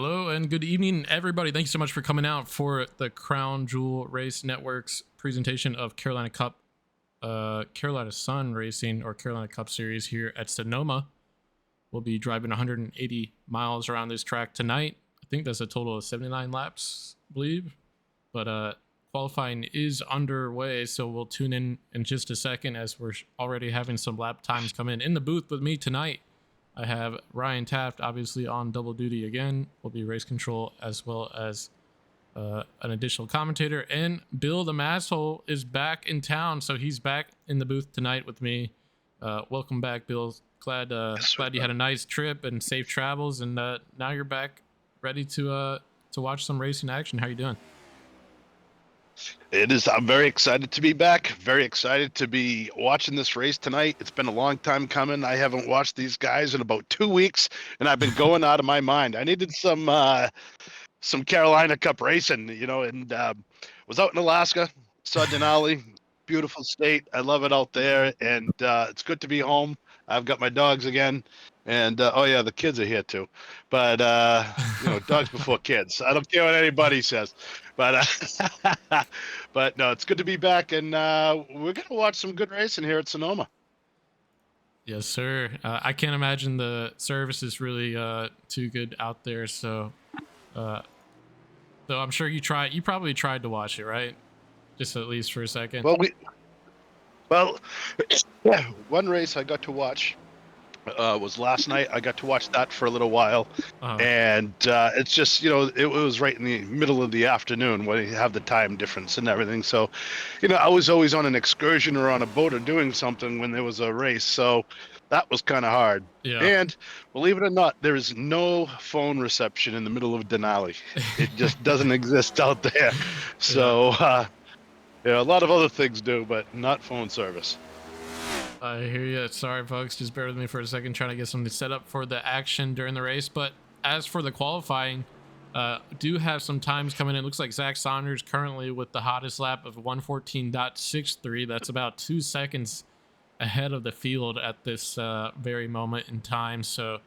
Hello and good evening, everybody. Thank you so much for coming out for the Crown Jewel Race Network's presentation of Carolina Cup, Carolina Sun Racing or Carolina Cup Series here at Sonoma. We'll be driving 180 miles around this track tonight. I think that's a total of 79 laps, I believe. But qualifying is underway, so we'll tune in just a second as we're already having some lap times come in the booth with me tonight. I have Ryan Taft, obviously on double duty again. Will be race control as well as an additional commentator. And Bill the Masshole is back in town, so he's back in the booth tonight with me. Welcome back, Bill. Glad you had a nice trip and safe travels, and now you're back, ready to watch some racing action. How you doing? It is. I'm very excited to be back. Very excited to be watching this race tonight. It's been a long time coming. I haven't watched these guys in about 2 weeks, and I've been going out of my mind. I needed some Carolina Cup racing, and was out in Alaska, saw Denali, beautiful state. I love it out there, and it's good to be home. I've got my dogs again, and oh yeah, the kids are here too. But dogs before kids. I don't care what anybody says, but but no, it's good to be back, and we're gonna watch some good racing here at Sonoma. Yes, sir. I can't imagine the service is really too good out there. So I'm sure you probably tried to watch it, right? Just at least for a second. Well, yeah, one race I got to watch was last night. I got to watch that for a little while, and it's just it was right in the middle of the afternoon when you have the time difference and everything. So, I was always on an excursion or on a boat or doing something when there was a race. So that was kind of hard. Yeah. And believe it or not, there is no phone reception in the middle of Denali. It just doesn't exist out there. So. Yeah. A lot of other things do, but not phone service. I hear you. Sorry, folks. Just bear with me for a second, trying to get something set up for the action during the race. But as for the qualifying, do have some times coming in. Looks like Zach Saunders currently with the hottest lap of 1:14.63. That's about 2 seconds ahead of the field at this very moment in time. So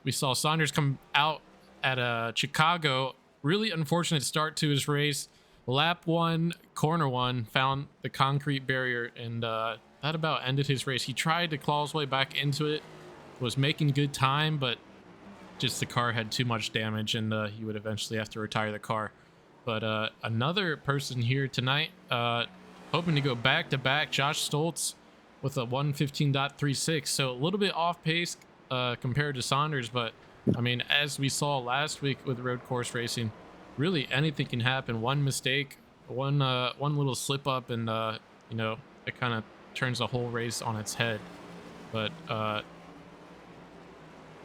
we saw Saunders come out at Chicago. Really unfortunate start to his race. Lap 1, corner 1, found the concrete barrier, and that about ended his race. He tried to claw his way back into it, was making good time, but just the car had too much damage, and he would eventually have to retire the car. But another person here tonight, hoping to go back-to-back, Josh Stoltz with a 1:15.36, so a little bit off pace compared to Saunders, but I mean, as we saw last week with road course racing, really anything can happen. One mistake, one little slip up, and it kind of turns the whole race on its head. But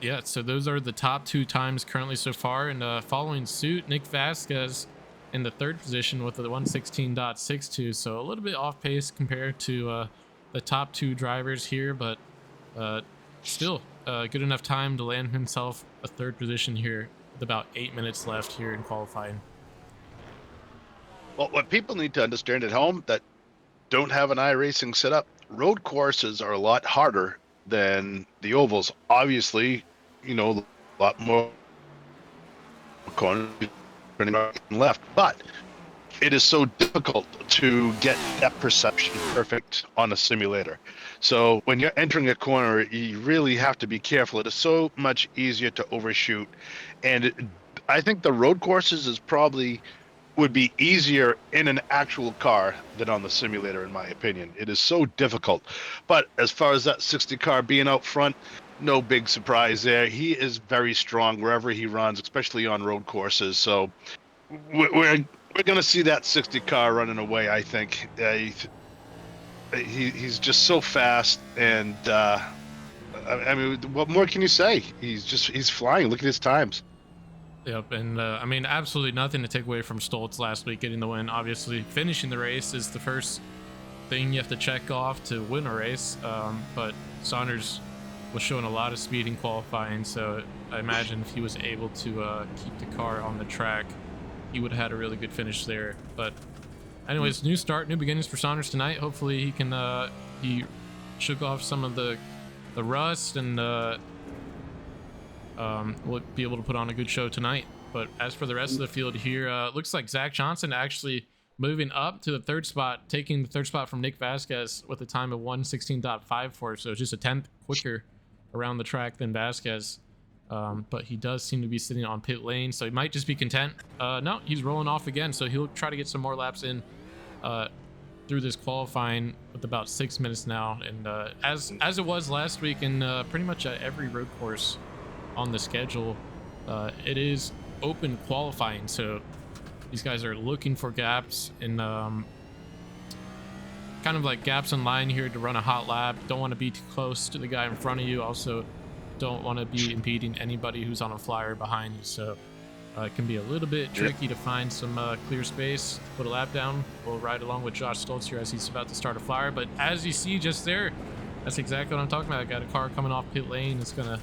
yeah, so those are the top two times currently so far, and following suit, Nick Vasquez in the third position with a 1:16.62, so a little bit off pace compared to the top two drivers here, but still good enough time to land himself a third position here with about 8 minutes left here in qualifying. Well, what people need to understand at home that don't have an iRacing setup, road courses are a lot harder than the ovals. Obviously, a lot more corners left, but it is so difficult to get that perception perfect on a simulator. So when you're entering a corner, you really have to be careful. It is so much easier to overshoot, and I think the road courses would be easier in an actual car than on the simulator, in my opinion. It is so difficult. But as far as that 60 car being out front, no big surprise there. He is very strong wherever he runs, especially on road courses. So we're going to see that 60 car running away, I think. He's just so fast, and I mean, what more can you say? He's flying. Look at his times. Yep, and I mean, absolutely nothing to take away from Stoltz last week getting the win. Obviously, finishing the race is the first thing you have to check off to win a race, but Saunders was showing a lot of speed in qualifying, so I imagine if he was able to keep the car on the track, he would have had a really good finish there. But anyways, new start, new beginnings for Saunders tonight. Hopefully he can he shook off some of the rust and will be able to put on a good show tonight. But as for the rest of the field here, looks like Zach Johnson actually moving up to the third spot, taking the third spot from Nick Vasquez with a time of 1:16.54. So just a tenth quicker around the track than Vasquez. But he does seem to be sitting on pit lane, so he might just be content. No, he's rolling off again, so he'll try to get some more laps in through this qualifying with about 6 minutes now. And as it was last week in pretty much every road course on the schedule, it is open qualifying, so these guys are looking for gaps and kind of like gaps in line here to run a hot lap. Don't want to be too close to the guy in front of you. Also don't want to be impeding anybody who's on a flyer behind you, so it can be a little bit tricky to find some clear space to put a lap down. We'll ride along with Josh Stoltz here as he's about to start a flyer, but as you see just there, that's exactly what I'm talking about. I got a car coming off pit lane. It's gonna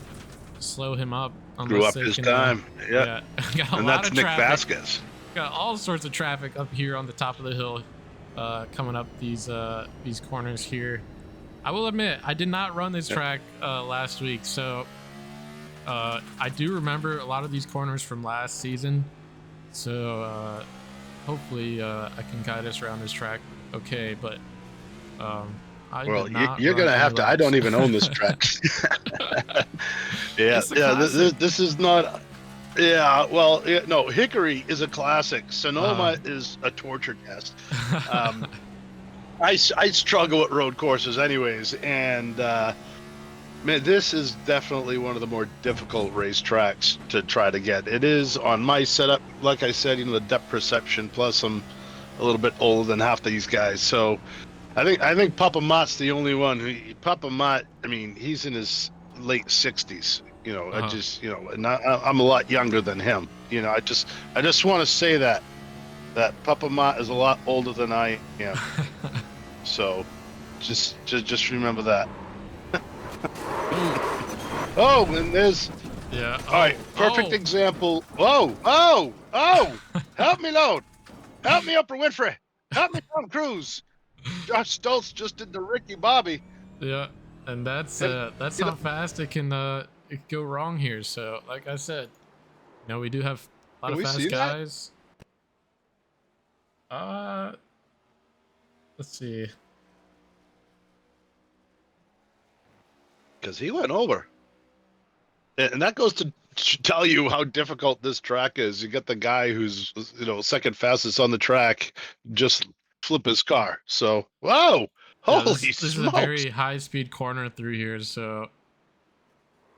slow him up. Grew up his time. Yeah. Got a And lot that's of Nick traffic. Vasquez. Got all sorts of traffic up here on the top of the hill, coming up these corners here. I will admit, I did not run this track last week, so I do remember a lot of these corners from last season. So hopefully I can guide us around this track okay, but you're gonna have to. I don't even own this track. This is not. Yeah, well, no, Hickory is a classic. Sonoma is a torture test. I struggle with road courses anyways, and man, this is definitely one of the more difficult race tracks to try to get. It is on my setup, like I said, the depth perception, plus I'm a little bit older than half these guys, so I think Papa Mott's the only one. Papa Mott, I mean, he's in his late 60s. I just, and I'm a lot younger than him. I just want to say that Papa Mott is a lot older than I am. So, just remember that. Oh, and there's. Yeah. All right, perfect example. Oh! Help me, load. Help me, Oprah Winfrey. Help me, Tom Cruise. Josh Stoltz just did the Ricky Bobby. Yeah, and that's how fast it can go wrong here. So, like I said, we do have a lot of fast guys. Let's see. Because he went over, and that goes to tell you how difficult this track is. You got the guy who's second fastest on the track just flip his car. So whoa, holy smokes! This is a very high speed corner through here, so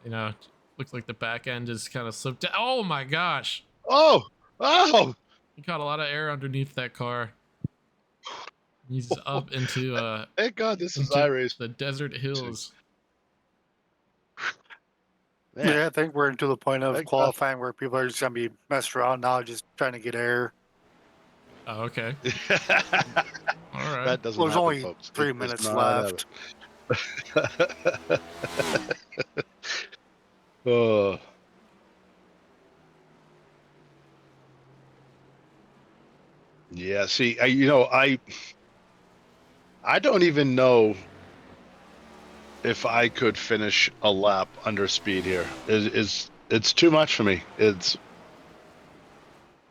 looks like the back end is kind of slipped down. Oh my gosh! Oh! He caught a lot of air underneath that car. He's up into thank God this is iRace. The desert hills. Man. Yeah, I think we're into the point of qualifying where people are just gonna be messed around now, just trying to get air. Oh, okay. All right. That doesn't There's happen, only folks. 3 minutes left. Oh. Yeah. See, I don't even know if I could finish a lap under speed here. It's too much for me. It's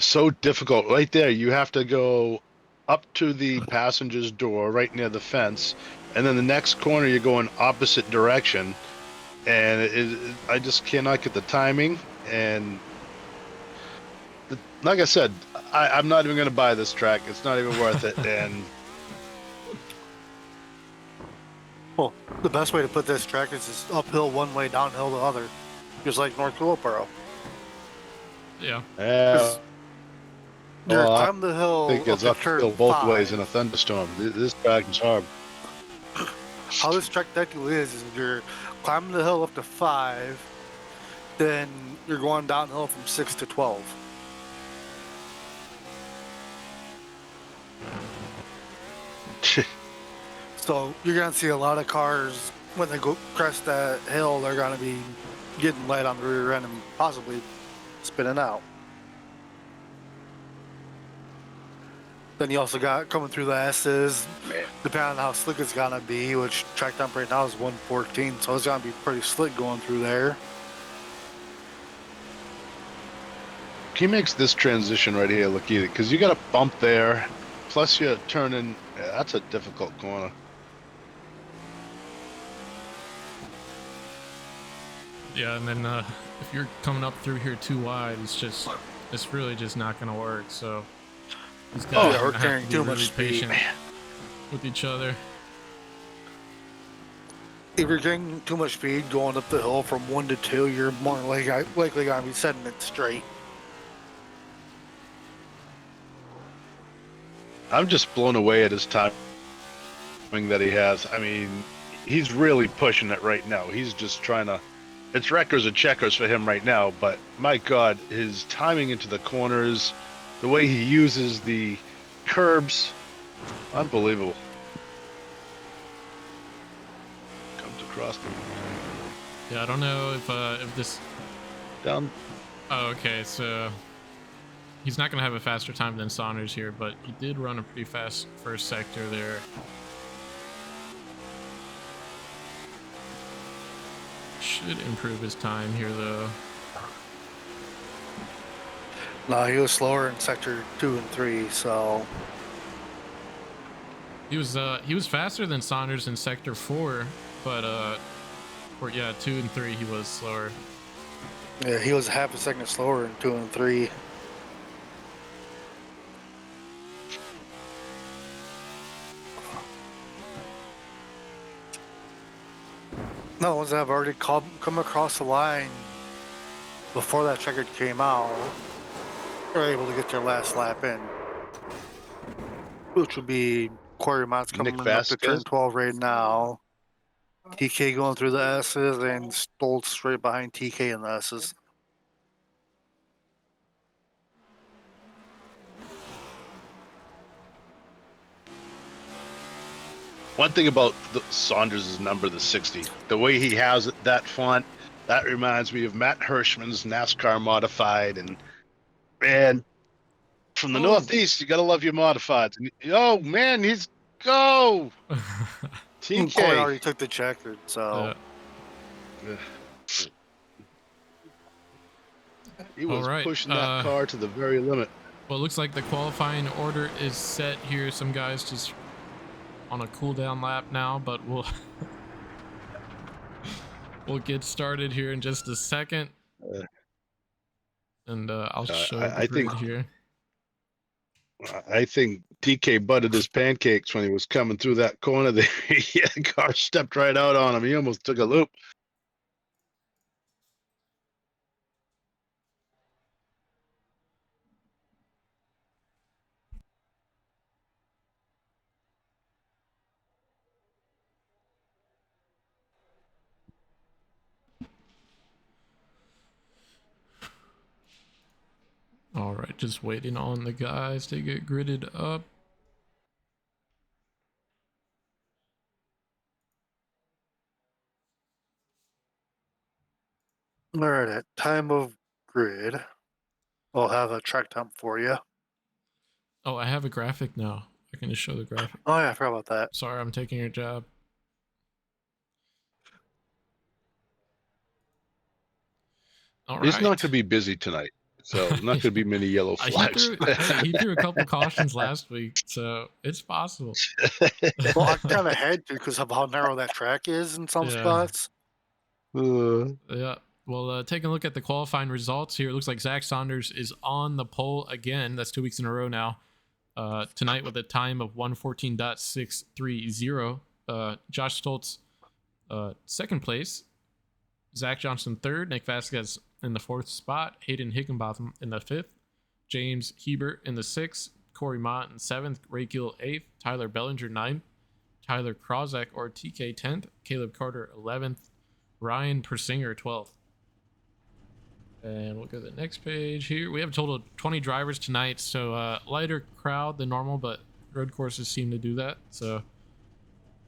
so difficult. Right there, you have to go up to the passenger's door right near the fence, and then the next corner you're going opposite direction, and I just cannot get the timing. And like I said, I'm not even going to buy this track. It's not even worth it. And Well, the best way to put this track is just uphill one way, downhill the other, just like North Willowboro. Yeah. You're climbing the hill. I think it's uphill both ways in a thunderstorm. This track is hard. How this track technically is you're climbing the hill up to 5, then you're going downhill from 6 to 12. So you're gonna see a lot of cars when they go crest that hill. They're gonna be getting light on the rear end and possibly spinning out. Then you also got coming through the S's, depending on how slick it's gonna be, which track temp right now is 114, so it's gonna be pretty slick going through there. he makes this transition right here look easy because you got a bump there, plus you're turning. Yeah, that's a difficult corner. Yeah, and then if you're coming up through here too wide, it's really just not gonna work. So these guys yeah, are we're gonna have carrying to be too really much speed. patient with each other. If you're getting too much speed going up the hill from 1 to 2, you're more likely gonna be setting it straight. I'm just blown away at his timing that he has. I mean, he's really pushing it right now. He's just trying to. It's wreckers and checkers for him right now, but my God, his timing into the corners, the way he uses the curbs, unbelievable. Comes across the Yeah, I don't know if this. down. Oh, okay, so he's not gonna have a faster time than Saunders here, but he did run a pretty fast first sector there. Should improve his time here though. No, he was slower in sector 2 and 3, so He was faster than Saunders in sector 4, but for 2 and 3 he was slower. yeah, he was half a second slower in 2 and 3. No, ones that have already come across the line before that checkered came out are able to get their last lap in, which would be Corey Mott's coming Nick up to turn Vasquez. 12 right now. TK going through the S's and Stoltz straight behind TK in the S's. One thing about Saunders' number, the 60, the way he has it, that font, that reminds me of Matt Hirschman's NASCAR modified. And man, from the Northeast, you gotta love your modifieds. And, oh man, he's go Corey TK. already took the checkered, so He was All right, pushing that car to the very limit. well, it looks like the qualifying order is set here. Some guys just on a cool down lap now, but we'll we'll get started here in just a second. And I'll show the grid here. I think TK butted his pancakes when he was coming through that corner there. Yeah, the car stepped right out on him. He almost took a loop. All right, just waiting on the guys to get gridded up. all right, at time of grid, we'll have a track temp for you. Oh, I have a graphic now. I can just show the graphic. Oh yeah, I forgot about that. Sorry, I'm taking your job. All He's right. not going to be busy tonight, so not going to be many yellow flags. He threw a couple cautions last week, so it's possible. Well, I kind of had to because of how narrow that track is in some spots. Yeah. Well, taking a look at the qualifying results here, it looks like Zach Saunders is on the pole again. That's 2 weeks in a row now. Tonight with a time of 1:14.630. Josh Stoltz, second place. Zach Johnson third. Nick Vasquez in the fourth spot. Hayden Hickenbotham in the fifth. James Hebert in the sixth. Corey Mott in seventh. Ray Gill eighth. Tyler Bellinger ninth. Tyler Krozak or TK 10th. Caleb Carter 11th. Ryan Persinger 12th. And we'll go to the next page here. We have a total of 20 drivers tonight, so lighter crowd than normal, but road courses seem to do that, so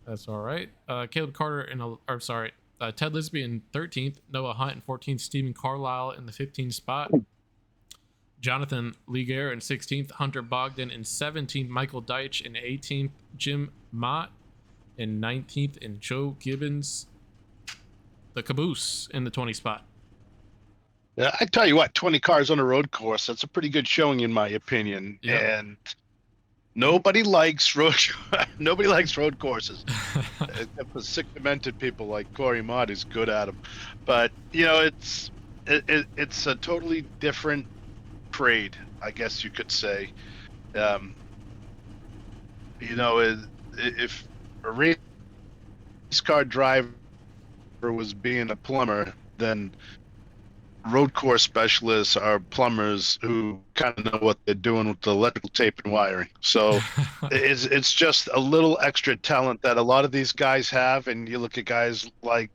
that's all right. Caleb Carter Ted Lisby in 13th, Noah Hunt in 14th, Stephen Carlisle in the 15th spot, Jonathan Liger in 16th, Hunter Bogdan in 17th, Michael Deitch in 18th, Jim Mott in 19th, and Joe Gibbons, the caboose, in the 20th spot. Yeah, I tell you what, 20 cars on a road course, that's a pretty good showing in my opinion. Yep. And nobody likes road nobody likes road courses. Except for sick demented people like Corey Mott is good at them. But it's a totally different trade, I guess you could say. Um, if a race car driver was being a plumber, then road course specialists are plumbers who kind of know what they're doing with the electrical tape and wiring. So it's just a little extra talent that a lot of these guys have. And you look at guys like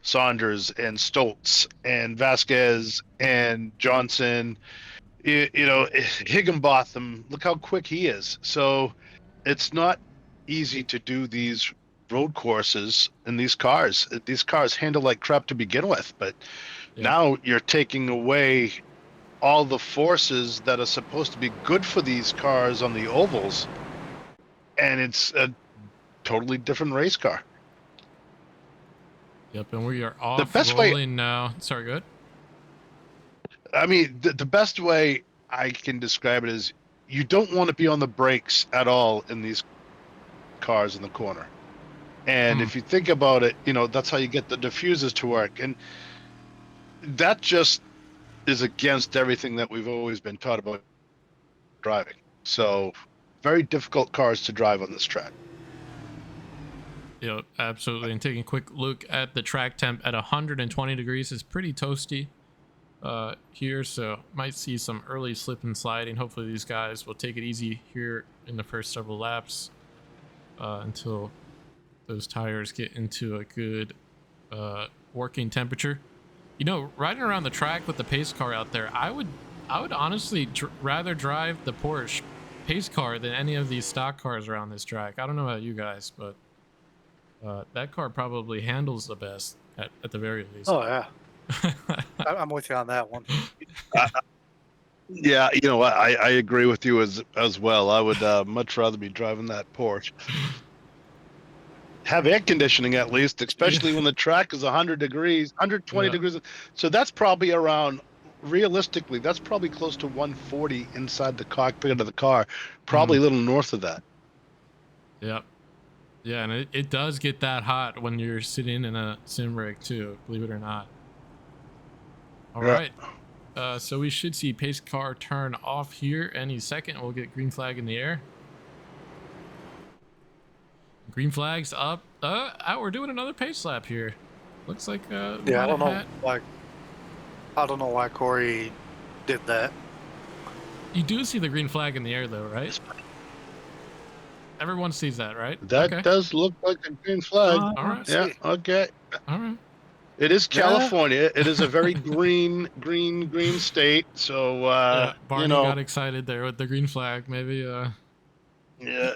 Saunders and Stoltz and Vasquez and Johnson, Higginbotham, look how quick he is. So it's not easy to do these road courses in these cars. These cars handle like crap to begin with, but Yep. now you're taking away all the forces that are supposed to be good for these cars on the ovals, and it's a totally different race car. Yep. And we are The off best way, rolling now. Sorry, good. I mean, the best way I can describe it is you don't want to be on the brakes at all in these cars in the corner. And if you think about it, that's how you get the diffusers to work. And that just is against everything that we've always been taught about driving. So, very difficult cars to drive on this track. Yep, absolutely. And taking a quick look at the track temp at 120 degrees is pretty toasty here, so might see some early slip and sliding. Hopefully these guys will take it easy here in the first several laps until those tires get into a good working temperature. Riding around the track with the pace car out there, I would honestly rather drive the Porsche pace car than any of these stock cars around this track. I don't know about you guys, but that car probably handles the best at the very least. Oh yeah, I'm with you on that one. Yeah, I agree with you as well. I would much rather be driving that Porsche. Have air conditioning at least, especially when the track is 100 degrees, 120 degrees. So that's probably realistically, that's probably close to 140 inside the cockpit of the car, probably a little north of that. Yep. Yeah, and it does get that hot when you're sitting in a sim rig too, believe it or not. All right. So we should see pace car turn off here any second. We'll get green flag in the air. Green flag's up. We're doing another pace lap here. Looks like Yeah, I don't know why. I don't know why Corey did that. You do see the green flag in the air though, right? Everyone sees that, right? That does look like a green flag. All right. Yeah. Okay. All right. It is California. It is a very green state. So Barney got excited there with the green flag. Maybe. Yeah.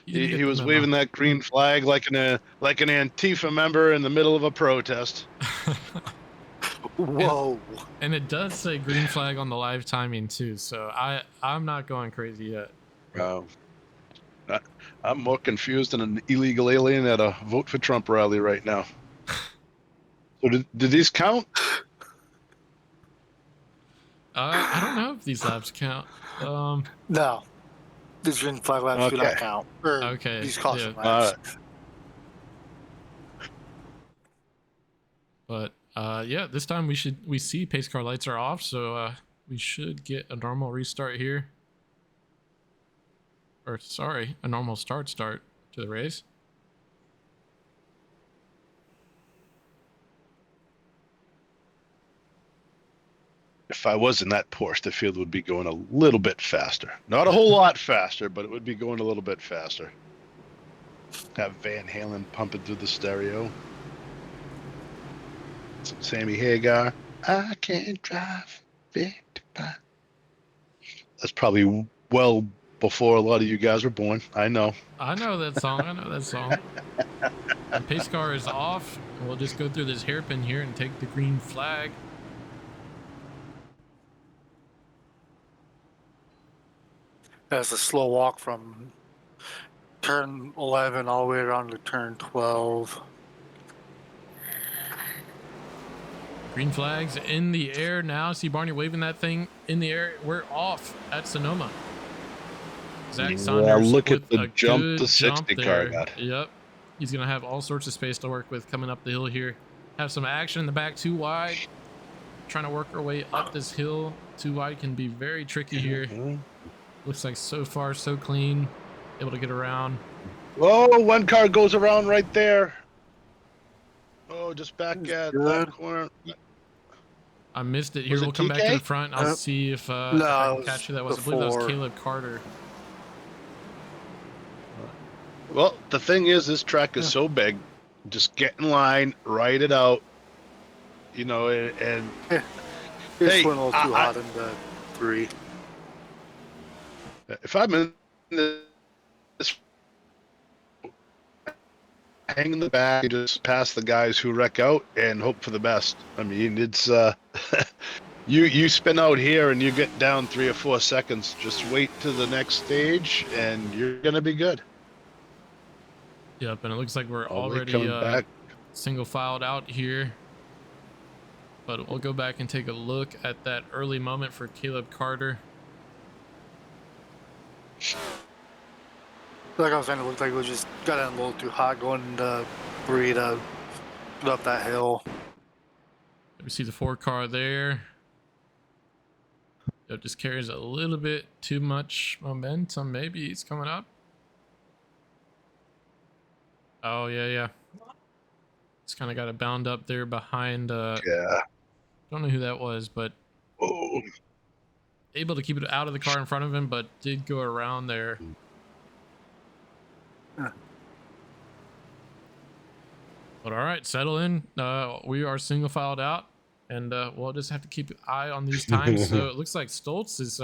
He was waving that green flag like an Antifa member in the middle of a protest. Whoa! And it does say green flag on the live timing too, so I'm not going crazy yet. I'm more confused than an illegal alien at a vote for Trump rally right now. So did these count? I don't know if these laps count. No. These green flag laps do not count. Okay. These caution laps. But yeah, this time we see pace car lights are off, so we should get a normal restart here. Or sorry, a normal start to the race. If I was in that Porsche, the field would be going a little bit faster. Not a whole lot faster, but it would be going a little bit faster. Have Van Halen pumping through the stereo. Some Sammy Hagar. I can't drive 55. That's probably well before a lot of you guys were born. I know. I know that song. The pace car is off. We'll just go through this hairpin here and take the green flag. That's a slow walk from turn 11 all the way around to turn 12. Green flags in the air now. See Barney waving that thing in the air. We're off at Sonoma. Zach Saunders look at with the a jump good the jump 60 car there. got. Yep. He's going to have all sorts of space to work with coming up the hill here. Have some action in the back, too wide. Trying to work our way up this hill. Too wide can be very tricky here. Looks like so far so clean. Able to get around. Whoa, one car goes around right there. Oh, just back at Good. that corner. I missed it. Here, Was it we'll come back to the TK? front. I'll see if I No, can it was catch who that was. I believe that was before. Caleb Carter. Well, the thing is, this track is so big. Just get in line, ride it out. You know, and It's Hey, went a little too hot in the 3. if I'm in this, hang in the back, just pass the guys who wreck out and hope for the best. I mean, it's you spin out here and you get down 3 or 4 seconds. Just wait to the next stage, and you're gonna be good. Yep, and it looks like we're All the way already coming back. single filed out here. But we'll go back and take a look at that early moment for Caleb Carter. Like I was saying, it looked like it was just got in a little too hot going into 3 to get up that hill. We see the 4 car there. It just carries a little bit too much momentum. Maybe he's coming up. Oh, yeah. It's kind of got it bound up there behind. Yeah. Don't know who that was, but Oh. able to keep it out of the car in front of him, but did go around there. But all right, settle in. We are single filed out, and we'll just have to keep an eye on these times. So it looks like Stoltz is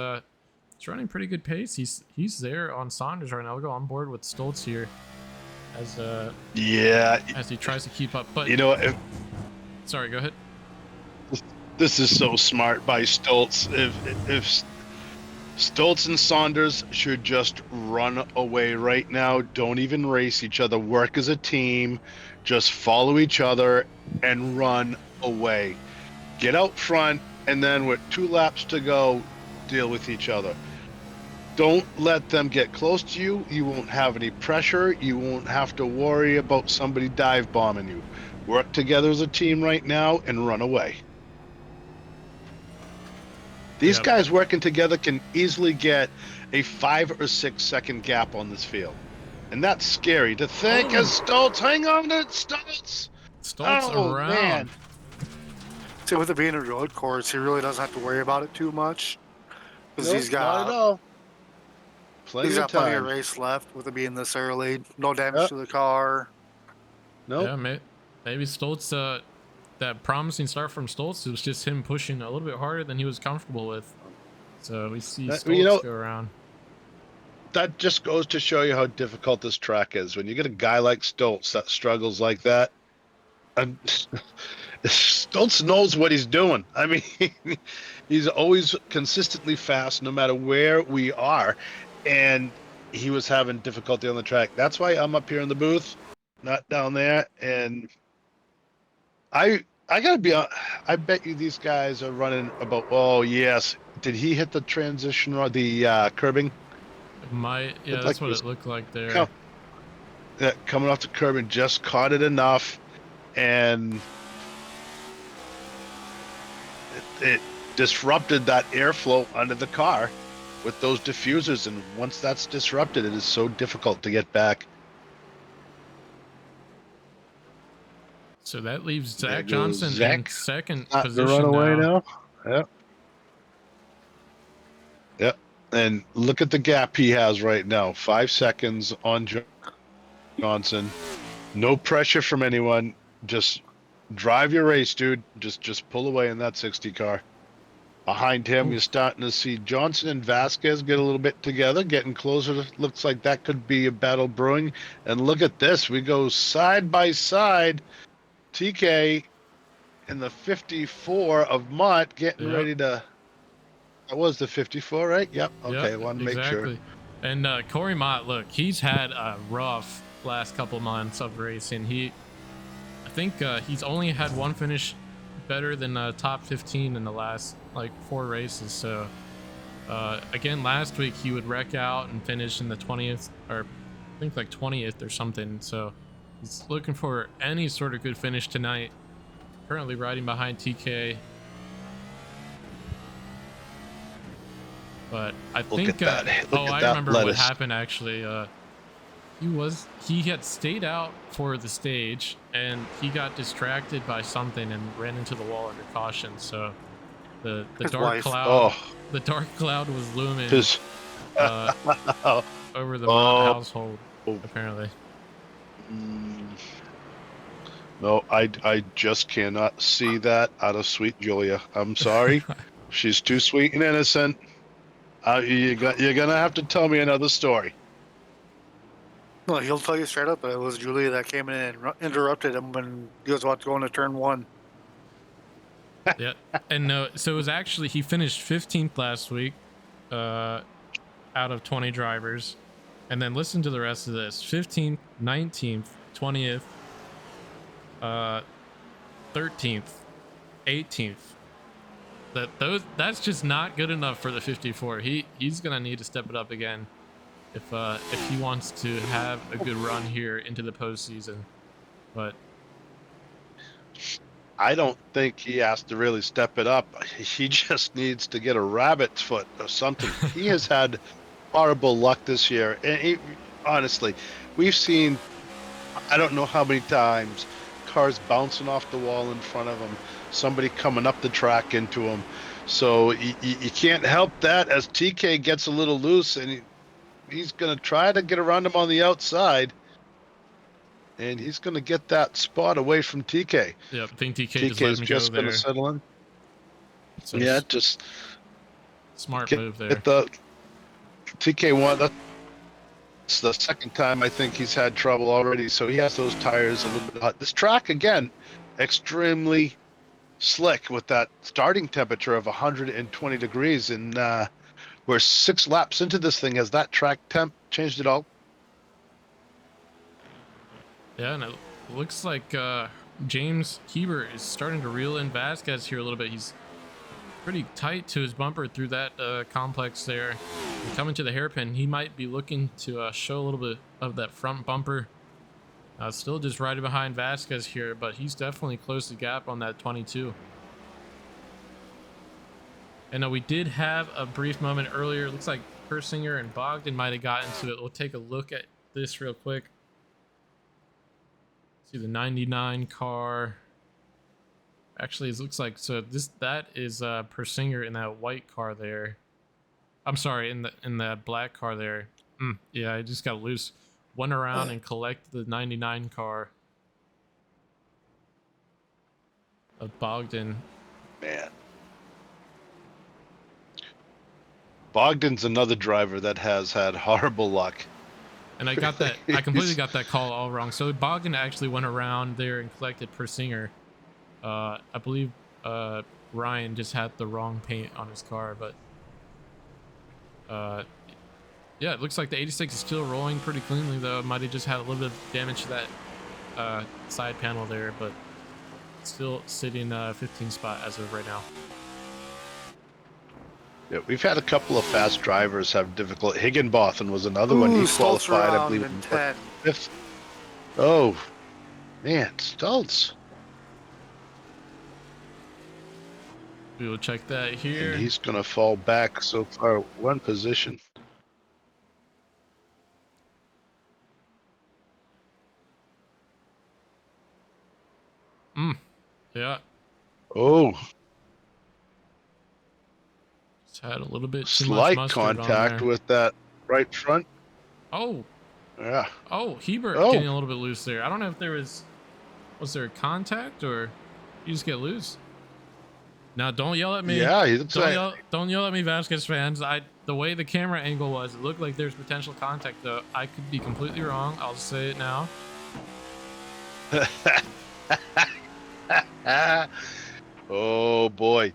running pretty good pace. He's there on Saunders right now. We'll go on board with Stoltz here as he tries to keep up. But You know, if, sorry, go ahead. this is so smart by Stoltz. If Stoltz and Saunders should just run away right now, don't even race each other, work as a team, just follow each other and run away. Get out front, and then with 2 laps to go, deal with each other. Don't let them get close to you. You won't have any pressure. You won't have to worry about somebody dive bombing you. Work together as a team right now and run away. These guys working together can easily get a 5 or 6 second gap on this field. And that's scary to think. As Stoltz, hang on to Stoltz. Stoltz around. Man. See, with it being a road course, he really doesn't have to worry about it too much. Because Nope, not at all. Plenty he's of got plenty time. of race left with it being this early. No damage to the car. Nope. Yeah, maybe Stoltz, that promising start from Stoltz, it was just him pushing a little bit harder than he was comfortable with. So we see Stoltz go around. That just goes to show you how difficult this track is. When you get a guy like Stoltz that struggles like that, and Stoltz knows what he's doing. I mean, he's always consistently fast no matter where we are. And he was having difficulty on the track. That's why I'm up here in the booth, not down there. And I gotta be honest, I bet you these guys are running about, oh yes. Did he hit the transition or the curbing? That's what it looked like there. Coming off the curb and just caught it enough, and it disrupted that airflow under the car with those diffusers, and once that's disrupted, it is so difficult to get back. So that leaves Zach Johnson in second Not position to run away now. Yep. And look at the gap he has right now. 5 seconds on Johnson. No pressure from anyone. Just drive your race, dude. Just pull away in that 60 car. Behind him, you're starting to see Johnson and Vasquez get a little bit together, getting closer. Looks like that could be a battle brewing. And look at this. We go side by side. TK in the 54 of Mott getting ready to... That was the 54, right? Yep. Okay, Yep, wanted to make sure. And Corey Mott, look, he's had a rough last couple months of racing. I think he's only had one finish better than top 15 in the last like 4 races. So again, last week he would wreck out and finish in the 20th, or I think like 20th or something. So he's looking for any sort of good finish tonight. Currently riding behind TK. But I think I remember what happened actually. He had stayed out for the stage and he got distracted by something and ran into the wall under caution. So the dark cloud was looming over the household apparently. No, I just cannot see that out of sweet Julia. I'm sorry. She's too sweet and innocent. You're gonna have to tell me another story. No, he'll tell you straight up. It was Julia that came in and interrupted him when he was about to go into turn 1. Yeah, and no, so it was actually he finished 15th last week, out of 20 drivers, and then listen to the rest of this: 15th, 19th, 20th, 13th, 18th. That's just not good enough for the 54. He's gonna need to step it up again if he wants to have a good run here into the postseason. But I don't think he has to really step it up. He just needs to get a rabbit's foot or something. He has had horrible luck this year, and honestly, we've seen I don't know how many times cars bouncing off the wall in front of him, somebody coming up the track into him. So you can't help that as TK gets a little loose, and he's going to try to get around him on the outside, and he's going to get that spot away from TK. Yeah, I think TK is just going to settle in. So yeah, just smart move there. TK won. It's the second time I think he's had trouble already, so he has those tires a little bit hot. This track, again, extremely slick with that starting temperature of 120 degrees, and we're 6 laps into this thing. Has that track temp changed at all? Yeah, and it looks like James Hebert is starting to reel in Vasquez here a little bit. He's pretty tight to his bumper through that complex there. And coming to the hairpin, he might be looking to show a little bit of that front bumper. Still just right behind Vasquez here, but he's definitely closed the gap on that 22. And we did have a brief moment earlier. It looks like Persinger and Bogdan might have gotten to it. We'll take a look at this real quick. See the 99 car. Actually, it looks like that is Persinger in that white car there. I'm sorry, in that black car there. Yeah, I just got loose. Went around and collected the 99 car of Bogdan. Man, Bogdan's another driver that has had horrible luck. And I got that. I completely got that call all wrong. So Bogdan actually went around there and collected Persinger. I believe Ryan just had the wrong paint on his car, but yeah, it looks like the 86 is still rolling pretty cleanly, though. It might have just had a little bit of damage to that side panel there, but still sitting 15th spot as of right now. Yeah, we've had a couple of fast drivers have difficulty. Higginbotham was another one. He qualified, I believe, in 5th. Oh, man, Stoltz. We will check that here. And he's going to fall back so far, one position. Yeah. Oh. Just had a little bit too slight much contact with that right front. Oh. Yeah. Oh, Hebert getting a little bit loose there. I don't know if there was there a contact or you just get loose? Now, don't yell at me. Yeah, don't yell at me, Vasquez fans. The way the camera angle was, it looked like there's potential contact, though. I could be completely wrong. I'll just say it now. Oh boy,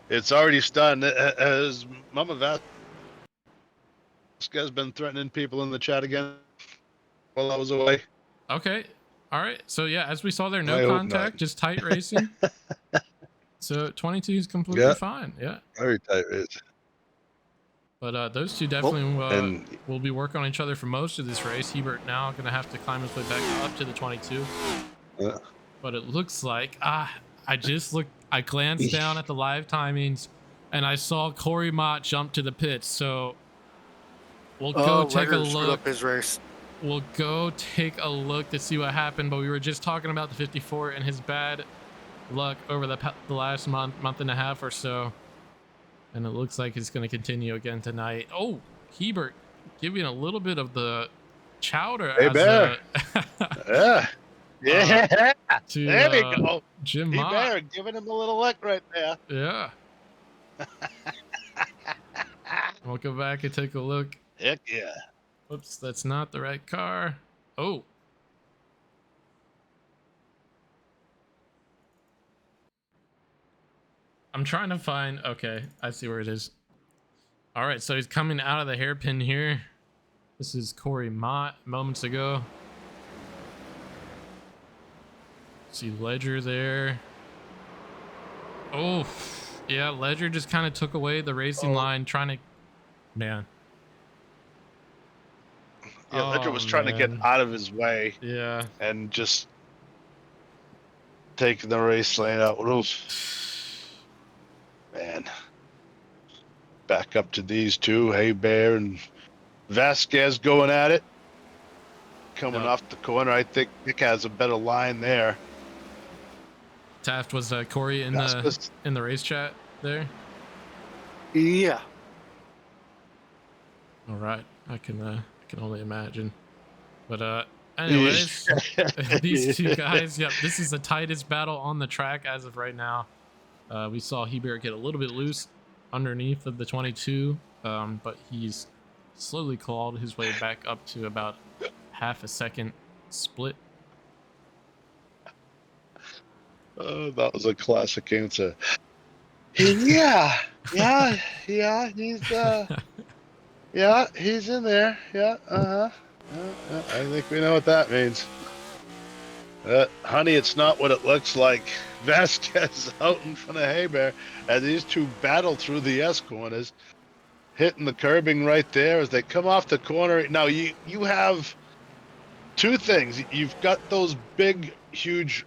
it's already stunned. Has Mama Vasquez been threatening people in the chat again while I was away? Okay. All right. So yeah, as we saw there, no contact, just tight racing. So 22 is completely fine. Yeah. Very tight race. But those two definitely and will be working on each other for most of this race. Hebert now going to have to climb his way back up to the 22. uh, But it looks like I glanced down at the live timings and I saw Corey Mott jump to the pits. So we'll go take a Leonard screwed look. up his race. We'll go take a look to see what happened. But we were just talking about the 54 and his bad luck over the last month and a half or so. And it looks like it's going to continue again tonight. Oh, Hebert giving a little bit of the chowder Hey, Bear. Yeah. Yeah. to There we go. Jim Hey, Mott. Bear, giving him a little lick right there. Yeah. We'll go back and take a look. Heck yeah. Oops, that's not the right car. Oh. I'm trying to find... Okay, I see where it is. All right, so he's coming out of the hairpin here. This is Corey Mott moments ago. See Ledger there. Oh, yeah, Ledger just kind of took away the racing line, trying to... Man. Yeah, Ledger was trying to get out of his way. Yeah. And just taking the race lane out. Man. Back up to these two. Hey Bear and Vasquez going at it. Coming off the corner. I think Nick has a better line there. Taft, was Corey in the race chat there? Yeah. All right. I can only imagine. But anyways, these two guys, yep, this is the tightest battle on the track as of right now. We saw Hebert get a little bit loose underneath of the 22, but he's slowly clawed his way back up to about half a second split. Oh, that was a classic answer. Yeah, he's he's in there. Yeah, I think we know what that means. Honey, it's not what it looks like. Vasquez out in front of Hebert as these two battle through the S corners, hitting the curbing right there as they come off the corner. Now you have two things. You've got those big, huge,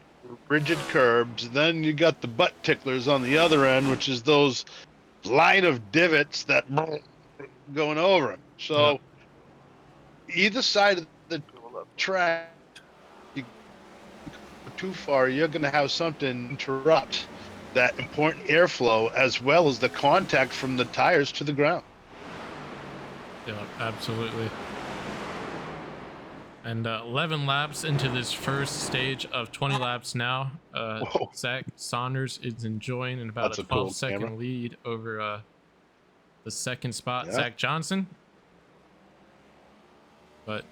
rigid curbs. Then you got the butt ticklers on the other end, which is those line of divots that going over them. So either side of the track, you go too far, you're going to have something interrupt that important airflow as well as the contact from the tires to the ground. Yeah, absolutely. And 11 laps into this first stage of 20 laps now. Zach Saunders is enjoying in about a 12-second lead over the second spot, Zach Johnson. But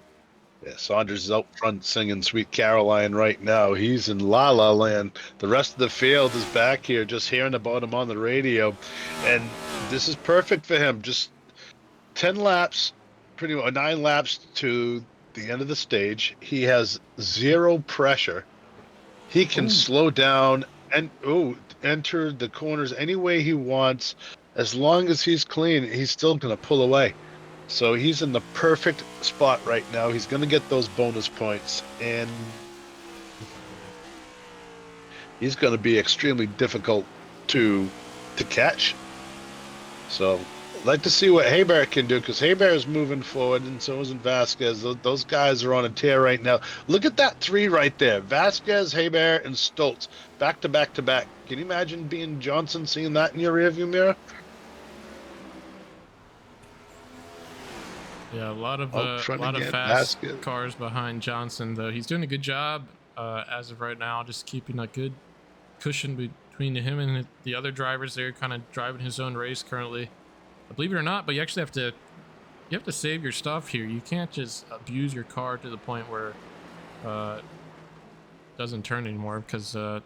yeah, Saunders is out front singing Sweet Caroline right now. He's in La La Land. The rest of the field is back here just hearing about him on the radio. And this is perfect for him. Just 10 laps, pretty much 9 laps to the end of the stage. He has zero pressure. He can slow down and enter the corners any way he wants. As long as he's clean, he's still going to pull away. So he's in the perfect spot right now. He's going to get those bonus points, and he's going to be extremely difficult to catch. So I'd like to see what Hebert can do, because Hebert is moving forward, and so isn't Vasquez. Those guys are on a tear right now. Look at that 3 right there. Vasquez, Hebert, and Stoltz. Back to back to back. Can you imagine being Johnson, seeing that in your rearview mirror? yeah, a lot of fast cars behind Johnson, though. He's doing a good job as of right now, just keeping a good cushion between him and the other drivers there, kind of driving his own race currently. Believe it or not, but you actually have to save your stuff here. You can't just abuse your car to the point where it doesn't turn anymore, because your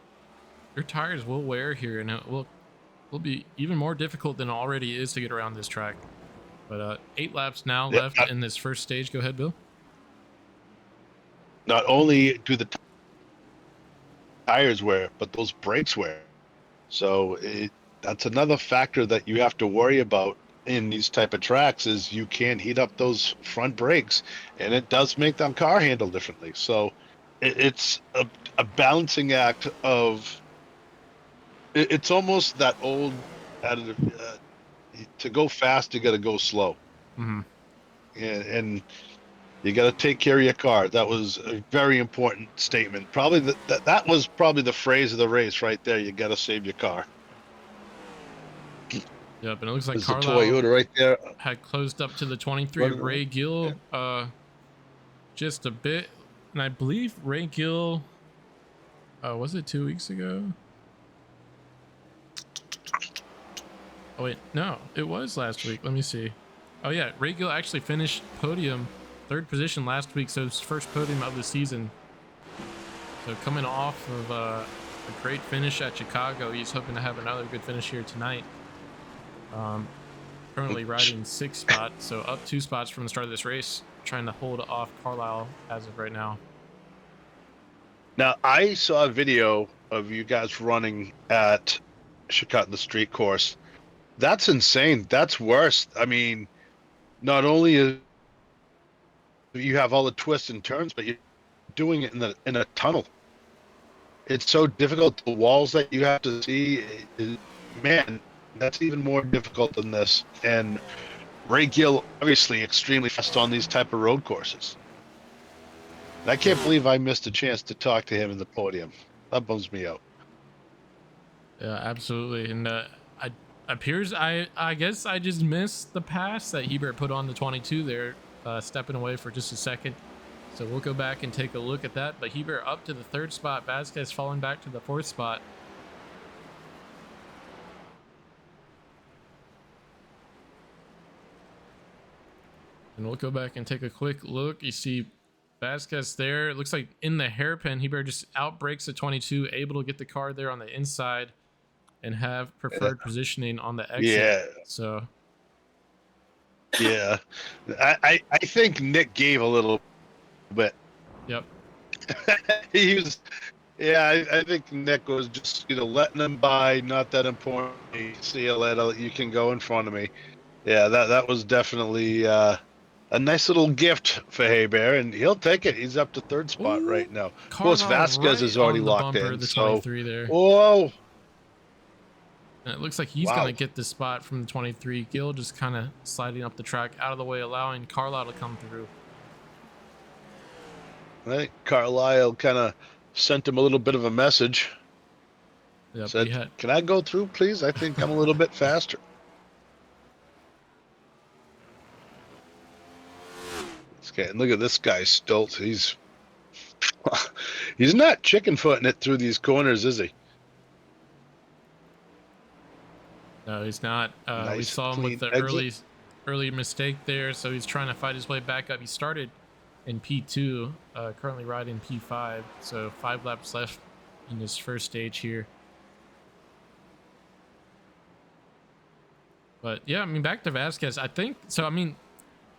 tires will wear here, and it will be even more difficult than it already is to get around this track. But 8 laps now left in this first stage. Go ahead, Bill. Not only do the tires wear, but those brakes wear. So that's another factor that you have to worry about in these type of tracks is you can heat up those front brakes, and it does make the car handle differently. So it's a balancing act of it's almost that old additive. To go fast, you got to go slow, Hmm. and you got to take care of your car. That was a very important statement. Probably that was probably the phrase of the race right there. You got to save your car. Yep, and it looks like There's a Carlisle Toyota right there. had closed up to the 23 Running around. Ray Gill just a bit, and I believe Ray Gill was it 2 weeks ago? Oh wait, no, it was last week. Let me see. Oh yeah, Ray Gill actually finished podium, third position last week, so his first podium of the season. So coming off of a great finish at Chicago, he's hoping to have another good finish here tonight. Currently riding 6th spot, so up 2 spots from the start of this race, trying to hold off Carlisle as of right now. Now I saw a video of you guys running at Chicago, the street course. That's insane. That's worse. I mean, not only is you have all the twists and turns, but you're doing it in a tunnel. It's so difficult. The walls that you have to see, man, that's even more difficult than this. And Ray Gill, obviously, extremely fast on these type of road courses. And I can't believe I missed a chance to talk to him in the podium. That bums me out. Yeah, absolutely. And I guess I just missed the pass that Hebert put on the 22 there, stepping away for just a second. So we'll go back and take a look at that. But Hebert up to the 3rd spot, Vasquez falling back to the 4th spot. And we'll go back and take a quick look. You see Vasquez there. It looks like in the hairpin, Hebert just outbrakes the 22, able to get the car there on the inside and have preferred positioning on the exit. Yeah. So yeah, I think Nick gave a little bit. Yep. He was, yeah. I think Nick was just letting him by. Not that important. See you later. You can go in front of me. Yeah, that was definitely a nice little gift for Hey Bear, and he'll take it. He's up to 3rd spot right now. Of course, Carlisle Vasquez is right already on the locked bumper, in. the So, 23 there. whoa. And it looks like he's Wow. going to get the spot from the 23. Gill just kind of sliding up the track out of the way, allowing Carlisle to come through. I think Carlisle kind of sent him a little bit of a message. Yep, Said, "Can I go through, please? I think I'm a little bit faster." Okay, and look at this guy, Stoltz. He's not chicken footing it through these corners, is he? No, he's not. Nice, we saw him with the early mistake there, so he's trying to fight his way back up. He started in P2, currently riding P5, so 5 laps left in this first stage here. But yeah, I mean, back to Vasquez. I think so. I mean,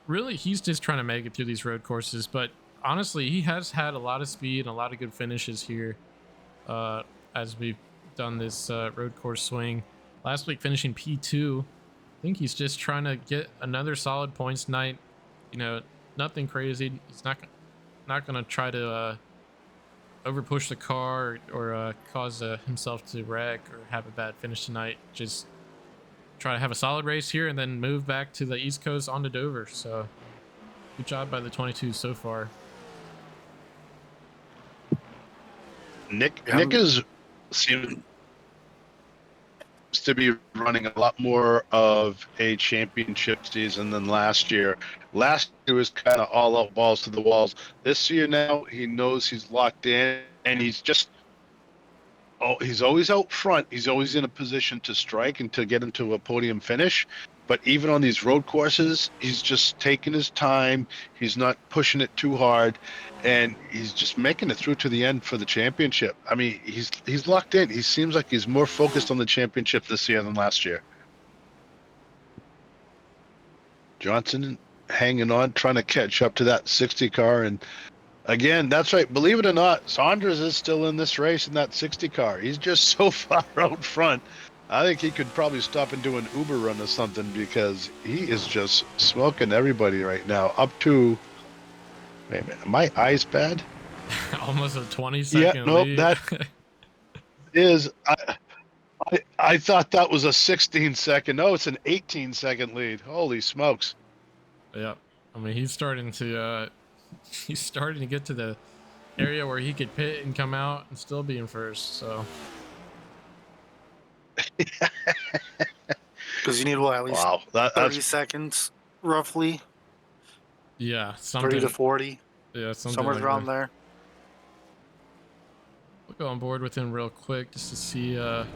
really, he's just trying to make it through these road courses. But honestly, he has had a lot of speed and a lot of good finishes here as we've done this road course swing. Last week, finishing P2. I think he's just trying to get another solid points night. You know, nothing crazy. He's not going to try to over push the car or cause himself to wreck or have a bad finish tonight. Just try to have a solid race here and then move back to the East Coast onto Dover. So good job by the 22 so far. Nick seems to be running a lot more of a championship season than last year. Last year was kind of all out balls to the walls. This year now he knows he's locked in, and he's always out front. He's always in a position to strike and to get into a podium finish. But even on these road courses, he's just taking his time. He's not pushing it too hard, and he's just making it through to the end for the championship. I mean, he's locked in. He seems like he's more focused on the championship this year than last year. Johnson hanging on, trying to catch up to that 60 car, and Again, that's right. Believe it or not, Saunders is still in this race in that 60 car. He's just so far out front. I think he could probably stop and do an Uber run or something because he is just smoking everybody right now. Up to, wait a minute, are my eyes bad? Almost a 20 Yeah, second no, lead. that is. I thought that was a 16-second. No, it's an 18-second lead. Holy smokes! Yep. I mean, he's starting to get to the area where he could pit and come out and still be in first. So Because you need what, at least Wow, 30 that's seconds, roughly yeah, 30 to something. 40, Yeah, something somewhere like around that. there. We'll go on board with him real quick just to see how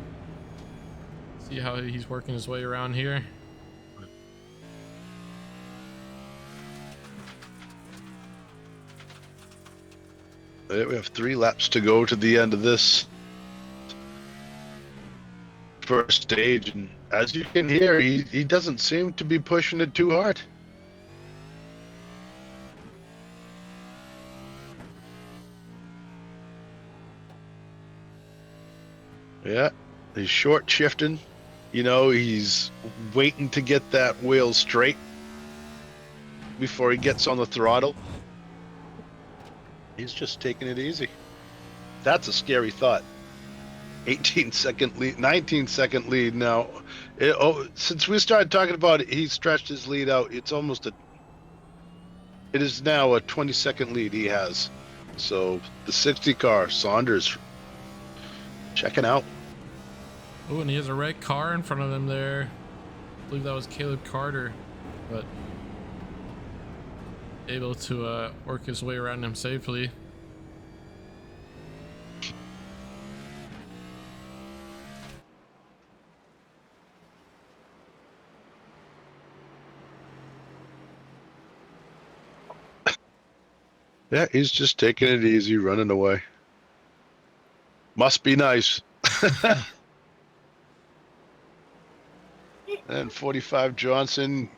he's working his way around here. it. We have 3 laps to go to the end of this first stage, and as you can hear, he doesn't seem to be pushing it too hard. Yeah, he's short shifting. You know, he's waiting to get that wheel straight before he gets on the throttle. He's just taking it easy. That's a scary thought. 18-second lead, 19-second lead now. Since we started talking about it, he stretched his lead out. It is now a 20-second lead he has. So the 60 car, Saunders, checking out. Oh, and he has a red car in front of him there. I believe that was Caleb Carter, but able to work his way around him safely. Yeah, he's just taking it easy, running away. Must be nice. And 45 Johnson,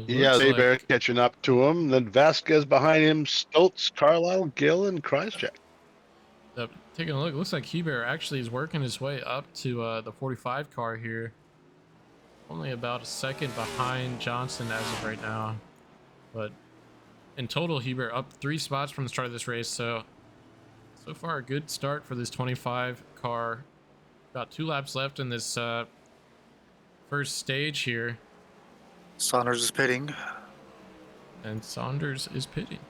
yeah, Looks Bear like catching up to him. Then Vasquez behind him, Stoltz, Carlisle, Gill, and Krychek. taking a look, looks like Heber actually is working his way up to the 45 car here. Only about a second behind Johnson as of right now, but in total, Heber up 3 spots from the start of this race. So far, a good start for this 25 car. About 2 laps left in this first stage here, Saunders is pitting. and Saunders is pitting.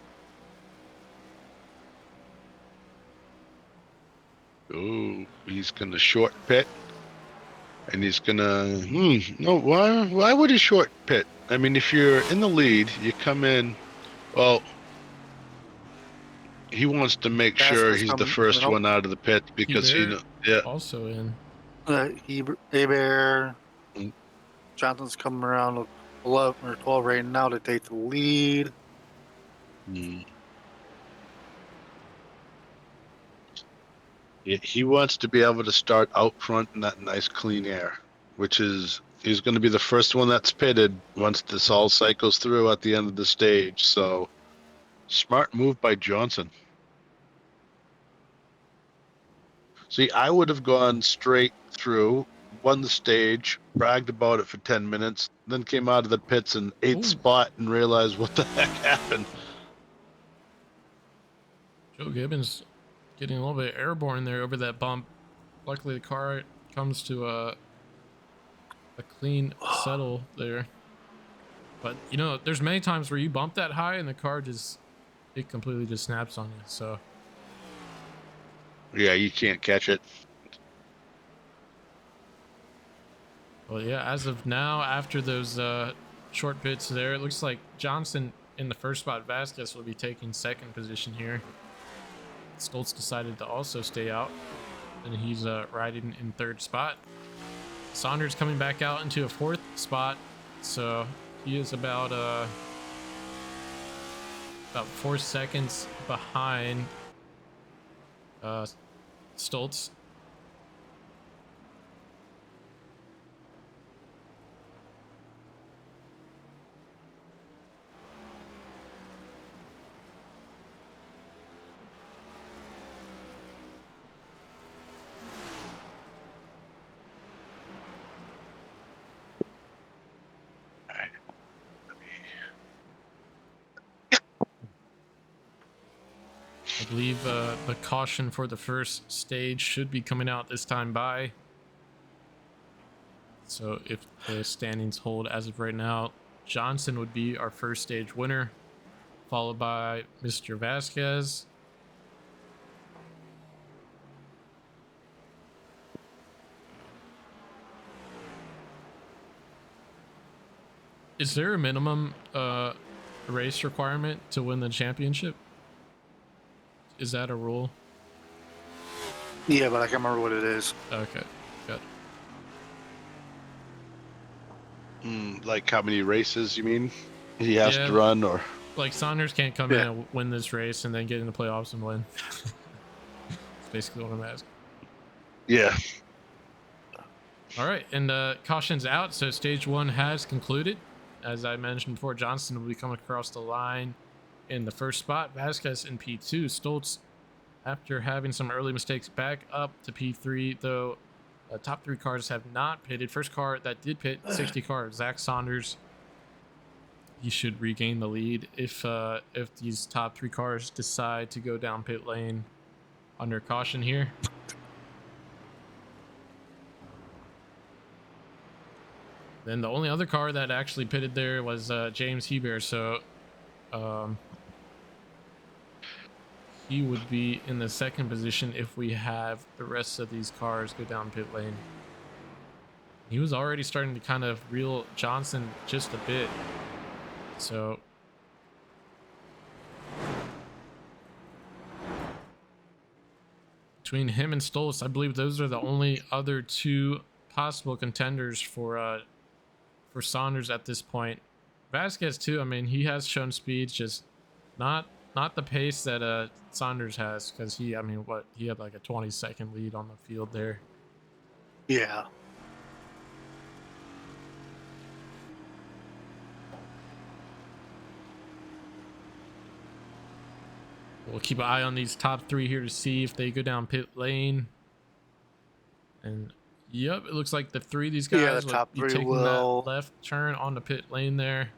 Oh, he's gonna short pit, and he's gonna. No, why would he short pit? I mean, if you're in the lead, you come in. Well, he wants to make sure Vasquez he's the coming, first one out of the pit because Heber yeah. also in. Bear, Mm. Johnson's coming around with 11 or 12 right now to take the lead. Mm. He wants to be able to start out front in that nice clean air, which is he's going to be the first one that's pitted once this all cycles through at the end of the stage. So smart move by Johnson. See, I would have gone straight through, won the stage, bragged about it for 10 minutes, then came out of the pits in 8th Ooh. spot and realized what the heck happened. Joe Gibbons getting a little bit airborne there over that bump. Luckily, the car comes to a clean settle there. But you know, there's many times where you bump that high and the car it completely just snaps on you. So Yeah, you can't catch it. well, yeah, as of now, after those short pits there, it looks like Johnson in the first spot. Vasquez will be taking second position here. Stoltz decided to also stay out, and he's riding in third spot. Saunders coming back out into a fourth spot, so he is about 4 seconds behind Stoltz. I believe the caution for the first stage should be coming out this time by. So if the standings hold as of right now, Johnson would be our first stage winner, followed by Mr. Vasquez. Is there a minimum race requirement to win the championship? Is that a rule? Yeah, but I can't remember what it is. Okay, good. Like how many races you mean he has Yeah, to run, or like Saunders can't come in and win this race and then get in the playoffs and win. That's basically what I'm asking. yeah. All right, and caution's out, so stage one has concluded. As I mentioned before, Johnson will be coming across the line in the first spot. Vasquez in P2. Stoltz, after having some early mistakes, back up to P3, though top three cars have not pitted. First car that did pit, 60 car, Zach Saunders. He should regain the lead if these top three cars decide to go down pit lane under caution here. Then the only other car that actually pitted there was James Hebert, so he would be in the second position if we have the rest of these cars go down pit lane. He was already starting to kind of reel Johnson just a bit, so between him and Stoltz, I believe those are the only other two possible contenders for Saunders at this point. Vasquez too, I mean, he has shown speed, just not the pace that Saunders has, because he, I mean, he had like a 20-second lead on the field there. Yeah. We'll keep an eye on these top three here to see if they go down pit lane. And yep, it looks like the three of these guys the top be three taking will. that left turn on the pit lane there.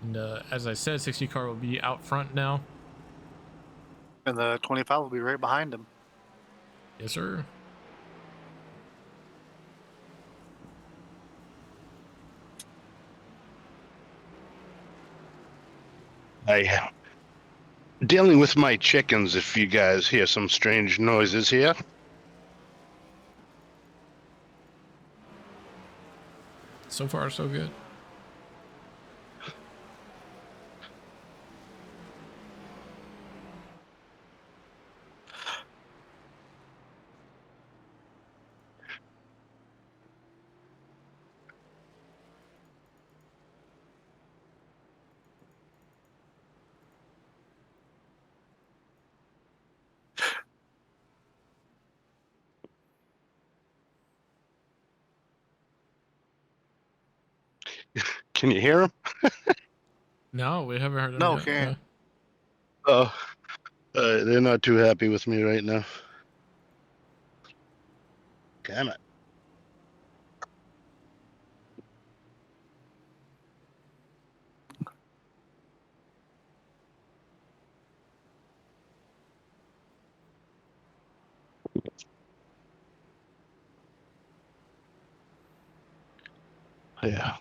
And as I said, 60 car will be out front now. And the 25 will be right behind him. Yes, sir. I dealing with my chickens. If you guys hear some strange noises here, So far, so good. can you hear them? No, we haven't heard of No, it yet. can't. Oh, they're not too happy with me right now. Damn it. Yeah.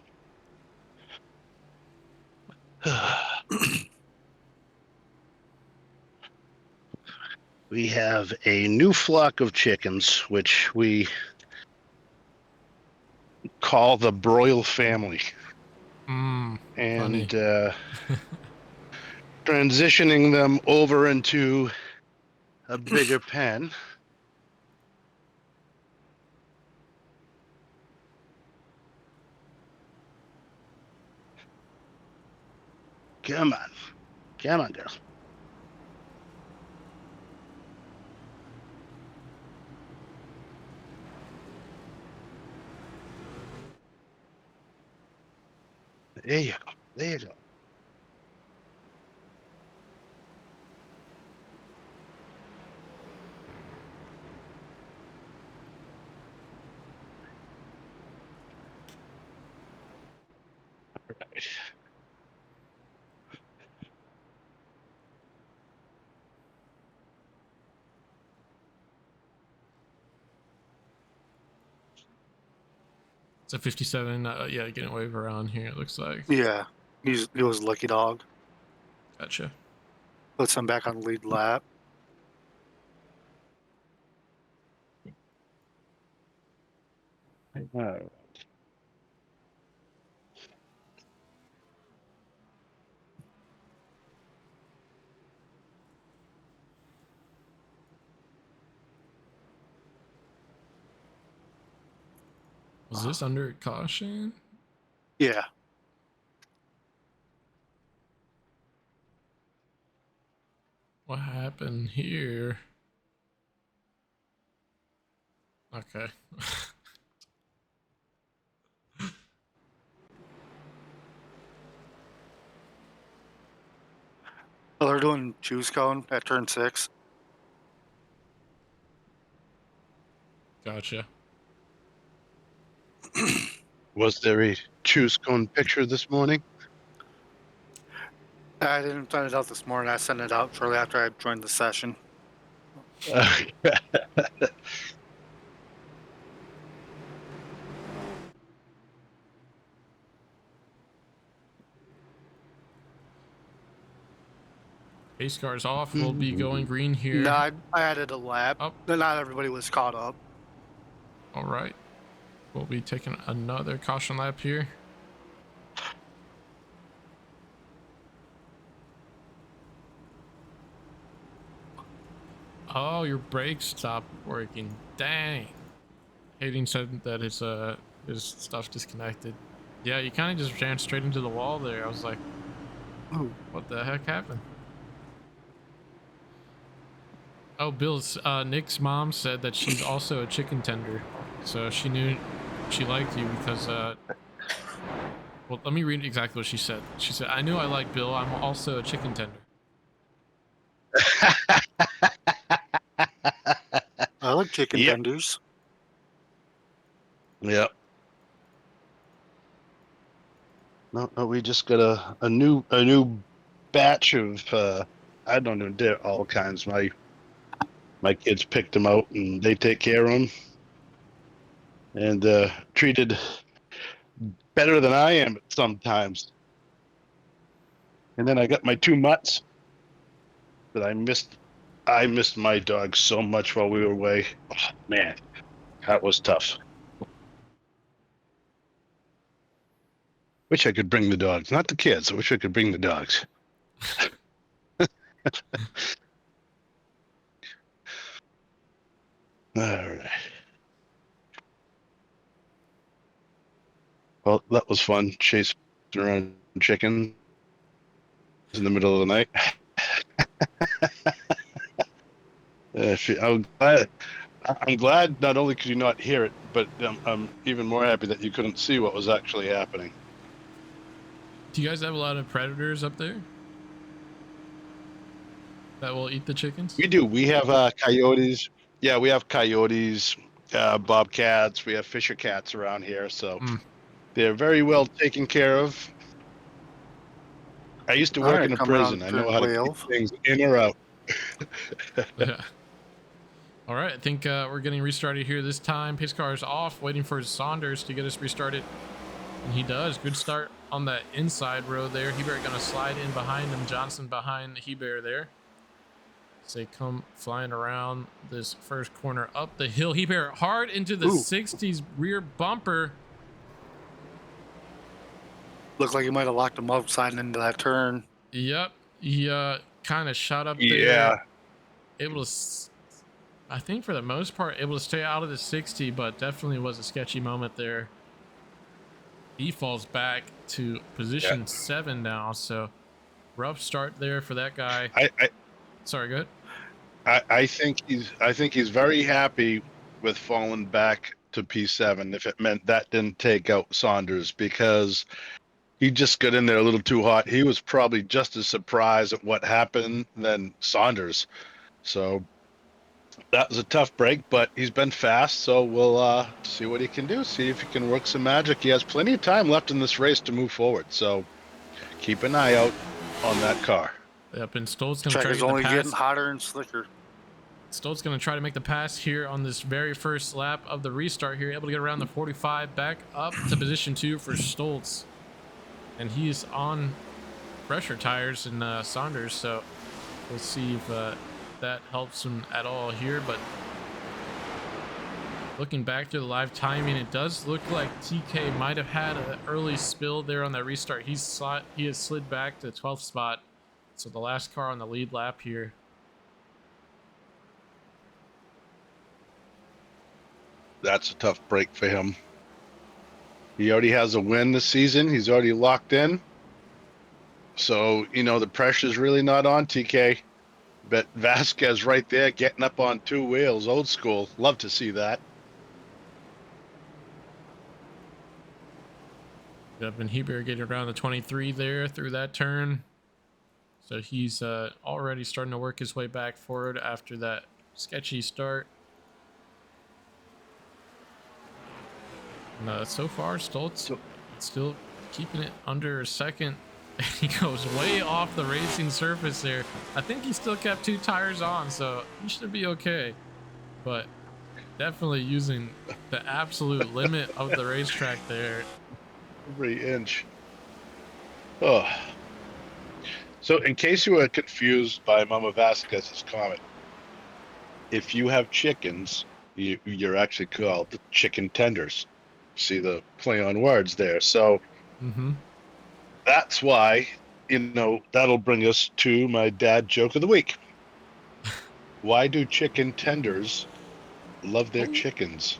We have a new flock of chickens, which we call the broil family. Funny. And transitioning them over into a bigger pen. Come on. Come on, girl. There you go. There you go. Right. It's a 57. Yeah, getting wave around here. It looks like. Yeah, he was lucky dog. Gotcha. Puts him back on the lead lap. Was this under caution? Yeah. What happened here? Okay. So they're doing choose cone at turn 6. Gotcha. Was there a choose cone picture this morning? I didn't send it out this morning. I sent it out shortly after I joined the session. Pace car's off. We'll be going green here. No, I added a lap. Oh. Not everybody was caught up. All right. We'll be taking another caution lap here. Oh, your brakes stopped working. Dang. Hayden said that his stuff disconnected. Yeah, you kind of just ran straight into the wall there. I was like, Ooh. what the heck happened? Oh, Nick's mom said that she's also a chicken tender. So she knew she liked you because, well, let me read exactly what she said. She said, I knew I liked Bill. I'm also a chicken tender. I like chicken tenders. Yep. No, we just got a new batch of I don't know, they're all kinds. My kids picked them out and they take care of them, and treated better than I am sometimes. And then I got my 2 mutts that I missed. I missed my dog so much while we were away. Oh, man, that was tough. Wish I could bring the dogs, not the kids. I wish I could bring the dogs. All right. Well, that was fun, chasing around chickens in the middle of the night. I'm glad not only could you not hear it, but I'm even more happy that you couldn't see what was actually happening. Do you guys have a lot of predators up there that will eat the chickens? We do. We have coyotes. Yeah, we have coyotes, bobcats. We have fisher cats around here, so they're very well taken care of. I used to work in a prison. I know how to keep things in or out. Yeah. All right, I think we're getting restarted here this time. Pace car is off, waiting for Saunders to get us restarted. And he does. Good start on that inside road there. Hebert going to slide in behind him. Johnson behind Hebert there. So they come flying around this first corner up the hill. Hebert hard into the 60s rear bumper. Looked like he might have locked him up sliding into that turn. Yep. He kind of shot up there. Yeah. Able to, I think for the most part, able to stay out of the 60, but definitely was a sketchy moment there. He falls back to position 7 now, so rough start there for that guy. Sorry, go ahead. I think he's very happy with falling back to P7 if it meant that didn't take out Saunders, because he just got in there a little too hot. He was probably just as surprised at what happened than Saunders. So that was a tough break, but he's been fast, so we'll see what he can do, see if he can work some magic. He has plenty of time left in this race to move forward, so keep an eye out on that car. Yep, and Stoll's going to try to only getting hotter and slicker. Stoltz going to try to make the pass here on this very first lap of the restart here. Able to get around the 45, back up to position 2 for Stoltz. And he's on fresher tires than Saunders, so we'll see if that helps him at all here. But looking back to the live timing, it does look like TK might have had an early spill there on that restart. He has slid back to the 12th spot, so the last car on the lead lap here. That's a tough break for him. He already has a win this season. He's already locked in. So, the pressure's really not on TK. But Vasquez right there getting up on 2 wheels, old school. Love to see that. Up in Heber getting around the 23 there through that turn. So he's already starting to work his way back forward after that sketchy start. So far, Stoltz still keeping it under a second. He goes way off the racing surface there. I think he still kept 2 tires on, so he should be okay. But definitely using the absolute limit of the racetrack there. Every inch. Oh. So in case you were confused by Mama Vasquez's comment, if you have chickens, you're actually called chicken tenders. See the play on words there. So that's why, that'll bring us to my dad joke of the week. Why do chicken tenders love their chickens?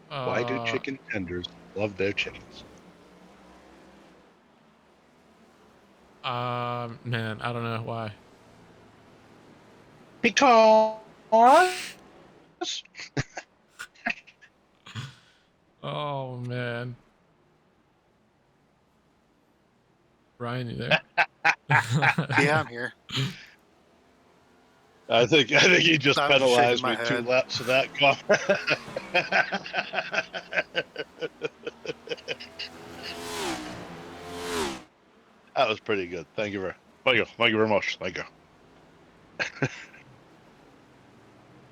Why do chicken tenders love their chickens? Man, I don't know why. Because Oh man, Ryan, you there? Yeah, I'm here. I think he just I was just penalized shaking me my 2 head. laps of that comment. That was pretty good. Thank you very much. Thank you.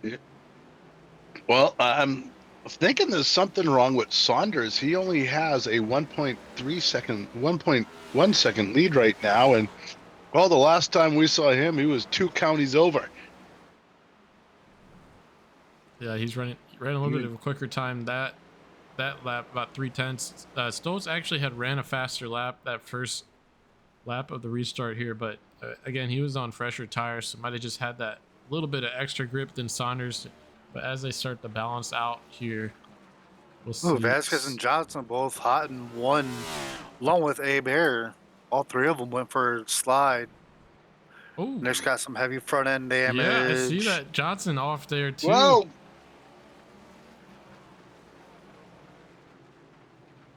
Yeah. Well, I'm thinking there's something wrong with Saunders. He only has a 1.1 second lead right now, and the last time we saw him, he was 2 counties over. Yeah, he ran a little bit of a quicker time that lap, about 3/10. Stoltz actually had ran a faster lap that first lap of the restart here, but again, he was on fresher tires, so might have just had that little bit of extra grip than Saunders. But as they start to balance out here, we'll see. Ooh, Vasquez and Johnson both hot in one, along with Abe Air. All 3 of them went for a slide. Oh, Nick's got some heavy front end damage. yeah, I see that Johnson off there too. Whoa!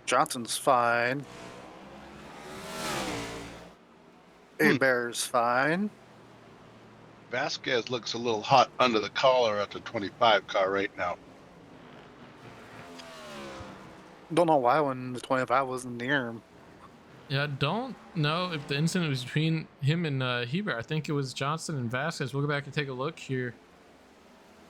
Johnson's fine. Abe Air's fine. Vasquez looks a little hot under the collar at the 25 car right now. Don't know why when the 25 wasn't near him. Yeah, I don't know if the incident was between him and Heber. I think it was Johnson and Vasquez. We'll go back and take a look here.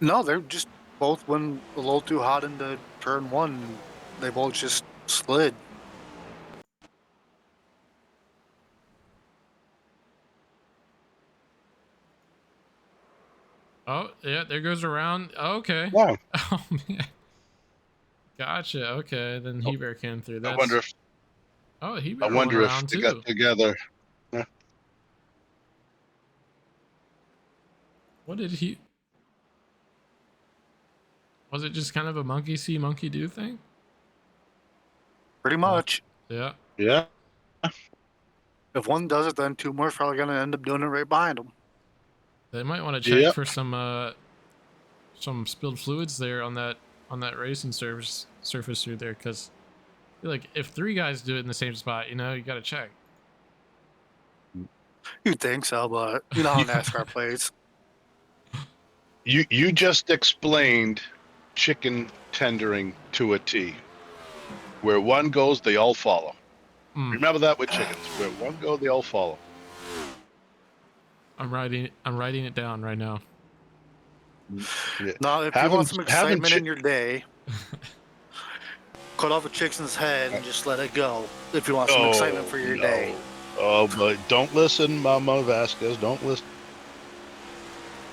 No, they're just both went a little too hot into turn 1. They both just slid. Oh, yeah, there goes around. Okay. Wow. Oh, man. Gotcha. Okay, then Heber came through. I wonder if Heber I wonder went around if they too. got together. What did he... Was it just kind of a monkey see, monkey do thing? Pretty much. Yeah. Yeah. If one does it, then 2 more are probably going to end up doing it right behind them. They might want to check Yep. for some spilled fluids there on that racing surface through there, because like if 3 guys do it in the same spot, you got to check. You'd think so, but you know how NASCAR plays. You just explained chicken tendering to a T. Where one goes, they all follow. Remember that with chickens. Where one goes, they all follow. I'm writing it down right now. Yeah. Now, if you want some Having excitement in your day, cut off a chicken's head and just let it go. If you want some excitement for your day. no. Oh, but don't listen, Mama Vasquez. Don't listen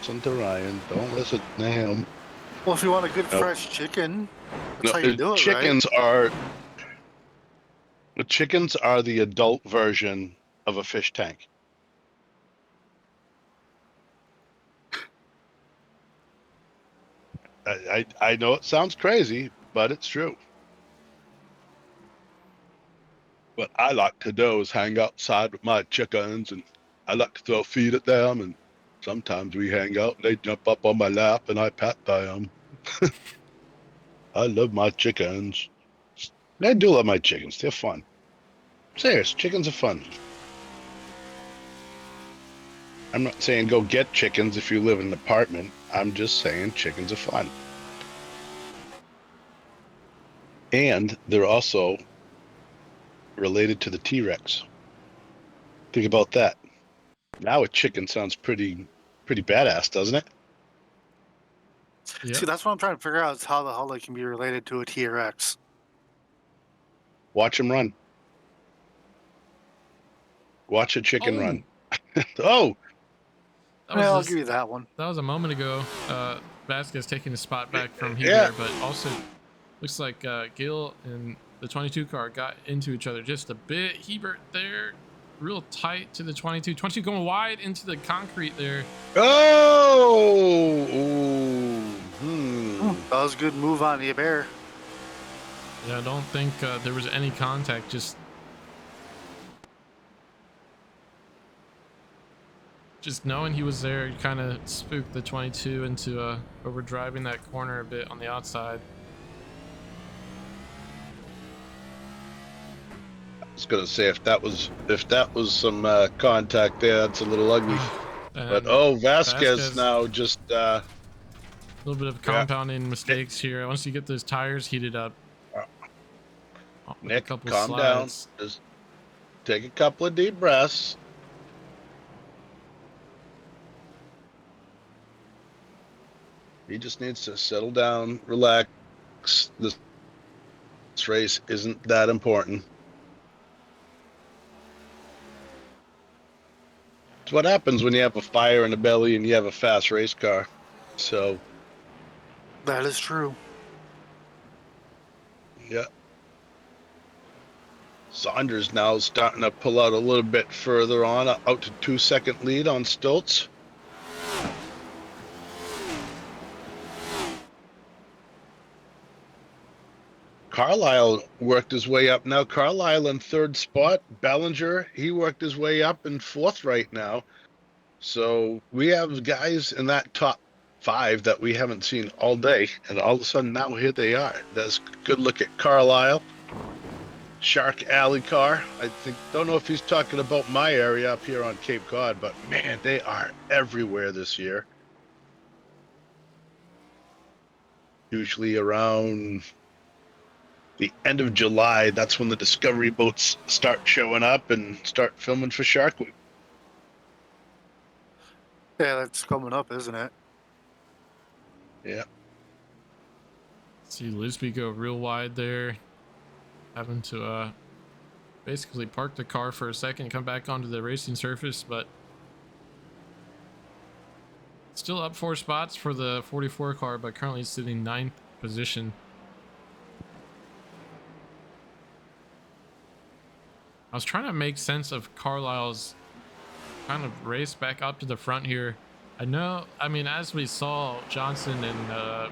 to Ryan. Don't listen to him. Well, if you want a good No, fresh chicken, that's no. how you do it, right? Chickens are the adult version of a fish tank. I know it sounds crazy, but it's true. What I like to do is hang outside with my chickens, and I like to throw feed at them, and sometimes we hang out and they jump up on my lap and I pat them. I love my chickens. I do love my chickens. They're fun. Serious, chickens are fun. I'm not saying go get chickens if you live in an apartment. I'm just saying chickens are fun. And they're also related to the T-Rex. Think about that. Now a chicken sounds pretty badass, doesn't it? Yeah. See, that's what I'm trying to figure out is how the hell they can be related to a T-Rex. Watch them run. Watch a chicken Oh, run. Oh, that Yeah, I'll was give just you that one. that was a moment ago. Vasquez taking the spot back from yeah. Hebert, but also looks like Gil and the 22 car got into each other just a bit. Hebert there, real tight to the 22. 22 going wide into the concrete there. Oh. Ooh. That was a good move on the bear. Yeah, I don't think there was any contact. Just knowing he was there kind of spooked the 22 into overdriving that corner a bit on the outside. I was gonna say if that was some contact there, that's a little ugly. But Vasquez now just a little bit of compounding mistakes here. Once you get those tires heated up, with Nick, a couple calm down. slides. Just take a couple of deep breaths. He just needs to settle down, relax. This race isn't that important. It's what happens when you have a fire in the belly and you have a fast race car. So That is true. yeah. Saunders now starting to pull out a little bit further on, out to 2-second lead on Stoltz. Carlisle worked his way up. Now Carlisle in third spot. Bellinger, he worked his way up in fourth right now. So we have guys in that top 5 that we haven't seen all day, and all of a sudden now here they are. That's a good look at Carlisle. Shark Alley car. Don't know if he's talking about my area up here on Cape Cod, but man, they are everywhere this year. Usually around the end of July, that's when the discovery boats start showing up and start filming for Shark Week. Yeah, that's coming up, isn't it? Yeah. See Lisby go real wide there, having to basically park the car for a second, come back onto the racing surface, but still up 4 spots for the 44 car, but currently sitting 9th position. I was trying to make sense of Carlisle's kind of race back up to the front here. I mean, as we saw, Johnson and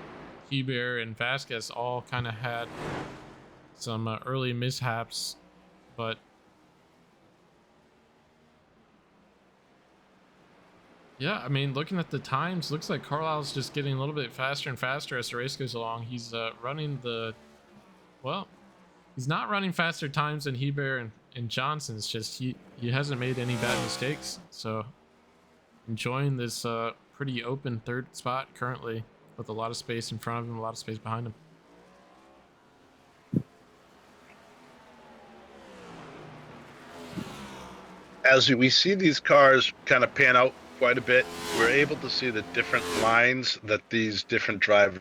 Hebert and Vasquez all kind of had some early mishaps, but yeah, I mean, looking at the times, looks like Carlisle's just getting a little bit faster and faster as the race goes along. He's running he's not running faster times than Hebert and Johnson. It's just he hasn't made any bad mistakes. So enjoying this pretty open third spot currently, with a lot of space in front of him, a lot of space behind him. As we see these cars kind of pan out quite a bit. We're able to see the different lines that these different drivers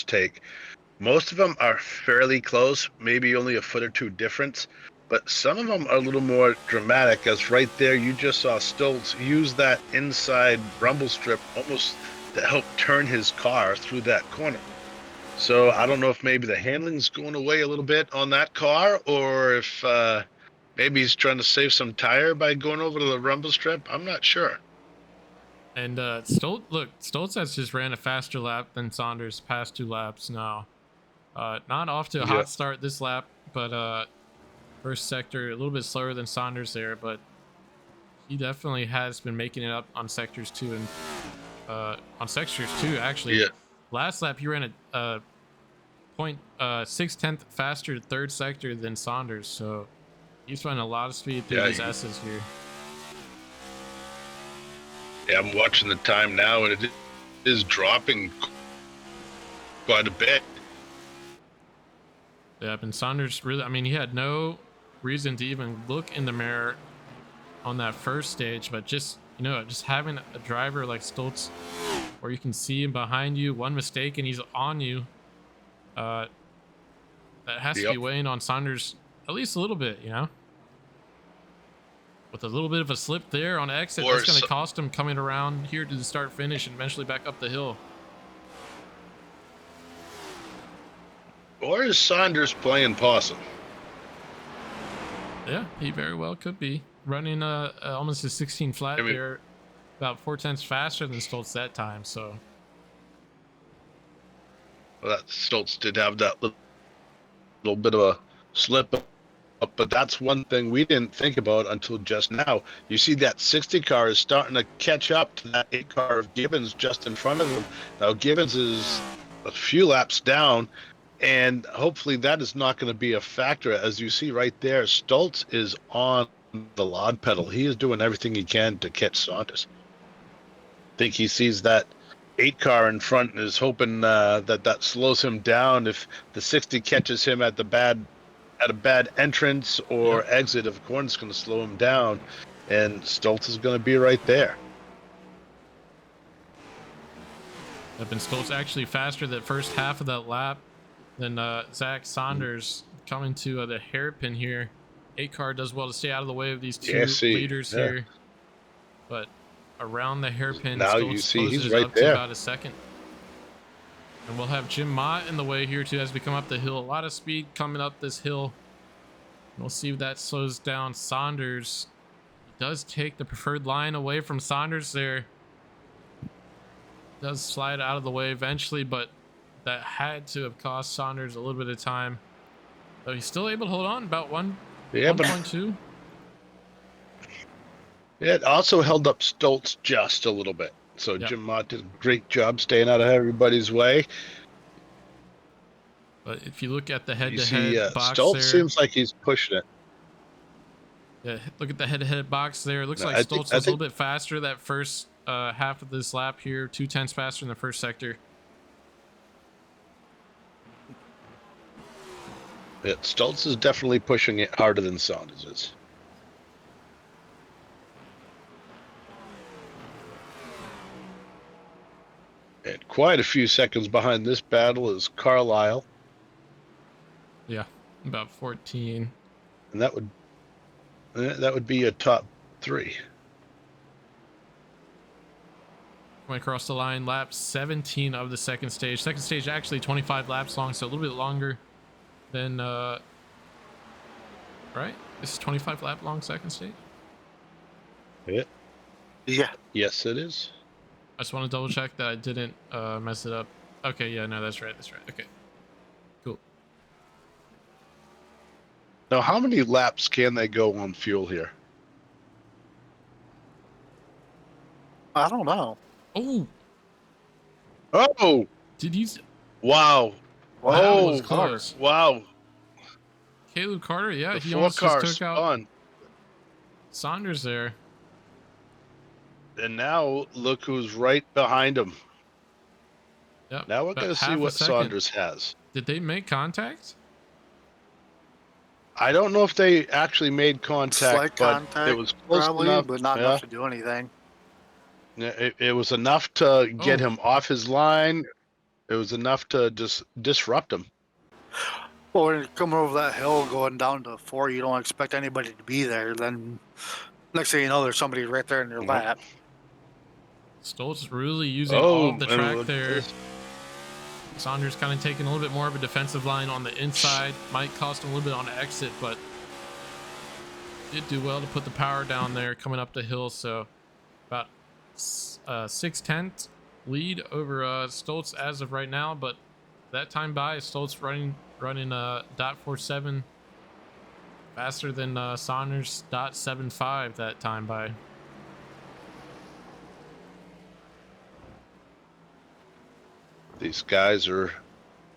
take. Most of them are fairly close, maybe only a foot or two difference, but some of them are a little more dramatic. As right there, you just saw Stoltz use that inside rumble strip almost to help turn his car through that corner. So I don't know if maybe the handling's going away a little bit on that car, or if maybe he's trying to save some tire by going over to the rumble strip. I'm not sure. And Stoltz has just ran a faster lap than Saunders past 2 laps now. Not off to a Yeah. hot start this lap, but first sector a little bit slower than Saunders there, but he definitely has been making it up on sectors 2 and on sectors 2 actually. Yeah. Last lap he ran a 0.6 faster third sector than Saunders, so he's running a lot of speed through these S's here. Yeah, I'm watching the time now, and it is dropping quite a bit. Yeah, and Saunders really, I mean, he had no reason to even look in the mirror on that first stage, but just, you know, just having a driver like Stoltz where you can see him behind you, one mistake and he's on you, that has to be weighing on Saunders at least a little bit, you know? With a little bit of a slip there on exit, that's going to cost him coming around here to the start finish and eventually back up the hill. Or is Saunders playing possum? Yeah, he very well could be. Running almost a 16 flat there, about 4/10 faster than Stoltz that time, so. Well, that Stoltz did have that little bit of a slip up, but that's one thing we didn't think about until just now. You see that 60 car is starting to catch up to that 8 car of Gibbons just in front of him. Now Gibbons is a few laps down, and hopefully that is not going to be a factor. As you see right there, Stoltz is on the laud pedal. He is doing everything he can to catch Saunders. I think he sees that 8 car in front and is hoping that slows him down. If the 60 catches him at a bad entrance or exit, of course it's going to slow him down, and Stoltz is going to be right there. And Stoltz actually faster that first half of that lap than Zach Saunders coming to the hairpin here. 8 car does well to stay out of the way of these two leaders here, but around the hairpin, now Stoltz you see he's right up there. To about a second. And we'll have Jim Mott in the way here too as we come up the hill. A lot of speed coming up this hill. We'll see if that slows down Saunders. He does take the preferred line away from Saunders there. Does slide out of the way eventually, but that had to have cost Saunders a little bit of time. Though he's still able to hold on about 1.2. It also held up Stoltz just a little bit. So Jim Mott did a great job staying out of everybody's way. But if you look at the head-to-head box Stoltz there, seems like he's pushing it. Yeah, look at the head-to-head box there. It looks like Stoltz was a little bit faster that first half of this lap here. 2/10 faster in the first sector. Yeah, Stoltz is definitely pushing it harder than Saunders is. And quite a few seconds behind this battle is Carlisle. Yeah, about 14. And that would be a top 3. Went across the line, lap 17 of the second stage. Second stage actually 25 laps long, so a little bit longer than right? This is 25 lap long second stage? Yeah. Yes, it is. I just want to double check that I didn't mess it up. Okay, yeah, no, that's right. Okay, cool. Now, how many laps can they go on fuel here? I don't know. Oh! Did you? Wow. That was close. Wow. Caleb Carter, yeah, The he 4 almost car just took spun. out Saunders there. And now look who's right behind him. Yep. Now we're going to see what Saunders has. Did they make contact? I don't know if they actually made contact, Slight but contact, it was close probably, enough. but not enough to do anything. It was enough to get Oh. him off his line. It was enough to just disrupt him. Well, when you're coming over that hill going down to 4, you don't expect anybody to be there. Then next thing you know, there's somebody right there in your Mhm. lap. Stoltz really using all of Oh, the and track look at there. this. Saunders kind of taking a little bit more of a defensive line on the inside. Might cost him a little bit on the exit, but did do well to put the power down there coming up the hill. So about 6/10 lead over Stoltz as of right now. But that time by, Stoltz running .47 faster than Saunders .75 that time by. These guys are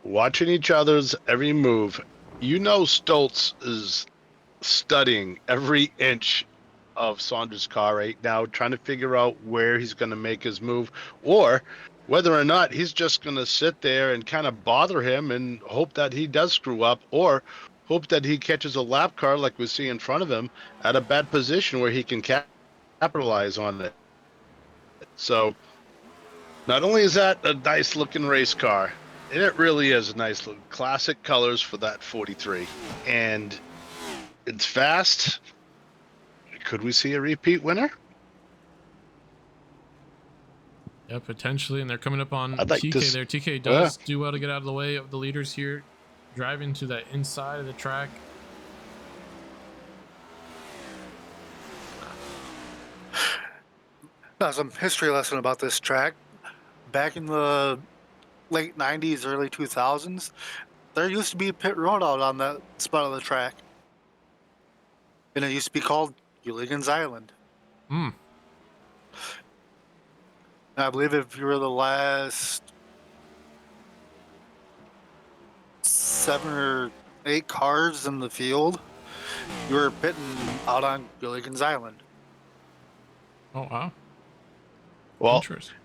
watching each other's every move. You know, Stoltz is studying every inch of Saunders' car right now, trying to figure out where he's going to make his move, or whether or not he's just going to sit there and kind of bother him and hope that he does screw up, or hope that he catches a lap car like we see in front of him at a bad position where he can capitalize on it. So not only is that a nice looking race car, and it really is a nice looking classic colors for that 43, and it's fast. Could we see a repeat winner? Yeah, potentially. And they're coming up on I'd like to TK there. TK does do well to get out of the way of the leaders here, driving to that inside of the track. Now, some history lesson about this track. Back in the late 90s, early 2000s, there used to be a pit road out on that spot of the track. And it used to be called Gilligan's Island. Hmm. And I believe if you were the last 7 or 8 cars in the field, you were pitting out on Gilligan's Island. Oh, wow. Well, Interesting.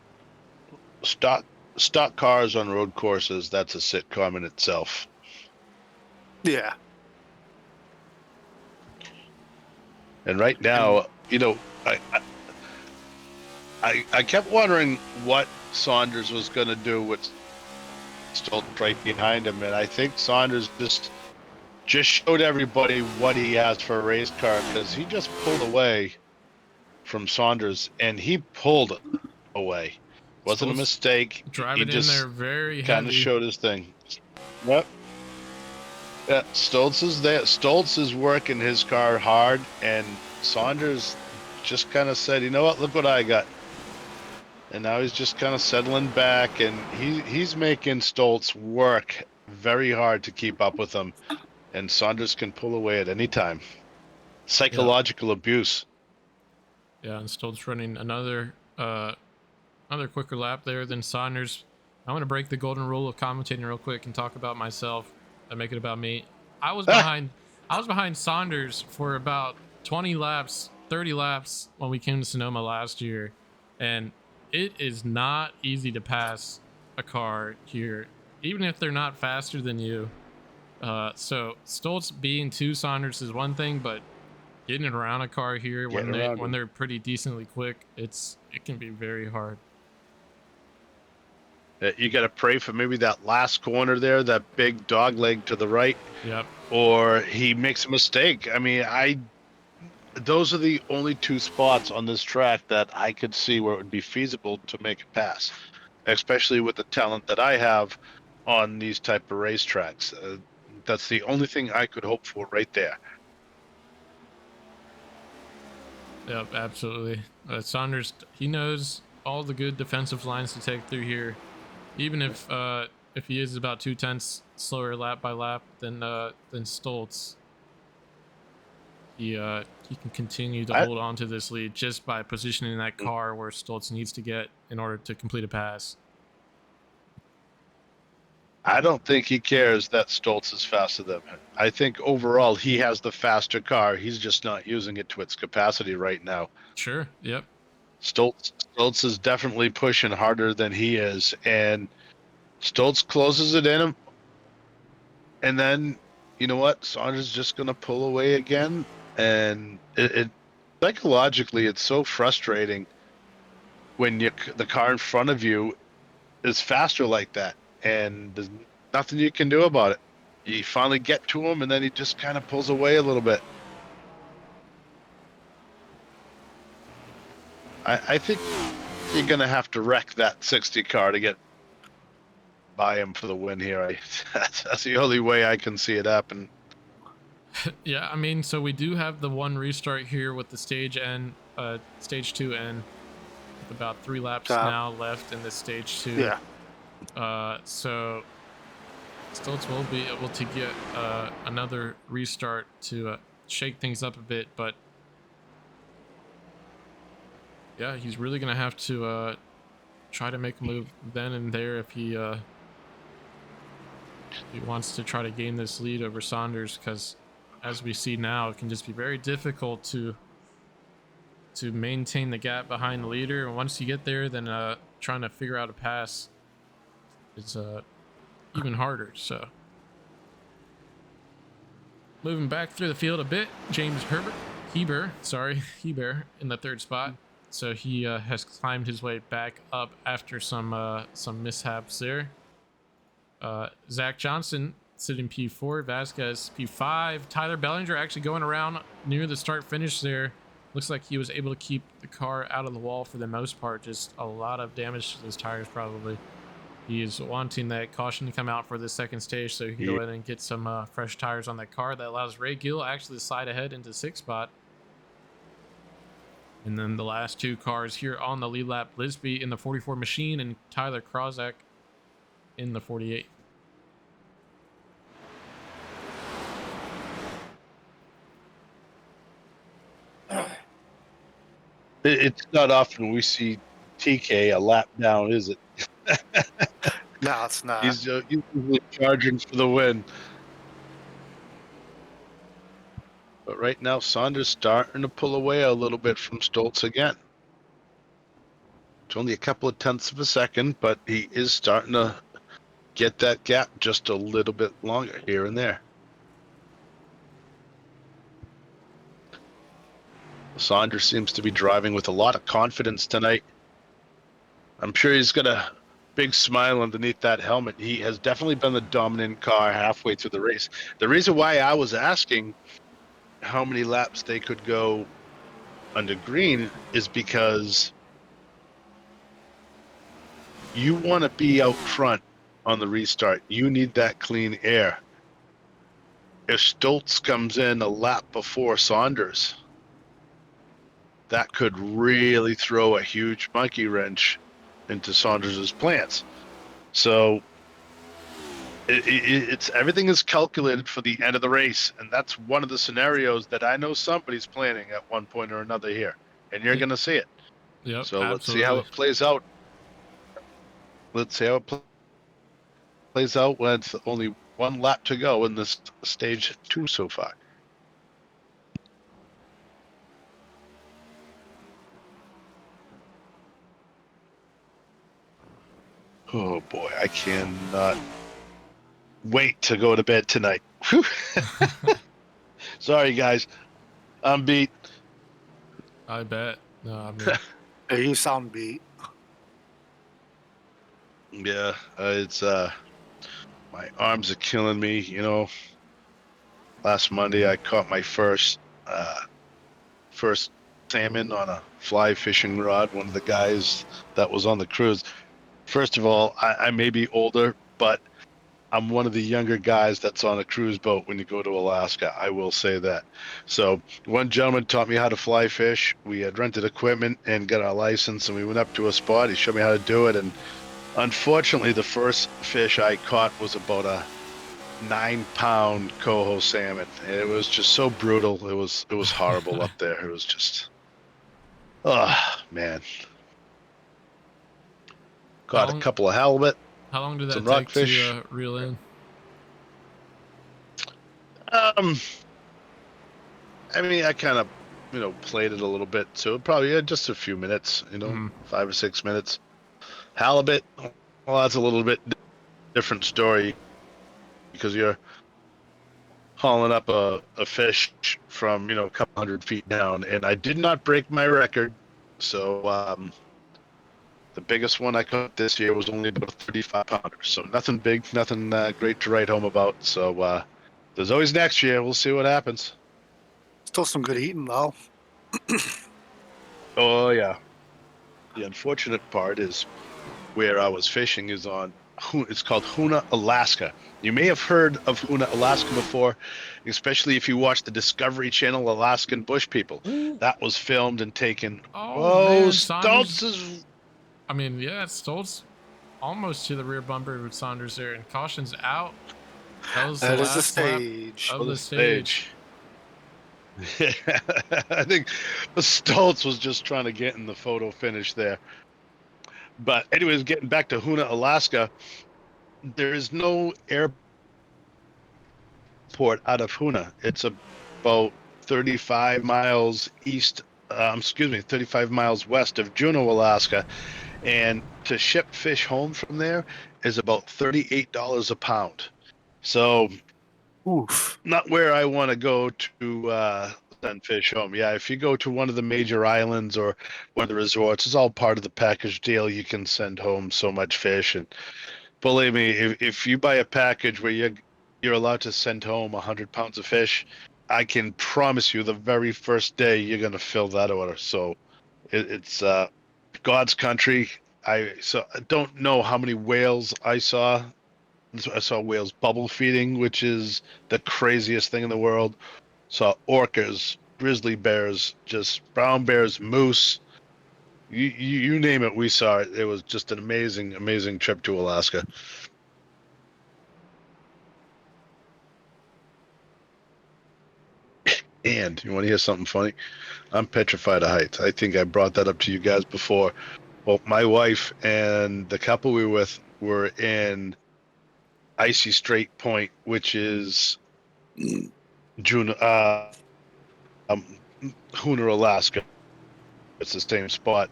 stock cars on road courses, that's a sitcom in itself. Yeah. And right now, you know, I kept wondering what Saunders was going to do with Stoltz right behind him, and I think Saunders just showed everybody what he has for a race car, because he just pulled away from Saunders, and he pulled away. Wasn't a Stoltz mistake. He driving in there just very kind of heavy. showed his thing. Yep. Yeah, Stoltz is there. Stoltz is working his car hard, and Saunders just kind of said, "You know what? Look what I got." And now he's just kind of settling back, and he's making Stoltz work very hard to keep up with him. And Saunders can pull away at any time. Psychological abuse. Yeah, and Stoltz running another quicker lap there than Saunders. I'm gonna break the golden rule of commentating real quick and talk about myself and make it about me. I was behind Saunders for about 20 laps, 30 laps when we came to Sonoma last year, and it is not easy to pass a car here, even if they're not faster than you. So Stoltz being two Saunders is one thing, but getting it around a car here when they're pretty decently quick, it can be very hard. You got to pray for maybe that last corner there, that big dog leg to the right. Yep. Or he makes a mistake. I mean, those are the only two spots on this track that I could see where it would be feasible to make a pass, especially with the talent that I have on these type of racetracks. That's the only thing I could hope for right there. Yep, absolutely. Saunders, he knows all the good defensive lines to take through here, even if he is about 2/10 slower lap by lap than Stoltz. He can continue to hold on to this lead just by positioning that car where Stoltz needs to get in order to complete a pass. I don't think he cares that Stoltz is faster than him. I think overall he has the faster car. He's just not using it to its capacity right now. Sure. Yep. Stoltz is definitely pushing harder than he is, and Stoltz closes it in him. And then, you know what? Saunders is just going to pull away again. And it psychologically, it's so frustrating when the car in front of you is faster like that, and there's nothing you can do about it. You finally get to him, and then he just kind of pulls away a little bit. I think you're gonna have to wreck that 60 car to get by him for the win here. That's the only way I can see it happen. Yeah, I mean, so we do have the one restart here with the stage two end, with about 3 laps now left in this stage 2. Yeah. So Stoltz will be able to get another restart to shake things up a bit, but yeah, he's really gonna have to try to make a move then and there if he wants to try to gain this lead over Saunders, because as we see now, it can just be very difficult to maintain the gap behind the leader, and once you get there, then trying to figure out a pass is even harder. So moving back through the field a bit, James Heber in the 3rd spot. So he has climbed his way back up after some mishaps there. Zach Johnson sitting P4, Vasquez P5, Tyler Bellinger actually going around near the start finish there. Looks like he was able to keep the car out of the wall for the most part. Just a lot of damage to his tires probably. He is wanting that caution to come out for the 2nd stage so he can go ahead and get some fresh tires on that car. That allows Ray Gill actually to slide ahead into 6th spot. And then the last 2 cars here on the lead lap, Lisby in the 44 machine and Tyler Krozak in the 48. It's not often we see TK a lap down, is it? No, it's not. He's usually charging for the win. But right now, Saunders starting to pull away a little bit from Stoltz again. It's only a couple of tenths of a second, but he is starting to get that gap just a little bit longer here and there. Saunders seems to be driving with a lot of confidence tonight. I'm sure he's got a big smile underneath that helmet. He has definitely been the dominant car halfway through the race. The reason why I was asking how many laps they could go under green is because you want to be out front on the restart. You need that clean air. If Stoltz comes in a lap before Saunders, that could really throw a huge monkey wrench into Saunders' plans. So it's everything is calculated for the end of the race, and that's one of the scenarios that I know somebody's planning at one point or another here, and you're going to see it. Yep. So absolutely. let's see how it plays out. Let's see how it plays out when it's only 1 lap to go in this stage 2 so far. Oh boy, I cannot wait to go to bed tonight. Sorry guys, I'm beat. I bet. No, I mean, Hey, you sound beat. Yeah, it's my arms are killing me. You know, last Monday I caught my first salmon on a fly fishing rod. One of the guys that was on the cruise. First of all, I may be older, but I'm one of the younger guys that's on a cruise boat when you go to Alaska. I will say that. So one gentleman taught me how to fly fish. We had rented equipment and got our license, and we went up to a spot. He showed me how to do it, and unfortunately, the first fish I caught was about a 9-pound coho salmon. It was just so brutal. It was horrible up there. It was just, oh man. Caught a couple of halibut. How long did that some take rockfish. to reel in? I mean, I kind of, played it a little bit, so probably just a few minutes, 5 or 6 minutes. Halibut, well, that's a little bit different story because you're hauling up a fish from, a couple 100 feet down, and I did not break my record, so The biggest one I caught this year was only about a 35 pounder. So nothing big, nothing great to write home about. So there's always next year. We'll see what happens. Still some good eating though. Oh yeah. The unfortunate part is where I was fishing is on. It's called Hoona, Alaska. You may have heard of Hoona, Alaska before, especially if you watch the Discovery Channel Alaskan Bush People. Ooh. That was filmed and taken. Oh Oh, man, Stoltz Saunders. is. I mean, yeah, Stoltz almost to the rear bumper with Saunders there, and caution's out. That was the That is the last lap stage. of On the the stage. stage. I think Stoltz was just trying to get in the photo finish there. But anyways, getting back to Hoona, Alaska, there is no airport out of Hoona. It's about 35 miles east, 35 miles west of Juneau, Alaska. And to ship fish home from there is about $38 a pound. So Oof. not where I want to go to send fish home. Yeah, if you go to one of the major islands or one of the resorts, it's all part of the package deal. You can send home so much fish, and believe me, if you buy a package where you're allowed to send home 100 pounds of fish, I can promise you the very first day you're gonna fill that order. So it's God's country. I don't know how many whales I saw. I saw whales bubble feeding, which is the craziest thing in the world. Saw orcas, grizzly bears, just brown bears, moose. You name it, we saw it. It was just an amazing, amazing trip to Alaska. And you want to hear something funny? I'm petrified of heights. I think I brought that up to you guys before. Well, my wife and the couple we were with were in Icy Strait Point, which is June, um, Hoonah, Alaska. It's the same spot.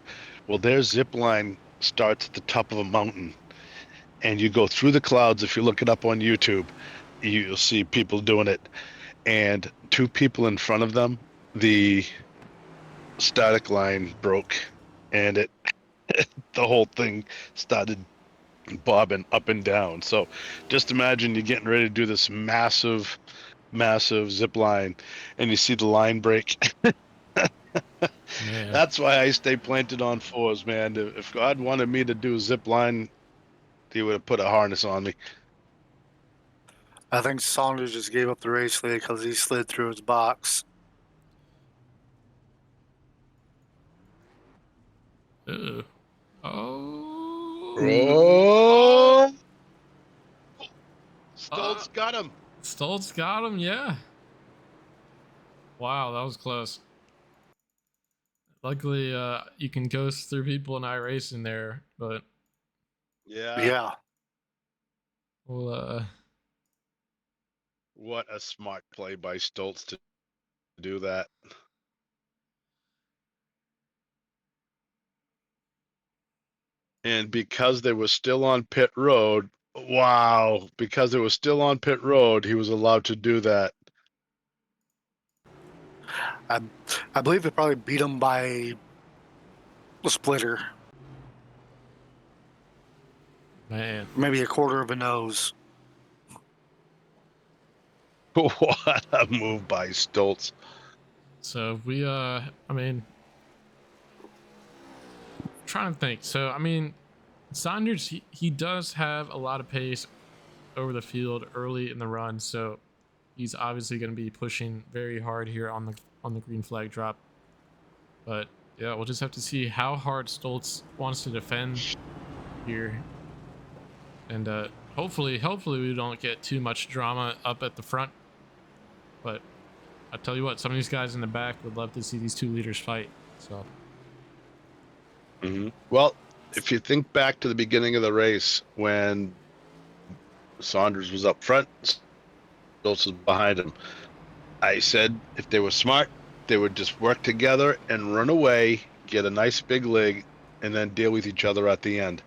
Well, their zip line starts at the top of a mountain, and you go through the clouds. If you look it up on YouTube, you'll see people doing it. And two people in front of them, the static line broke, and it the whole thing started bobbing up and down. So just imagine you're getting ready to do this massive, massive zip line, and you see the line break. Man, That's why I stay planted on fours, man. If God wanted me to do zip line, he would have put a harness on me. I think Saunders just gave up the race lead because he slid through his box. ew. Oh, Oh, uh, Stoltz got him. Stoltz got him. Yeah. Wow, that was close. Luckily, you can ghost through people in iRacing there, but Yeah. Yeah. we'll What a smart play by Stoltz to do that. And because they were still on pit road, wow, because it was still on pit road, he was allowed to do that. I believe they probably beat him by a splitter, man. maybe a quarter of a nose. What a move by Stoltz. So we I mean, trying to think. So I mean, Saunders he does have a lot of pace over the field early in the run, so he's obviously going to be pushing very hard here on the green flag drop. But yeah, we'll just have to see how hard Stoltz wants to defend here, and hopefully we don't get too much drama up at the front. But I tell you what, some of these guys in the back would love to see these two leaders fight. So Well, if you think back to the beginning of the race when Saunders was up front, Stoltz was behind him, I said if they were smart, they would just work together and run away, get a nice big leg, and then deal with each other at the end.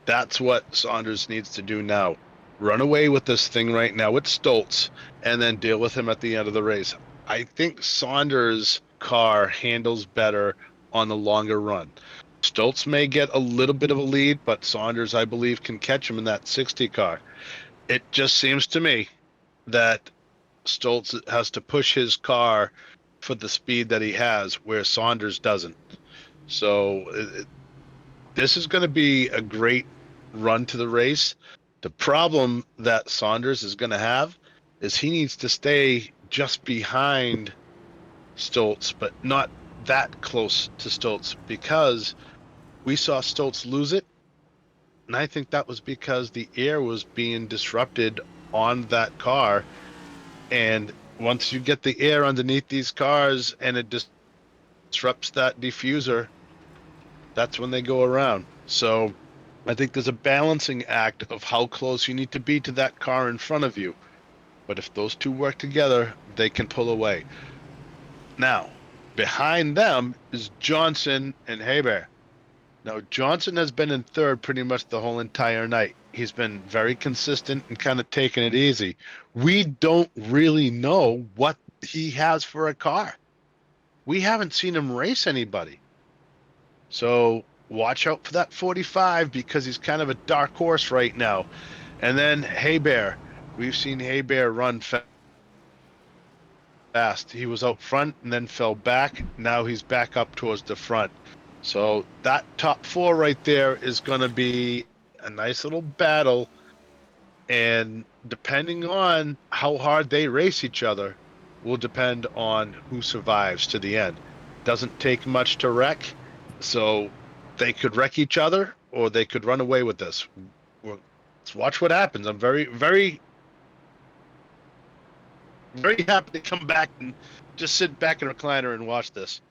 That's what Saunders needs to do now. Run away with this thing right now with Stoltz and then deal with him at the end of the race. I think Saunders' car handles better on the longer run. Stoltz may get a little bit of a lead, but Saunders, I believe, can catch him in that 60 car. It just seems to me that Stoltz has to push his car for the speed that he has, where Saunders doesn't. So this is going to be a great run to the race. The problem that Saunders is going to have is he needs to stay just behind Stoltz, but not that close to Stoltz, because we saw Stoltz lose it. And I think that was because the air was being disrupted on that car. And once you get the air underneath these cars and it disrupts that diffuser, that's when they go around. So I think there's a balancing act of how close you need to be to that car in front of you. But if those two work together, they can pull away. Now, behind them is Johnson and Hebert. Now, Johnson has been in third pretty much the whole entire night. He's been very consistent and kind of taking it easy. We don't really know what he has for a car. We haven't seen him race anybody. So watch out for that 45 because he's kind of a dark horse right now. And then Hebert. We've seen Hebert run fast. He was out front and then fell back. Now he's back up towards the front. So that top four right there is going to be a nice little battle. And depending on how hard they race each other will depend on who survives to the end. Doesn't take much to wreck. So they could wreck each other or they could run away with this. Let's watch what happens. I'm very, very, very happy to come back and just sit back in a recliner and watch this.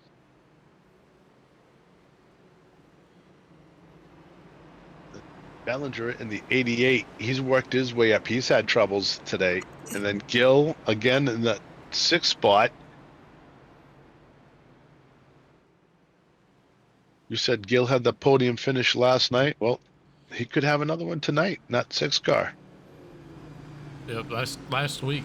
Bellinger in the 88, he's worked his way up. He's had troubles today. And then Gill again in the 6th spot. You said Gill had the podium finish last night. Well, he could have another one tonight, not 6 car. Yep, last week.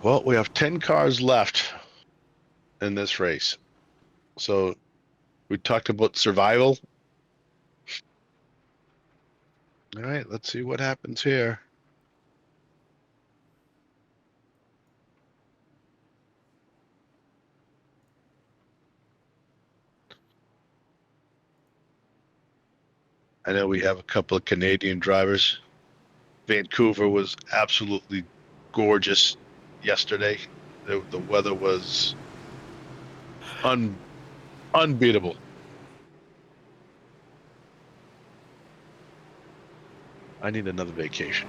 Well, we have 10 cars left in this race. So we talked about survival. All right, let's see what happens here. I know we have a couple of Canadian drivers. Vancouver was absolutely gorgeous yesterday. The weather was unbeatable. I need another vacation.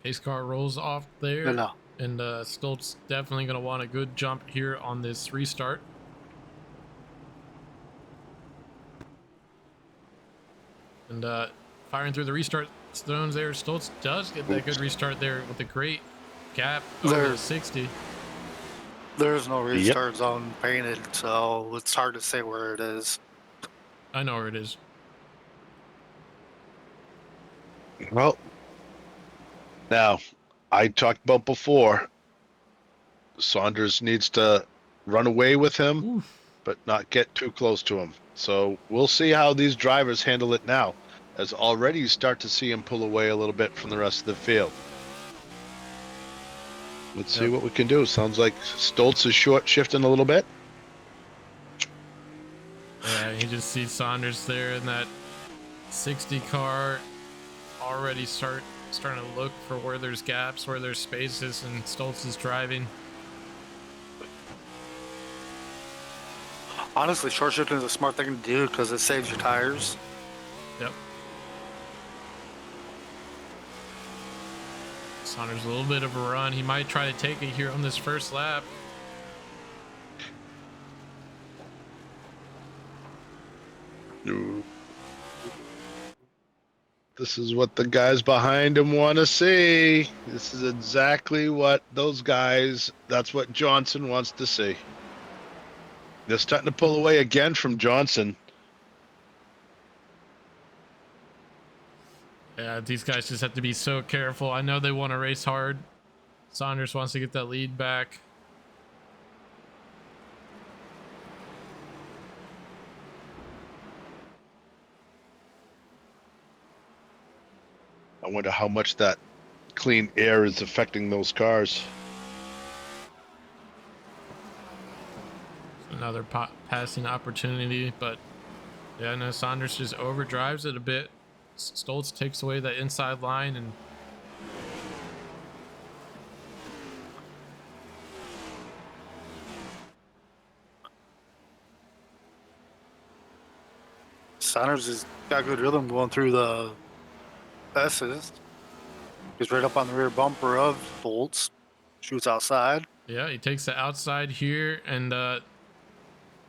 Pace car rolls off there. No. And Stoltz definitely going to want a good jump here on this restart. And firing through the restart zones there. Stoltz does get that good restart there with a great gap over the 60. There's no restart zone painted, so it's hard to say where it is. I know where it is. Well, now, I talked about before, Saunders needs to run away with him, Oof. but not get too close to him. So we'll see how these drivers handle it now, as already you start to see him pull away a little bit from the rest of the field. Let's see what we can do. Sounds like Stoltz is short shifting a little bit. Yeah, you just see Saunders there in that 60 car already starting to look for where there's gaps, where there's spaces, and Stoltz is driving. Honestly, short shifting is a smart thing to do because it saves your tires. Yep. Saunders a little bit of a run. He might try to take it here on this first lap. This is what the guys behind him want to see. This is exactly what those guys, that's what Johnson wants to see. They're starting to pull away again from Johnson. Yeah, these guys just have to be so careful. I know they want to race hard. Saunders wants to get that lead back. I wonder how much that clean air is affecting those cars. Another passing opportunity, but yeah, no, Saunders just overdrives it a bit. Stoltz takes away that inside line, and Saunders has got good rhythm going through the S's. He's right up on the rear bumper of Bolts. Shoots outside. yeah, he takes the outside here, and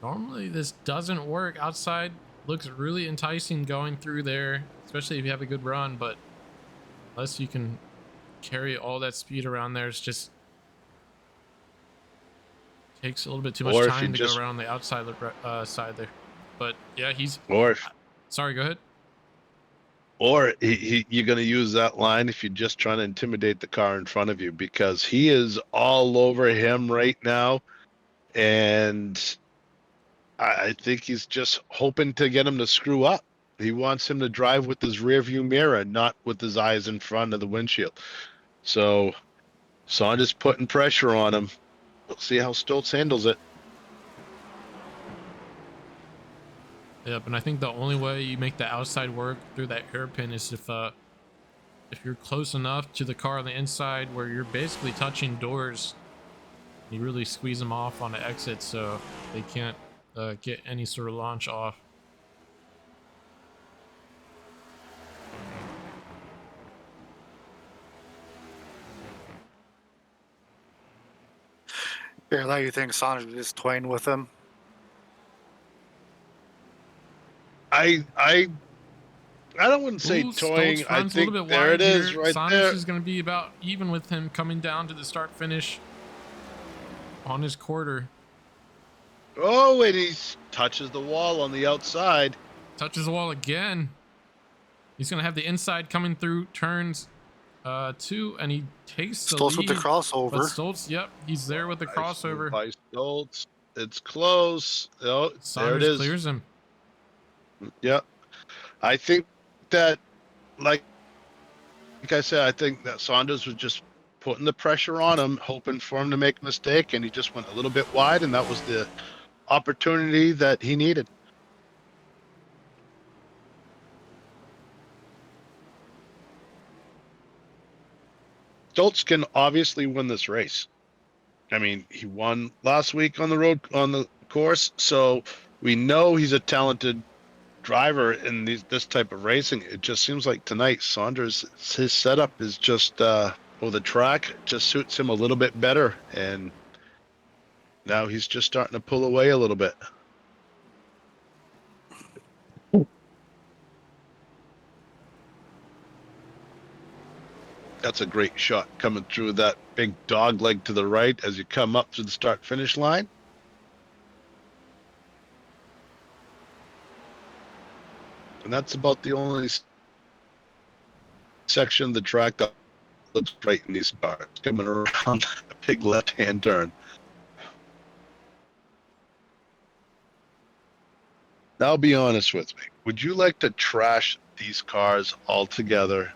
normally this doesn't work. Outside looks really enticing going through there, especially if you have a good run, but unless you can carry all that speed around there, it's just takes a little bit too much time to go around the outside side there. But yeah, sorry, go ahead. Or you're going to use that line if you're just trying to intimidate the car in front of you, because he is all over him right now. And I think he's just hoping to get him to screw up. He wants him to drive with his rear view mirror, not with his eyes in front of the windshield. So Saunders putting pressure on him. We'll see how Stoltz handles it. Yep, and I think the only way you make the outside work through that hairpin is if you're close enough to the car on the inside where you're basically touching doors. You really squeeze them off on the exit so they can't get any sort of launch off. Yeah, now you think Saunders is toying with him? I don't want to say toying. Stoltz I runs think a little bit there wide it is here. right Saunders there. is going to be about even with him coming down to the start finish on his quarter. Oh, and he touches the wall on the outside. Touches the wall again. He's going to have the inside coming through turns 2, and he takes the Stoltz lead. with the crossover. But Stoltz, yep, he's there with the crossover. By Stoltz. It's close. Oh, there it Saunders is. clears him. Yep. I think that, like I said, I think that Saunders was just putting the pressure on him, hoping for him to make a mistake, and he just went a little bit wide, and that was the opportunity that he needed. Stoltz can obviously win this race. I mean, he won last week on the course, so we know he's a talented driver in this type of racing. It just seems like tonight Saunders, his setup is just the track just suits him a little bit better, and now he's just starting to pull away a little bit. That's a great shot coming through that big dog leg to the right as you come up to the start finish line. And that's about the only section of the track that looks right in these cars, coming around a big left-hand turn. Now, be honest with me. Would you like to trash these cars altogether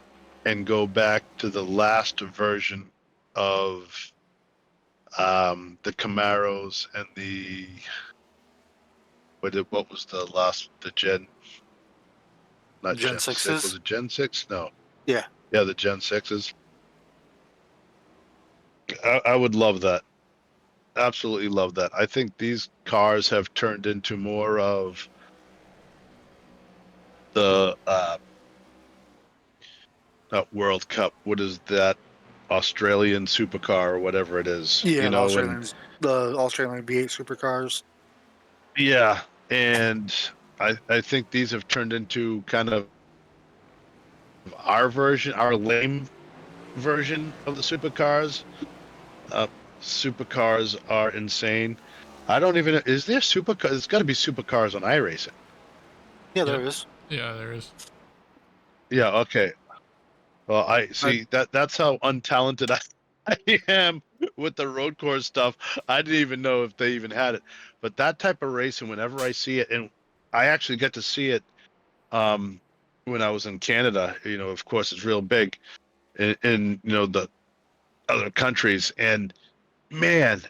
and go back to the last version of the Camaros and the what was the last, the Gen? Not Gen Gen 6. 6s? Was it Gen 6? No. Yeah. Yeah, the Gen 6s. I would love that. Absolutely love that. I think these cars have turned into more of the not World Cup. What is that? Australian supercar or whatever it is. Yeah, You know, and the Australian V8 supercars. yeah, and I think these have turned into kind of our version, our lame version of the supercars. Supercars are insane. I don't even. Is there supercar? There's got to be supercars on iRacing. Yeah, there is. Yeah, there is. Yeah. Okay. Well, I I, see that's how untalented I am with the road course stuff. I didn't even know if they even had it. But that type of racing, whenever I see it, and I actually get to see it when I was in Canada, of course it's real big in the other countries. And man,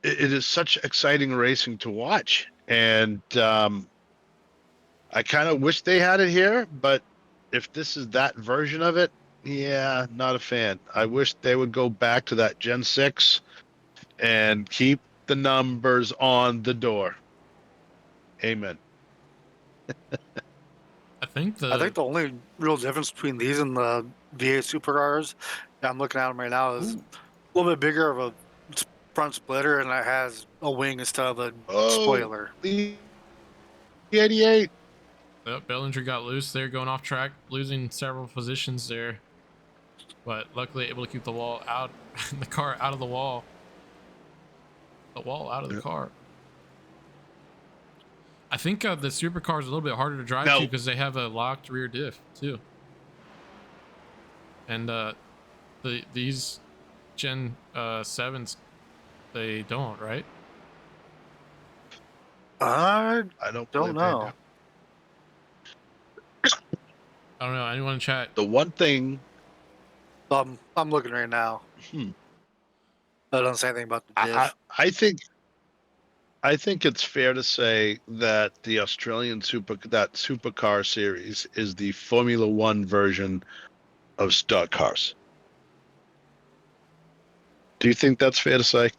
it is such exciting racing to watch. And I kind of wish they had it here, but if this is that version of it, yeah, not a fan. I wish they would go back to that Gen 6 and keep the numbers on the door. Amen. I think I the think the only real difference between these and the VA supercars, that I'm looking at them right now, is a Ooh. little bit bigger of a front splitter, and it has a wing instead of a Oh, spoiler. the 88. Bellinger got loose there, going off track, losing several positions there, but luckily able to keep the wall out, the car out of the wall out of the car. I think the supercar is a little bit harder to drive too Now, because they have a locked rear diff too, and these Gen 7s they don't, right? I I don't don't believe they do. know. I don't know. Anyone in chat? The one thing, I'm looking right now. hmm, That doesn't say anything about the I, diff. I think it's fair to say that the Australian supercar series is the Formula One version of stock cars. Do you think that's fair to say?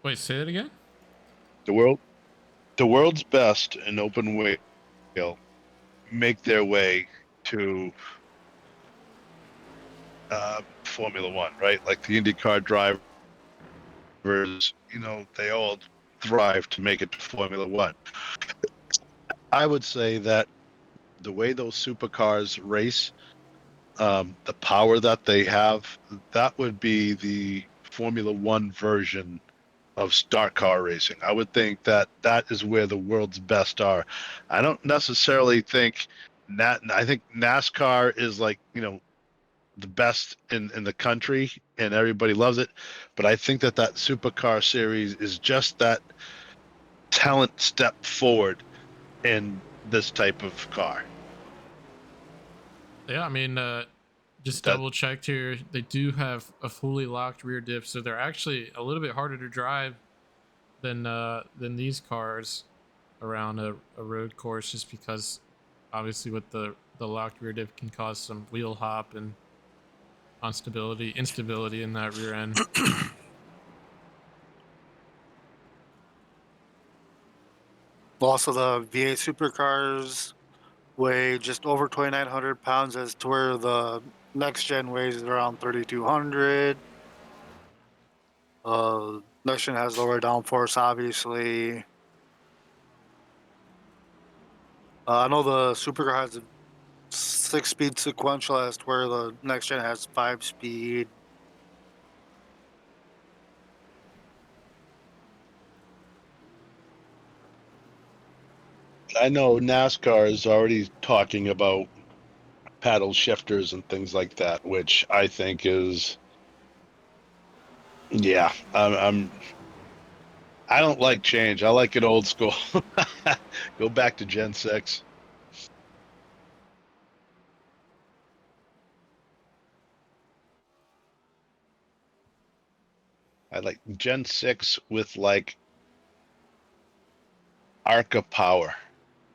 Wait, say that again. The world, the world's best in open wheel make their way to Formula One, right? Like the IndyCar drivers, they all thrive to make it to Formula One. I would say that the way those supercars race, the power that they have, that would be the Formula One version of stock car racing. I would think that that is where the world's best are. I don't necessarily think I think NASCAR is like, the best in the country and everybody loves it. But I think that supercar series is just that talent step forward in this type of car. Yeah, I mean, just That double checked here. They do have a fully locked rear diff, so they're actually a little bit harder to drive than these cars around a road course, just because obviously with the locked rear diff can cause some wheel hop and instability in that rear end. Also, the VA supercars weigh just over 2,900 pounds, as to where the next gen weighs around 3,200. Next gen has lower downforce, obviously. I know the supercar has a 6-speed sequential, as to where the next gen has 5-speed. I know NASCAR is already talking about paddle shifters and things like that, which I think is, yeah, I don't like change. I like it old school. Go back to Gen 6. I like Gen 6 with like Arca Power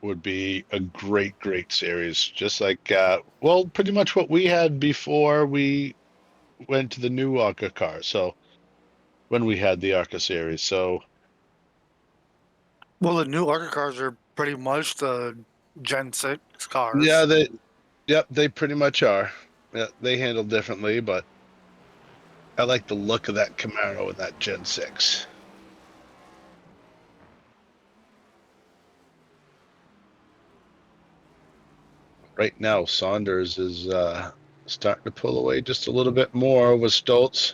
would be a great series. Just like, well, pretty much what we had before we went to the new Arca car. So when we had the Arca series. So Well, the new ARCA cars are pretty much the Gen 6 yeah, cars. yep, they pretty much are. Yeah, they handle differently, but I like the look of that Camaro in that Gen 6. Right now, Saunders is starting to pull away just a little bit more with Stoltz.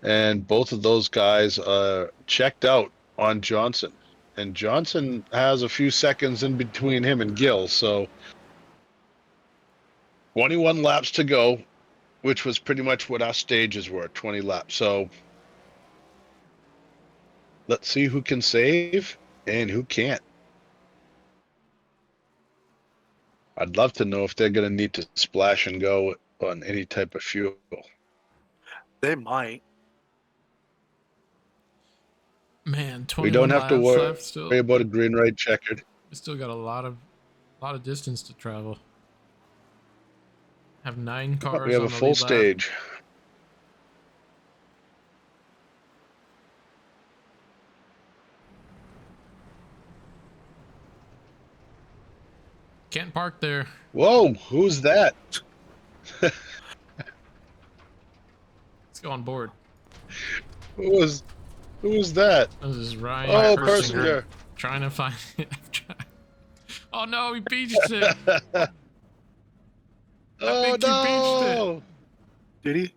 And both of those guys are checked out on Johnson. and Johnson has a few seconds in between him and Gill. So 21 laps to go, which was pretty much what our stages were, 20 laps. So let's see who can save and who can't. I'd love to know if they're going to need to splash and go on any type of fuel. They might. Man, We 21 don't have to laps worry left still. about a green right checkered. We still got a lot of distance to travel. Have 9 cars We have on a the full lead lap. stage. Can't park there. Whoa, who's that? Let's go on board. Who was that? This is Ryan Oh, Persinger Persinger. trying to find it. Oh no, he beached it. Oh think you beached it. no! Did he?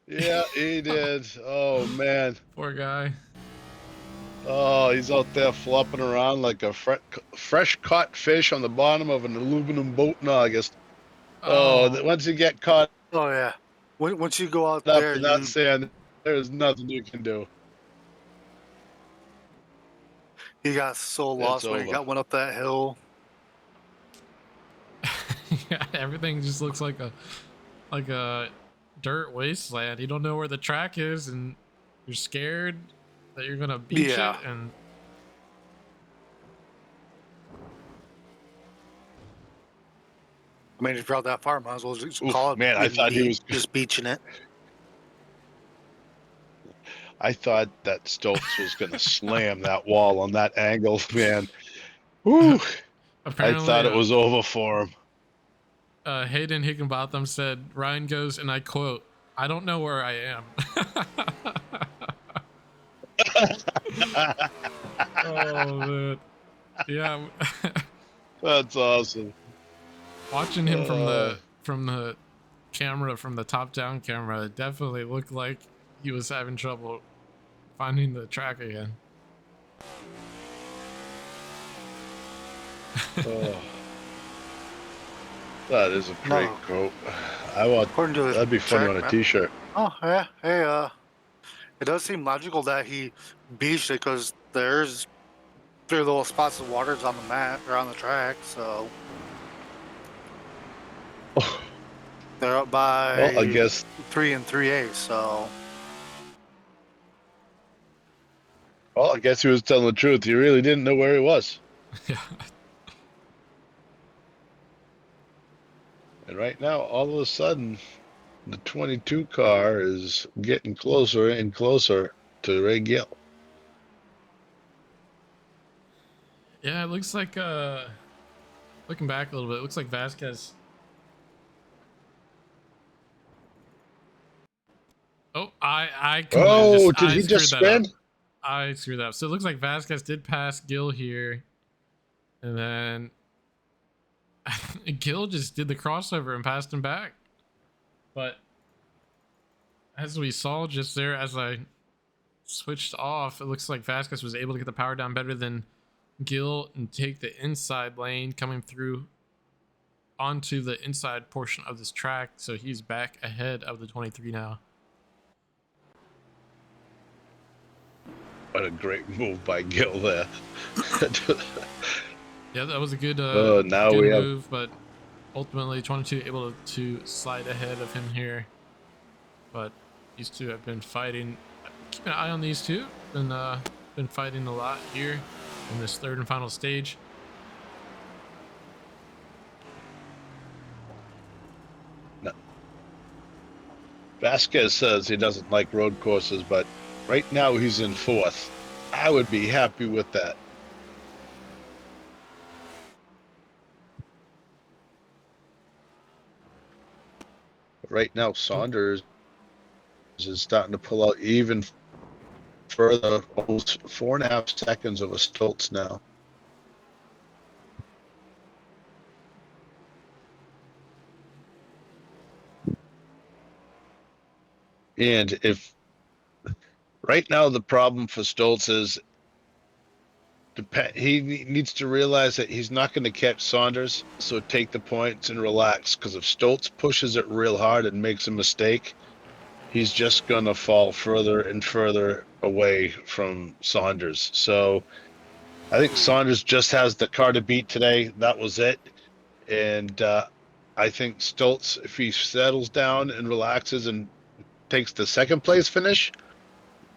Yeah, he did. Oh man. Poor guy. Oh, he's out there flopping around like a fresh caught fish on the bottom of an aluminum boat in August. Oh, once you get caught Oh yeah. Once you go out up there, in that you sand, there's nothing you can do. he got so lost when he over. went up that hill. Yeah, everything just looks like a dirt wasteland. You don't know where the track is, and you're scared that you're gonna beach Yeah. it. And I mean, if you're out that far, might as well just Oof, call it. man, I thought he was just beaching it. I thought that Stoltz was going to slam that wall on that angle, man. Woo! apparently, I thought it was over for him. Hayden Higginbotham said, Ryan goes, and I quote, "I don't know where I am." Oh man, yeah. That's awesome. Watching him from the camera, from the top down camera, it definitely looked like he was having trouble finding the track again. Oh. That is a great No. quote. I want According to that'd be funny track on a map. t-shirt. Oh yeah. Hey, it does seem logical that he beached it because there's 3 little spots of waters on the map or on the track, so they're up by Well, I guess 3 and 3A. So he was telling the truth. He really didn't know where he was. Yeah. And right now, all of a sudden, the 22 car is getting closer and closer to Ray Gill. Yeah, it looks like looking back a little bit, it looks like Vasquez. Oh, I Oh, did I he just screwed that up. spin? I screwed that up. So it looks like Vasquez did pass Gill here, and then Gill just did the crossover and passed him back. But as we saw just there, as I switched off, it looks like Vasquez was able to get the power down better than Gill and take the inside lane coming through onto the inside portion of this track. So he's back ahead of the 23 now. What a great move by Gill there. Yeah, that was a good, now good we have move, but ultimately 22 able to slide ahead of him here. But these two have been fighting. Keep an eye on these two. Been fighting a lot here in this third and final stage. Vasquez says he doesn't like road courses, but right now he's in 4th. I would be happy with that. Right now, Saunders is starting to pull out even further, almost 4.5 seconds of a Stoltz now. And if right now the problem for Stoltz is He needs to realize that he's not going to catch Saunders, so take the points and relax. Because if Stoltz pushes it real hard and makes a mistake, he's just going to fall further and further away from Saunders. So I think Saunders just has the car to beat today. That was it. And I think Stoltz, if he settles down and relaxes and takes the second place finish,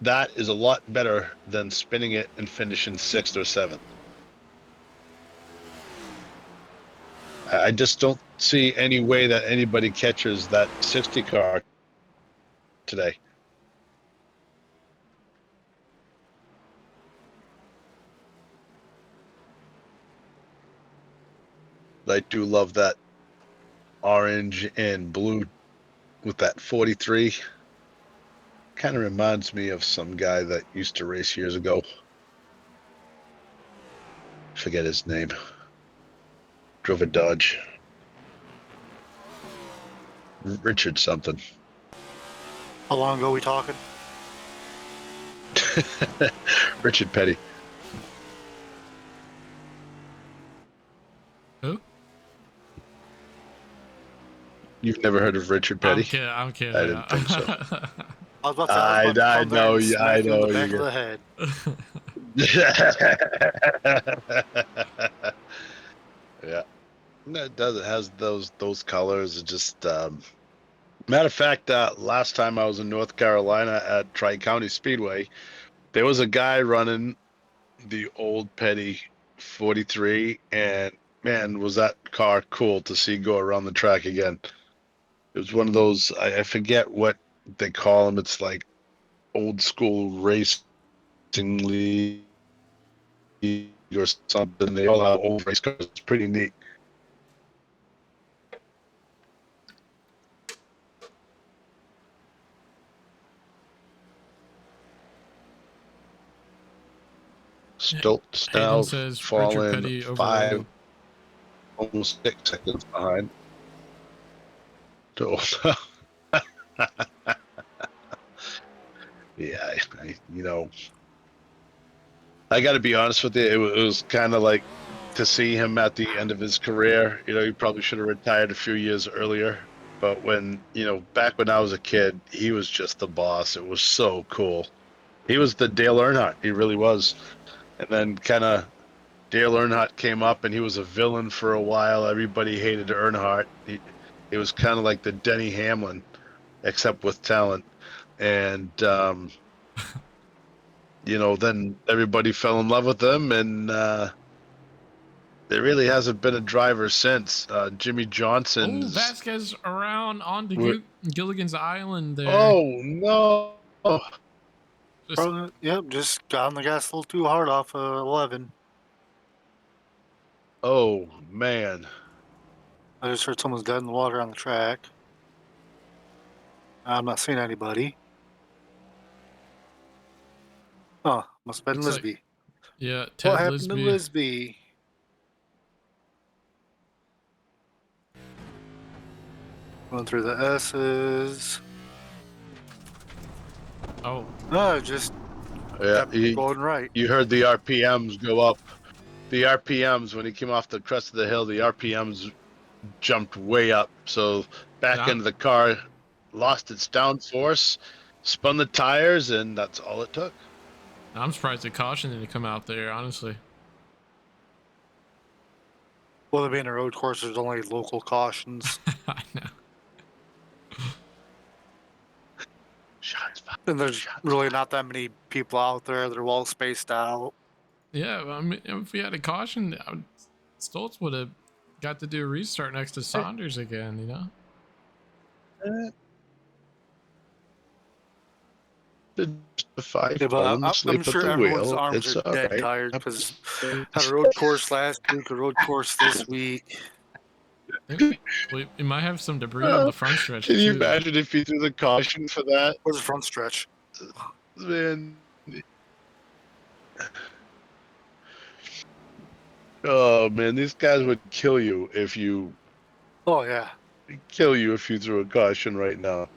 that is a lot better than spinning it and finishing 6th or 7th. I just don't see any way that anybody catches that 60 car today. I do love that orange and blue with that 43. Kind of reminds me of some guy that used to race years ago. Forget his name. Drove a Dodge. Richard something. How long ago we talking? Richard Petty. Who? You've never heard of Richard Petty? I'm kidding. I didn't think so. I was about to say, I was about to I come there know and you. smack I you in know the back you. of the head. Yeah, it does. It has those colors. It just matter of fact, last time I was in North Carolina at Tri-County Speedway, there was a guy running the old Petty 43, and man, was that car cool to see go around the track again. It was one of those, I forget what they call them. It's like old school racing league or something. They all have old race cars. It's pretty neat. Stoltz Hayden now says Richard falling Petty 5, overrated. almost 6 seconds behind. Yeah, I got to be honest with you. It was kind of like to see him at the end of his career. He probably should have retired a few years earlier. But back when I was a kid, he was just the boss. It was so cool. He was the Dale Earnhardt. He really was. And then kind of Dale Earnhardt came up, and he was a villain for a while. Everybody hated Earnhardt. It was kind of like the Denny Hamlin, except with talent. And then everybody fell in love with him, and there really hasn't been a driver since. Jimmy Johnson. Oh, Vasquez around on to Gilligan's Island there. Oh no! Yep, just got on the gas a little too hard off 11. Oh man! I just heard someone's dead in the water on the track. I'm not seeing anybody. Oh, must have been Looks like- Lisby. Yeah, Ted What happened to Lisby. Lisby? Going through the S's. Oh, No, just Yeah, kept going right. you heard the RPMs go up. The RPMs when he came off the crest of the hill, the RPMs jumped way up. So back Yeah. into the car, lost its downforce, spun the tires, and that's all it took. I'm surprised the caution didn't come out there, honestly. Well, being a road course, there's only local cautions. I know. Shots fired. And there's really not that many people out there. They're well spaced out. Yeah, I mean, if we had a caution, Stoltz would have got to do a restart next to Saunders again, The 5 Yeah, but falling I'm asleep sure at the everyone's wheel. arms It's are all dead right. tired because had a road course last week, a road course this week. We might have some debris on the front stretch, Can you too. imagine if you threw the caution for that? Where's the front stretch? Man. Oh man, these guys would kill you if you Oh, yeah. threw a caution right now.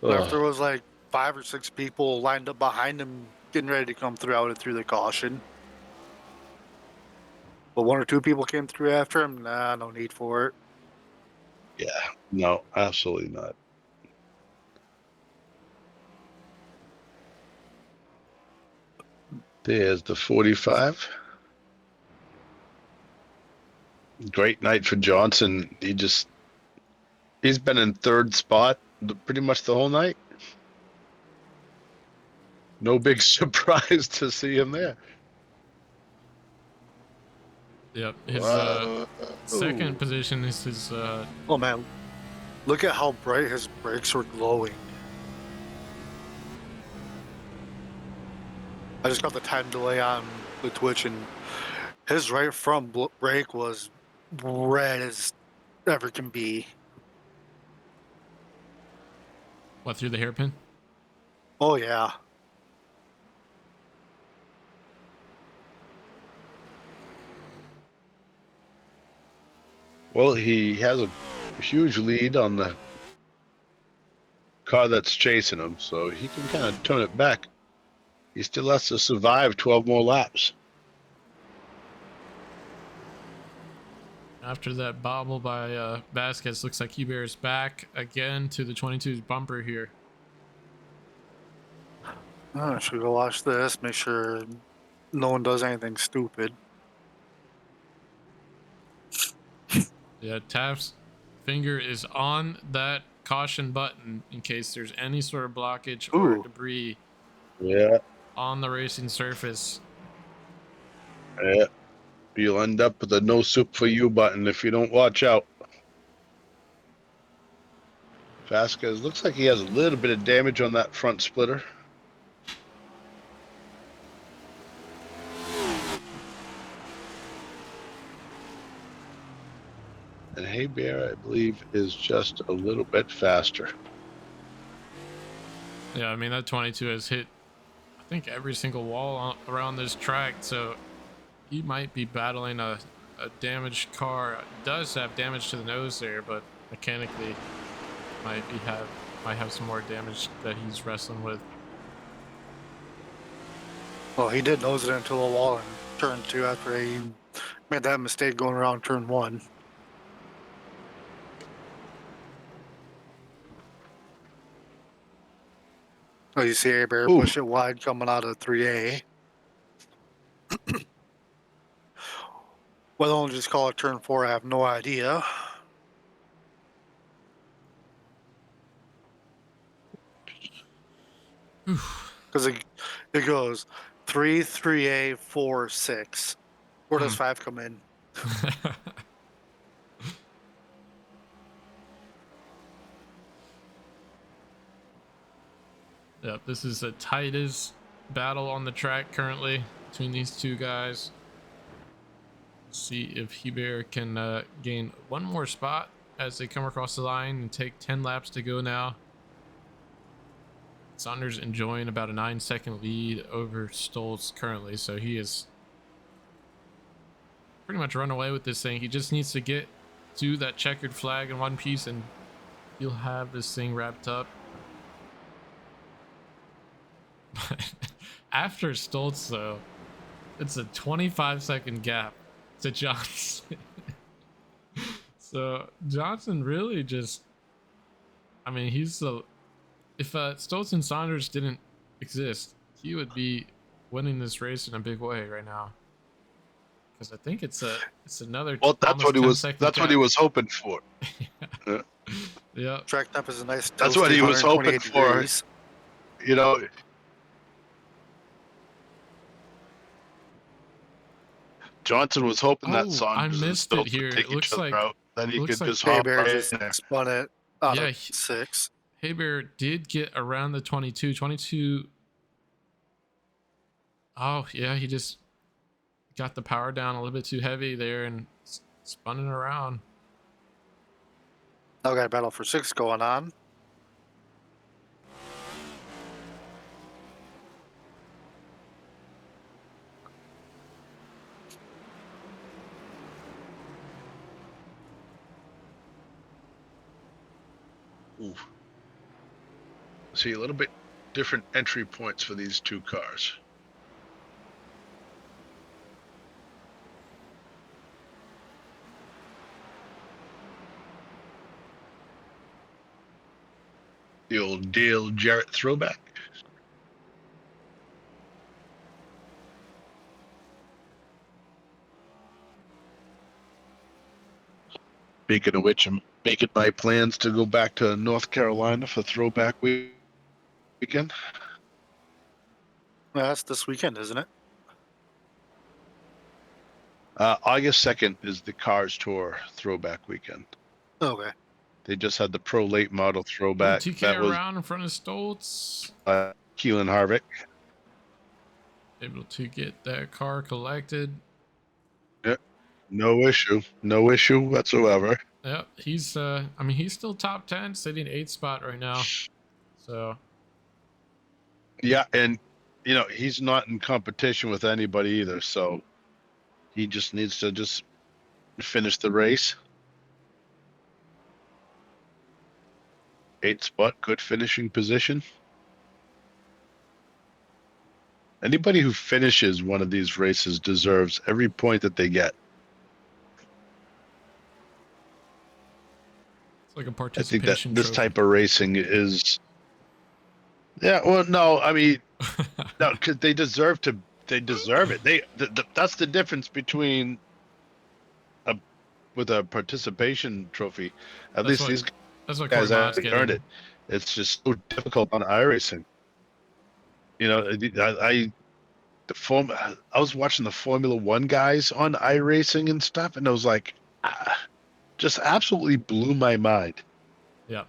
But if there Ugh. was like 5 or 6 people lined up behind him getting ready to come through out and through the caution. But one or two people came through after him. Nah, no need for it. Yeah, no, absolutely not. There's the 45. Great night for Johnson. He's been in third spot pretty much the whole night. No big surprise to see him there. Yep, his Whoa. second position is his. Oh man, look at how bright his brakes were glowing. I just got the time delay on the Twitch, and his right front brake was red as ever can be. What, through the hairpin? Oh yeah. Well, he has a huge lead on the car that's chasing him, so he can kind of turn it back. He still has to survive 12 more laps. After that bobble by Vasquez, looks like he bears back again to the 22's bumper here. Oh, should we go watch this? Make sure no one does anything stupid. Yeah, Taft's finger is on that caution button in case there's any sort of blockage or Ooh. debris Yeah, on the racing surface. yeah. You'll end up with a no soup for you button if you don't watch out. Vasquez looks like he has a little bit of damage on that front splitter. And Hey Bear, I believe, is just a little bit faster. Yeah, I mean, that 22 has hit, I think, every single wall around this track, so he might be battling a damaged car. Does have damage to the nose there, but mechanically might have some more damage that he's wrestling with. Well, he did nose it into the wall in turn 2 after he made that mistake going around turn 1. Oh, you see A Bear push it wide coming out of 3A. Whether they'll just call it turn 4, I have no idea. Because it goes 3, 3A, 4, 6. Where does 5 come in? Yep, this is the tightest battle on the track currently between these two guys. See if Heber can gain one more spot as they come across the line and take 10 laps to go now. Saunders enjoying about a 9-second lead over Stoltz currently, so he is pretty much run away with this thing. He just needs to get to that checkered flag in one piece and he'll have this thing wrapped up. After Stoltz, though, it's a 25-second gap to Johnson. So Johnson really just, I mean, he's the, if Stoltz and Saunders didn't exist, he would be winning this race in a big way right now. Because I think it's another. Well, that's what he was. That's what he was hoping for. Yeah. Yeah. Track temp is a nice. That's what he was hoping for. You know. Johnson was hoping that Saunders I missed it here. It looks like out. Then he could just Hey hop Bear right just in there. spun it out of 6. Hey Bear did get around the 22. 22. Oh yeah, he just got the power down a little bit too heavy there and spun it around. Now got a battle for 6 going on. Ooh. See a little bit different entry points for these two cars. The old Dale Jarrett throwback. Speaking of which, I'm making my plans to go back to North Carolina for throwback weekend. That's this weekend, isn't it? August 2nd is the Cars Tour throwback weekend. Okay. They just had the Pro Late Model Little throwback. TK That was around in front of Stoltz. Keelan Harvick. Able to get that car collected. Yeah, no issue. No issue whatsoever. Yep, he's I mean he's still top 10, sitting 8th spot right now. So Yeah, and he's not in competition with anybody either, so he just needs to just finish the race. 8th spot, good finishing position. Anybody who finishes one of these races deserves every point that they get. it's like a I think that participation this trophy. type of racing is. Yeah, well, no, I mean, no, because they deserve to. They deserve it. That's the difference between with a participation trophy. At That's least what these Corey guys Mott's actually earned getting. it. It's just so difficult on iRacing. I the form. I was watching the Formula One guys on iRacing and stuff, and I was like, just absolutely blew my mind. Yeah.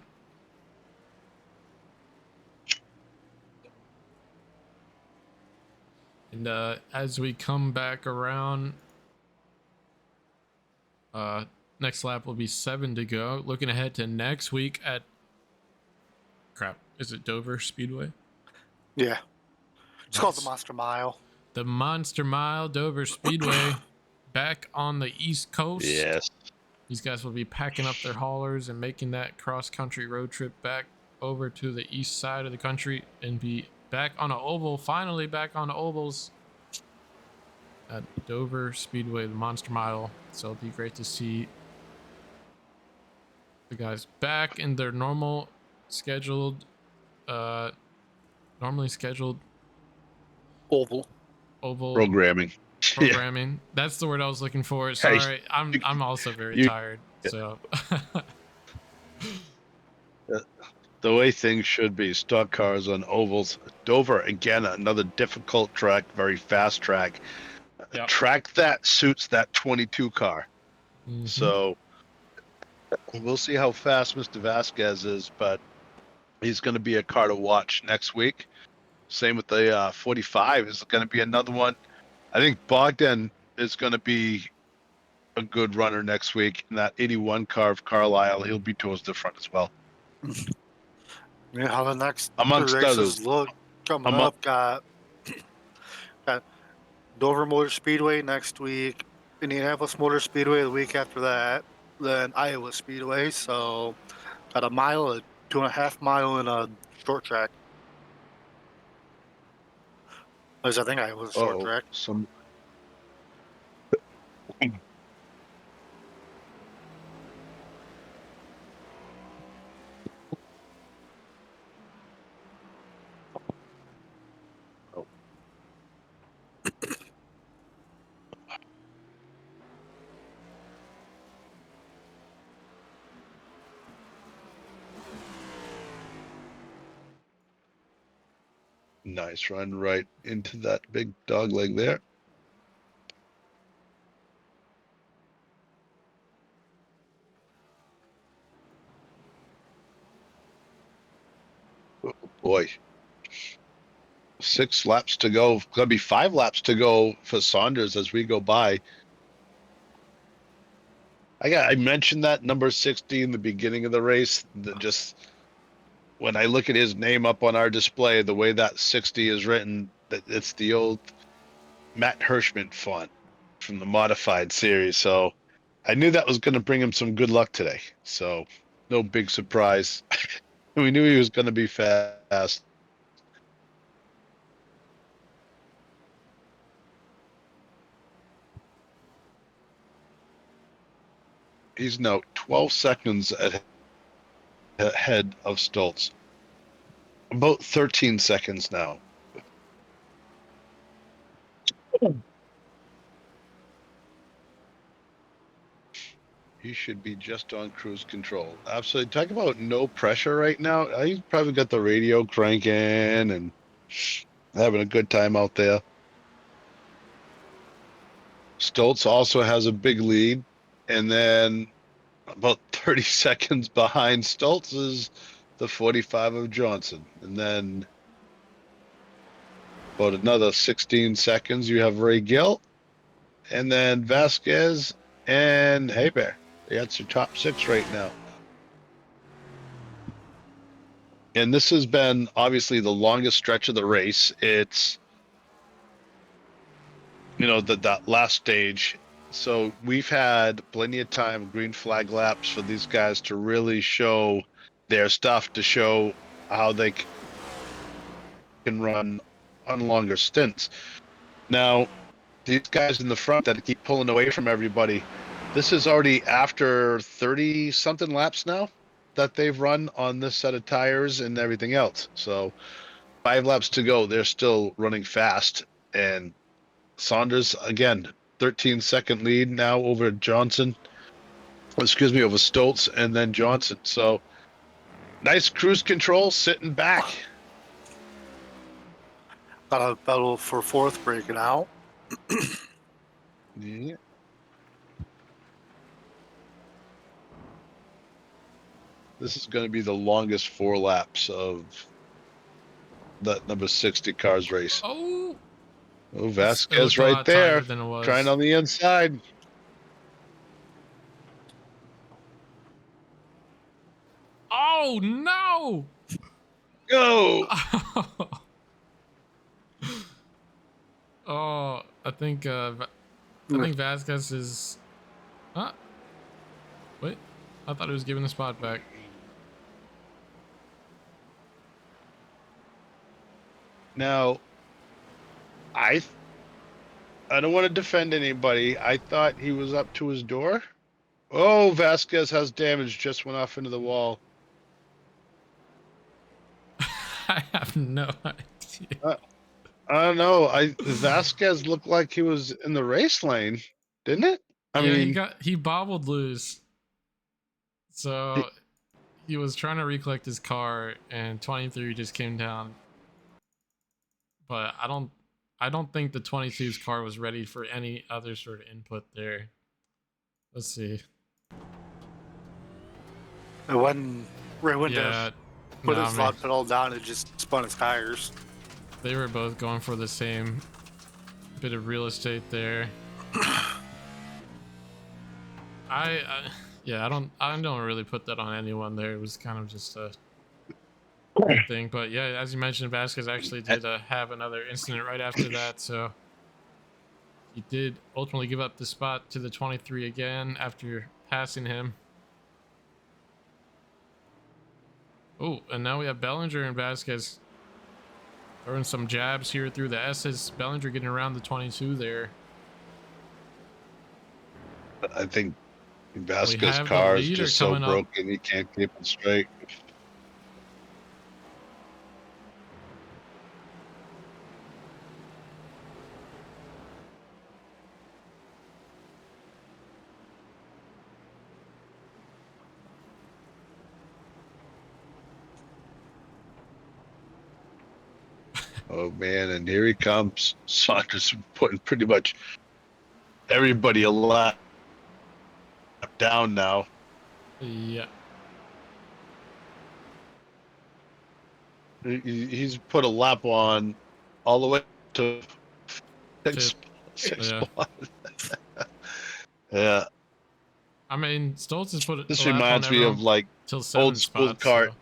And as we come back around, next lap will be 7 to go. Looking ahead to next week at is it Dover Speedway? Yeah. It's called the Nice. Monster Mile. The Monster Mile, Dover Speedway, back on the East Coast. Yes. These guys will be packing up their haulers and making that cross-country road trip back over to the east side of the country and be back on an oval, finally back on the ovals at Dover Speedway, the Monster Mile. So it'll be great to see the guys back in their normally scheduled Oval. oval Programming. programming. That's the word I was looking for. Sorry, I'm also very tired. So The way things should be, stock cars on ovals. Dover, again, another difficult track, very fast track. A Yep. track that suits that 22 car. Mm-hmm. So we'll see how fast Mr. Vasquez is, but he's going to be a car to watch next week. Same with the 45 is going to be another one. I think Bogdan is going to be a good runner next week. In that 81 car of Carlisle, he'll be towards the front as well. Yeah, how the next Amongst races others. look coming up. Got Dover Motor Speedway next week, Indianapolis Motor Speedway the week after that, then Iowa Speedway. So got a mile, a 2.5 mile, and a short track. At least I think Iowa's a short track. Nice run right into that big dog leg there. Oh boy. 6 laps to go. Gonna be 5 laps to go for Saunders as we go by. I mentioned that number 60 in the beginning of the race. Just when I look at his name up on our display, the way that 60 is written, that it's the old Matt Hirschman font from the modified series. So I knew that was going to bring him some good luck today. So no big surprise. We knew he was going to be fast. He's now 12 seconds ahead of Stoltz. About 13 seconds now. He should be just on cruise control. Absolutely. Talk about no pressure right now. He's probably got the radio cranking and having a good time out there. Stoltz also has a big lead. And then about 30 seconds behind Stoltz is the 45 of Johnson. And then about another 16 seconds, you have Ray Gill. And then Vasquez and Hebert. That's your top six right now. And this has been obviously the longest stretch of the race. It's, that last stage. So we've had plenty of time, green flag laps for these guys to really show their stuff, to show how they can run on longer stints. Now, these guys in the front that keep pulling away from everybody, this is already after 30 something laps now that they've run on this set of tires and everything else. So 5 laps to go. They're still running fast. And Saunders, again, 13-second lead now over Johnson. Excuse me, over Stoltz and then Johnson. So nice cruise control, sitting back. Got a battle for fourth breaking out. Yeah. This is going to be the longest 4 laps of that number 60 cars race. Oh, Oh, it Vasquez looked a right lot tighter there, than it was. trying on the inside. Oh no! Go! Oh, I think Vasquez is. Huh? Wait, I thought he was giving the spot back. Now, I don't want to defend anybody. I thought he was up to his door. Oh, Vasquez has damage. Just went off into the wall. I have no idea. I don't know. Vasquez looked like he was in the race lane, didn't it? He bobbled loose. So he was trying to recollect his car, and 23 just came down. But I don't think the 22's car was ready for any other sort of input there. Let's see. And when Ray went Yeah, to put nah, his man. lock pedal down, it just spun his tires. They were both going for the same bit of real estate there. I don't really put that on anyone there. It was kind of just a thing. But yeah, as you mentioned, Vasquez actually did have another incident right after that. So he did ultimately give up the spot to the 23 again after passing him. Oh, and now we have Bellinger and Vasquez throwing some jabs here through the S's. Bellinger getting around the 22 there. I think Vasquez's have the car is leader just so coming up. broken he can't keep it straight. Oh man, and here he comes. Saunders putting pretty much everybody a lap down now. Yeah. He's put a lap on all the way to sixth Yeah. spot. Yeah. I mean, Stoltz has put This a lap on reminds me everyone of like till 7th old school spot. kart. So.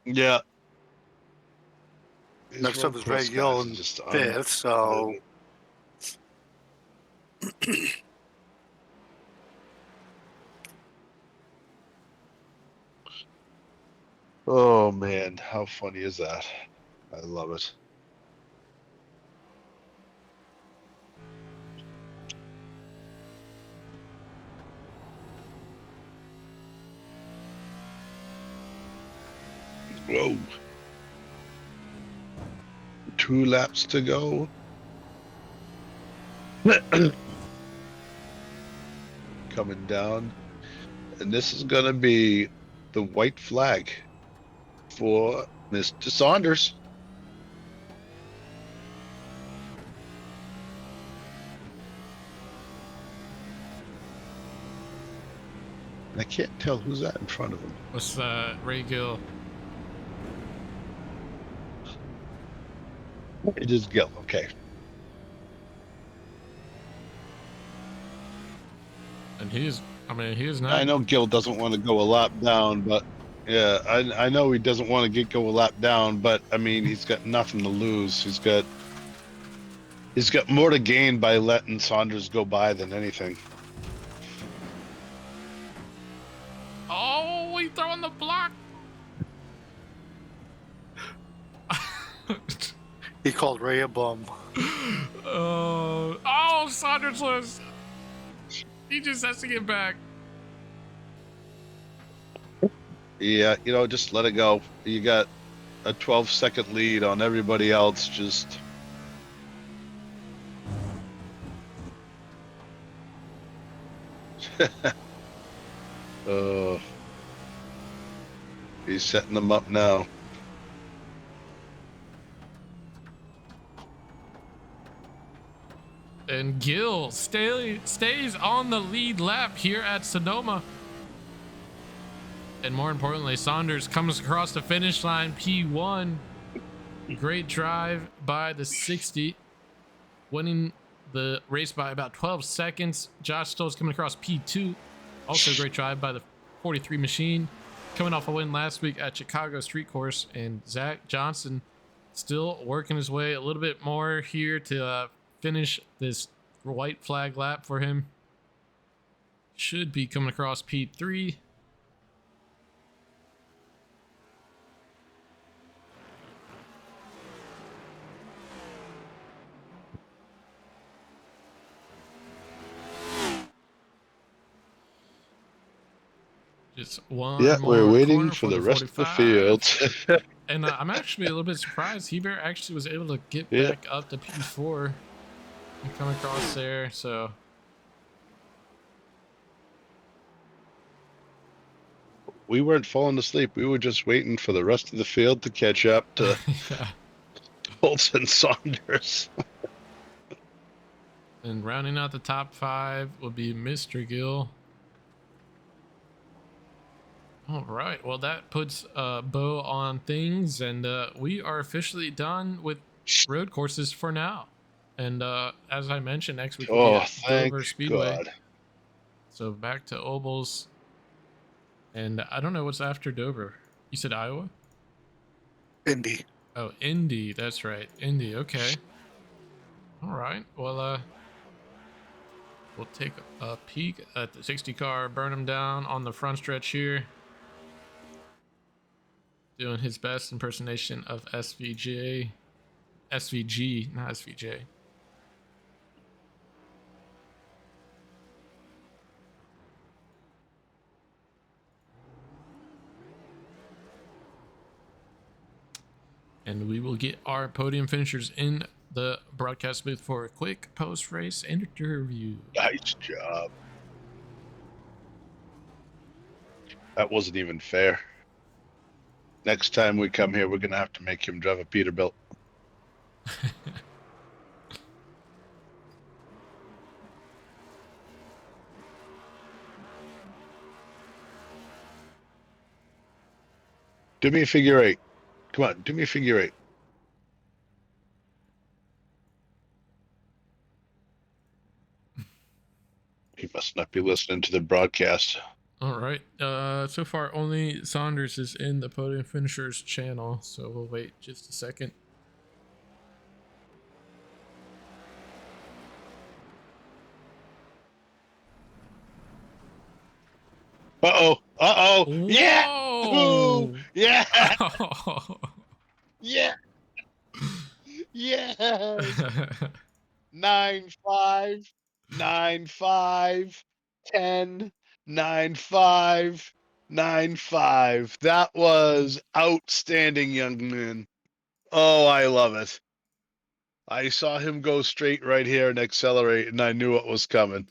Yeah. Next up is Ray Gill in fifth, so Oh man, how funny is that? I love it. Whoa. 2 laps to go. Coming down. And this is going to be the white flag for Mr. Saunders. I can't tell who's that in front of him. What's Ray Gill? It is Gil. Okay. And he's not. I know Gil doesn't want to go a lap down, but yeah, I know he doesn't want to go a lap down, but I mean, he's got nothing to lose. He's got more to gain by letting Saunders go by than anything. Oh, we throwing the block. He called Ray a bum. Oh, Saunders was. He just has to get back. Yeah, just let it go. You got a 12-second lead on everybody else. Just he's setting them up now. And Gill stays on the lead lap here at Sonoma. And more importantly, Saunders comes across the finish line, P1. Great drive by the 60, winning the race by about 12 seconds. Josh Stoll's coming across P2. Also great drive by the 43 machine, coming off a win last week at Chicago Street Course. And Zach Johnson still working his way a little bit more here to finish this white flag lap for him. Should be coming across P3. Just one we're more waiting corner for the rest of the 45. field. And I'm actually a little bit surprised. Hebert actually was able to get Yeah. back up to P4 and come across there. So We weren't falling asleep. We were just waiting for the rest of the field to catch up to yeah. Holtz and Saunders. And rounding out the top 5 will be Mr. Gill. All right. Well, that puts a bow on things, and we are officially done with road courses for now. And as I mentioned, next week we'll be at Thank Dover Speedway. God. So back to ovals. And I don't know what's after Dover. You said Iowa? Indy. Oh, Indy. That's right. Indy. Okay. All right. Well, we'll take a peek at the 60 car, burn him down on the front stretch here. Doing his best impersonation of SVG, not SVJ. And we will get our podium finishers in the broadcast booth for a quick post-race interview. Nice job. That wasn't even fair. Next time we come here, we're going to have to make him drive a Peterbilt. Do me a figure 8. Come on, do me a figure 8. He must not be listening to the broadcast. All right. So far, only Saunders is in the podium finishers channel, so we'll wait just a second. Uh-oh. Uh-oh. Yeah. Whoa! Ooh. Yeah. Yeah. Yeah. 9-5. 9-5. 10. 9-5. 9.5. That was outstanding, young man. Oh, I love it. I saw him go straight right here and accelerate, and I knew what was coming.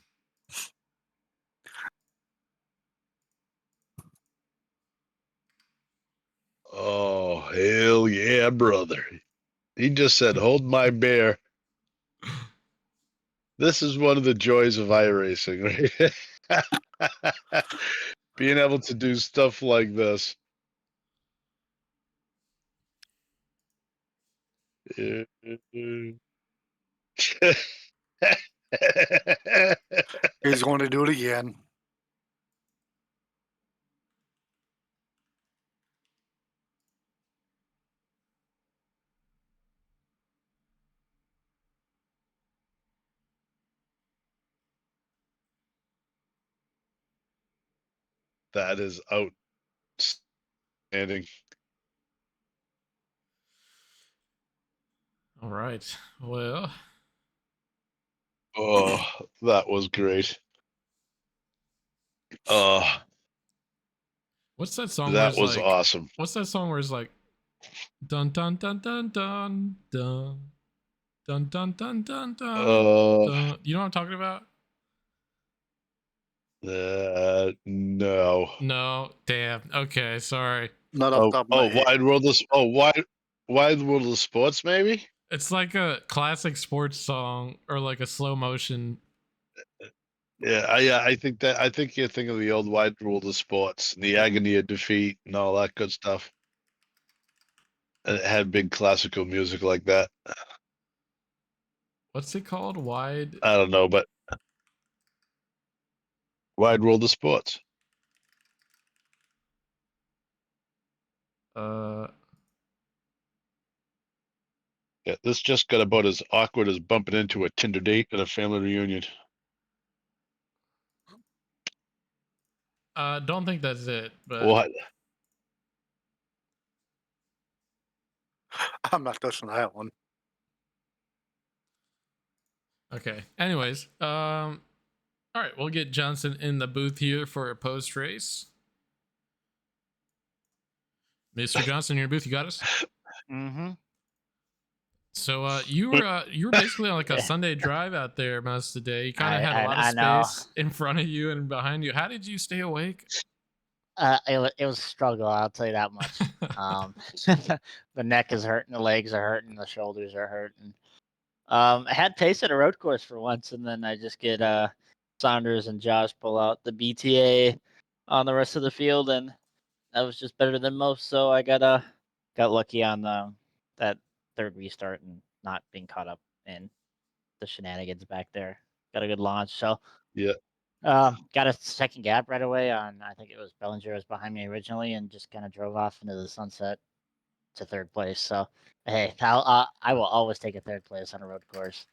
Oh, hell yeah, brother. He just said, hold my bear. This is one of the joys of iRacing, right? Being able to do stuff like this. He's going to do it again. That is outstanding. All right. Well, Oh, that was great. Oh, what's that song where that it's was like, awesome. what's that song where it's like, dun dun dun dun dun dun dun dun dun dun dun Uh, dun. You know what I'm talking about? no. No, damn. Okay, sorry. Not off the Oh, top of my head. wide world of sports, maybe. It's like a classic sports song or like a slow motion. Yeah, I think that I think you're thinking of the old wide world of sports, and the agony of defeat, and all that good stuff. And it had big classical music like that. What's it called? Wide. I don't know, but wide world of sports. Uh, Yeah, this just got about as awkward as bumping into a Tinder date at a family reunion. don't think that's it, but What? I'm not touching that one. okay. Anyways, all right, we'll get Johnson in the booth here for a post race. Mr. Johnson, you're in your booth. You got us. Mm-hmm. So you were basically on like a Sunday drive out there most of the day. You kind of had a lot of I know. space in front of you and behind you. How did you stay awake? It was a struggle, I'll tell you that much. The neck is hurting, the legs are hurting, the shoulders are hurting. I had pace at a road course for once, and then I just get Saunders and Josh pull out the BTA on the rest of the field, and that was just better than most. So I got lucky on that third restart and not being caught up in the shenanigans back there. Got a good launch, so Yeah. got a second gap right away on, I think it was Bellinger was behind me originally, and just kind of drove off into the sunset to third place. So hey, I will always take a third place on a road course.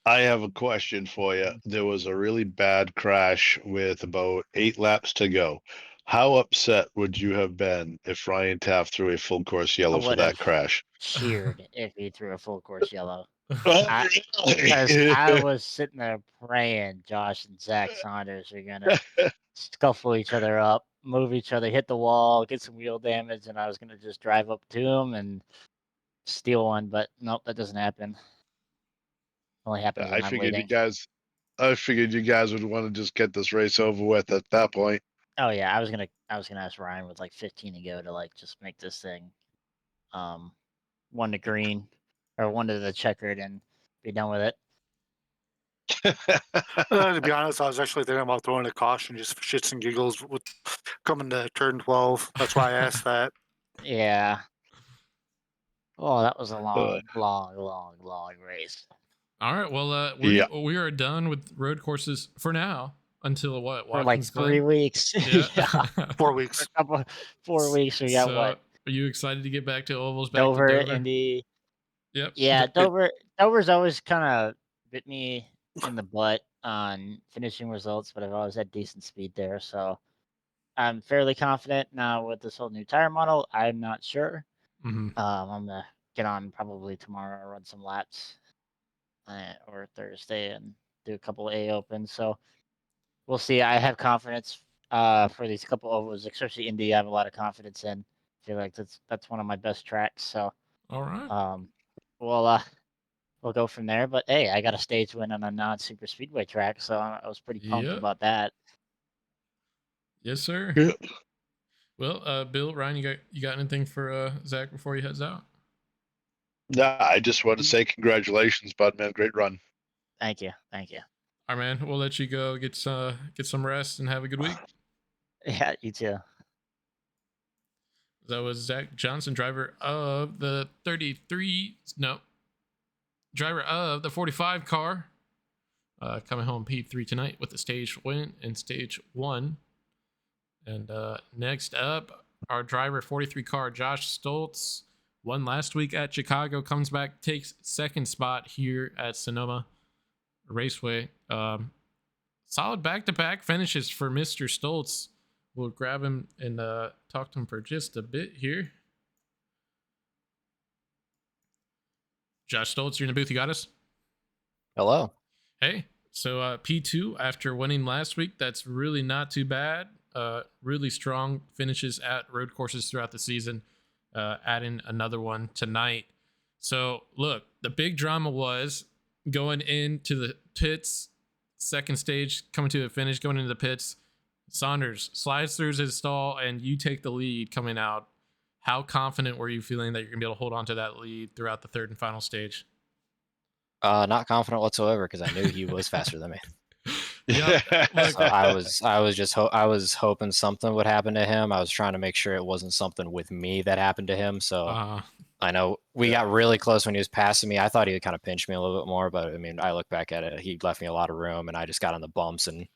I have a question for you. There was a really bad crash with about 8 laps to go. How upset would you have been if Ryan Taft threw a full course I yellow for would that have crash? cheered if he threw a full course yellow. Oh, Because I really? was sitting there praying Josh and Zach Saunders are gonna scuffle each other up, move each other, hit the wall, get some wheel damage, and I was gonna just drive up to him and steal one. But nope, that doesn't happen. Only happens I when I'm figured you leading. guys. I figured you guys would want to just get this race over with at that point. Oh yeah, I was gonna ask Ryan with like 15 to go to like just make this thing um one to green or one to the checkered and be done with it. To be honest, I was actually thinking about throwing a caution just for shits and giggles with coming to turn 12. That's why I asked that. Yeah. Oh, that was a Uh, long race. All right, well, yeah. we are done with road courses for now until what For like Watkins 3 Glen. weeks. Yeah. Yeah. 4 For weeks. a couple 4 weeks we got So, what? are you excited to get back to ovals, back to Dover, Dover? Indy. Yep. Yeah, It, Dover's always kind of bit me in the butt on finishing results, but I've always had decent speed there, so I'm fairly confident now with this whole new tire model. I'm not sure. hmm I'm gonna get on probably tomorrow, run some laps, or Thursday, and do a couple A opens. So we'll see. I have confidence for these couple ovals, especially Indy. I have a lot of confidence in. I feel like that's one of my best tracks. So All right. um, we'll we'll go from there. But hey, I got a stage win on a non-super speedway track, so I was pretty pumped Yep. about that. Yes, sir. Yeah. Well, Bill, Ryan, you got anything for Zach before he heads out? Nah, I just want to say congratulations, bud, man. Great run. Thank you, thank you. All right, man. We'll let you go get some rest and have a good week. Yeah, you too. That was Zach Johnson, driver of the 33. No, driver of the 45 car. Coming home P3 tonight with the stage win in stage 1. And next up, our driver 43 car, Josh Stoltz, won last week at Chicago, comes back, takes second spot here at Sonoma Raceway. Solid back-to-back finishes for Mr. Stoltz. We'll grab him and talk to him for just a bit here. Josh Stoltz, you're in the booth. You got us? Hello. Hey, so P2 after winning last week, that's really not too bad. Really strong finishes at road courses throughout the season, adding another one tonight. So look, the big drama was going into the pits, second stage, coming to the finish, going into the pits. Saunders slides through his stall and you take the lead coming out. How confident were you feeling that you're going to be able to hold on to that lead throughout the third and final stage? Not confident whatsoever because I knew he was faster than me. Yeah, look, So I was hoping something would happen to him. I was trying to make sure it wasn't something with me that happened to him. So I know we got really close when he was passing me. I thought he would kind of pinch me a little bit more, but I mean, I look back at it, he left me a lot of room, and I just got on the bumps and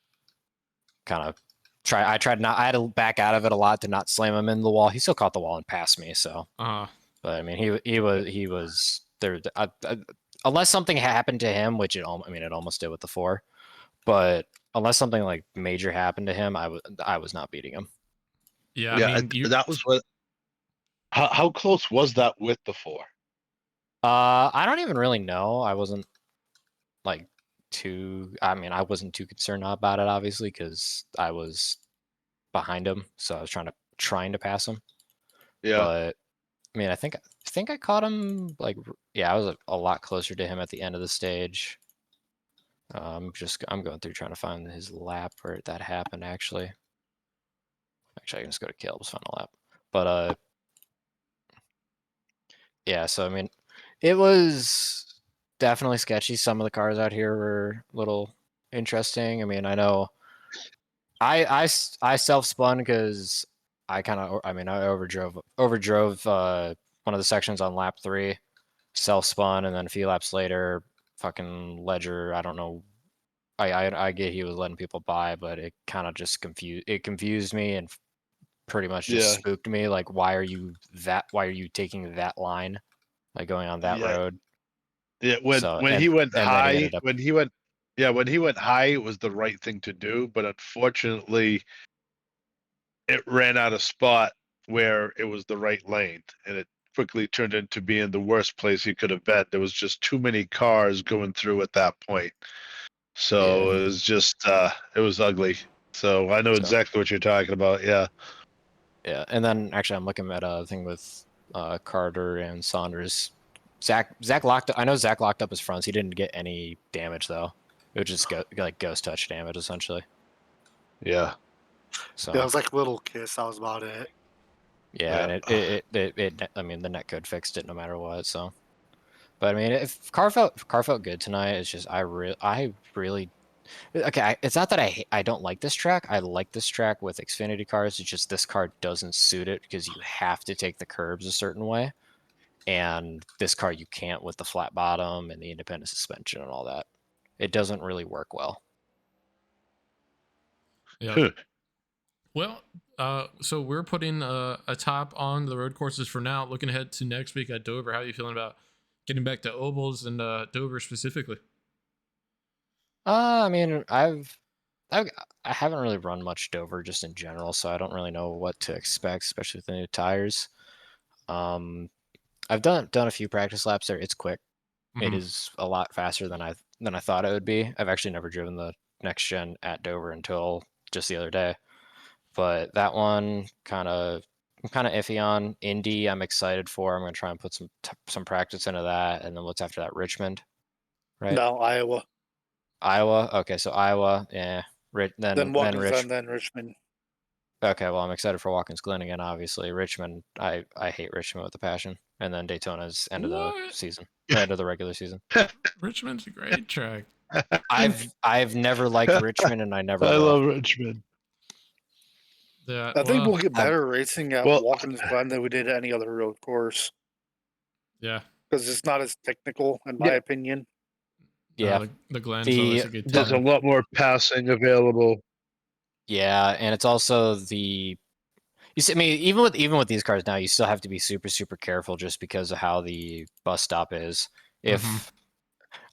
kind of I had to back out of it a lot to not slam him in the wall. He still caught the wall and passed me. So, but I mean, he was there. Unless something happened to him, which it almost did with the 4, but unless something like major happened to him, I was not beating him. yeah, Yeah, I mean, that was what. How close was that with the 4? I don't even really know. I wasn't like I wasn't too concerned about it, obviously, because I was behind him, so I was trying to pass him. Yeah. But I mean, I think I caught him I was a lot closer to him at the end of the stage. I'm going through trying to find his lap where that happened. Actually, I can just go to Caleb's final lap. But yeah. So I mean, it was definitely sketchy. Some of the cars out here were a little interesting. I mean, I know I self spun because I overdrove one of the sections on lap 3, self spun, and then a few laps later, fucking Ledger. I don't know. I get he was letting people by, but it kind of just confused me and pretty much just spooked me. Like, why are you taking that line, like going on that road? Yeah, when he went high, when he went high, it was the right thing to do, but unfortunately, it ran out of spot where it was the right lane, and it quickly turned into being the worst place he could have been. There was just too many cars going through at that point, so it was just it was ugly. So I know exactly what you're talking about. Yeah. Yeah, and then actually, I'm looking at a thing with Carter and Saunders. Zach locked. I know Zach locked up his fronts. He didn't get any damage though. It was just like ghost touch damage essentially. Yeah. So Yeah, it was like a little kiss. That was about it. Yeah, and it I mean, the net code fixed it no matter what. So, but I mean, if car felt good tonight, it's just I really. Okay, it's not that I don't like this track. I like this track with Xfinity cars. It's just this car doesn't suit it because you have to take the curbs a certain way, and this car you can't with the flat bottom and the independent suspension and all that. It doesn't really work well. Yeah. Well, so we're putting a top on the road courses for now. Looking ahead to next week at Dover, how are you feeling about getting back to ovals and Dover specifically? I mean, I haven't really run much Dover just in general, so I don't really know what to expect, especially with the new tires. I've done a few practice laps there. It's quick. It is a lot faster than I thought it would be. I've actually never driven the next gen at Dover until just the other day. But that one I'm kind of iffy on. Indy, I'm excited for. I'm going to try and put some practice into that. And then what's after that? Richmond, right? No, Iowa. Iowa. Okay, so Iowa, yeah. Then Then Watkins, then Richmond. Okay, well, I'm excited for Watkins Glen again. Obviously, Richmond. I hate Richmond with a passion. And then Daytona's end of the season, end of the regular season. Richmond's a great track. I've never liked Richmond, and I never will. I love Richmond. Yeah, I think we'll get better racing at well- Watkins Glen than we did at any other road course Yeah, because it's not as technical, in my opinion. Yeah, the Glen's always a good time. There's a lot more passing available. Yeah, and it's also the. You see, I mean, even with these cars now, you still have to be super super careful just because of how the bus stop is. If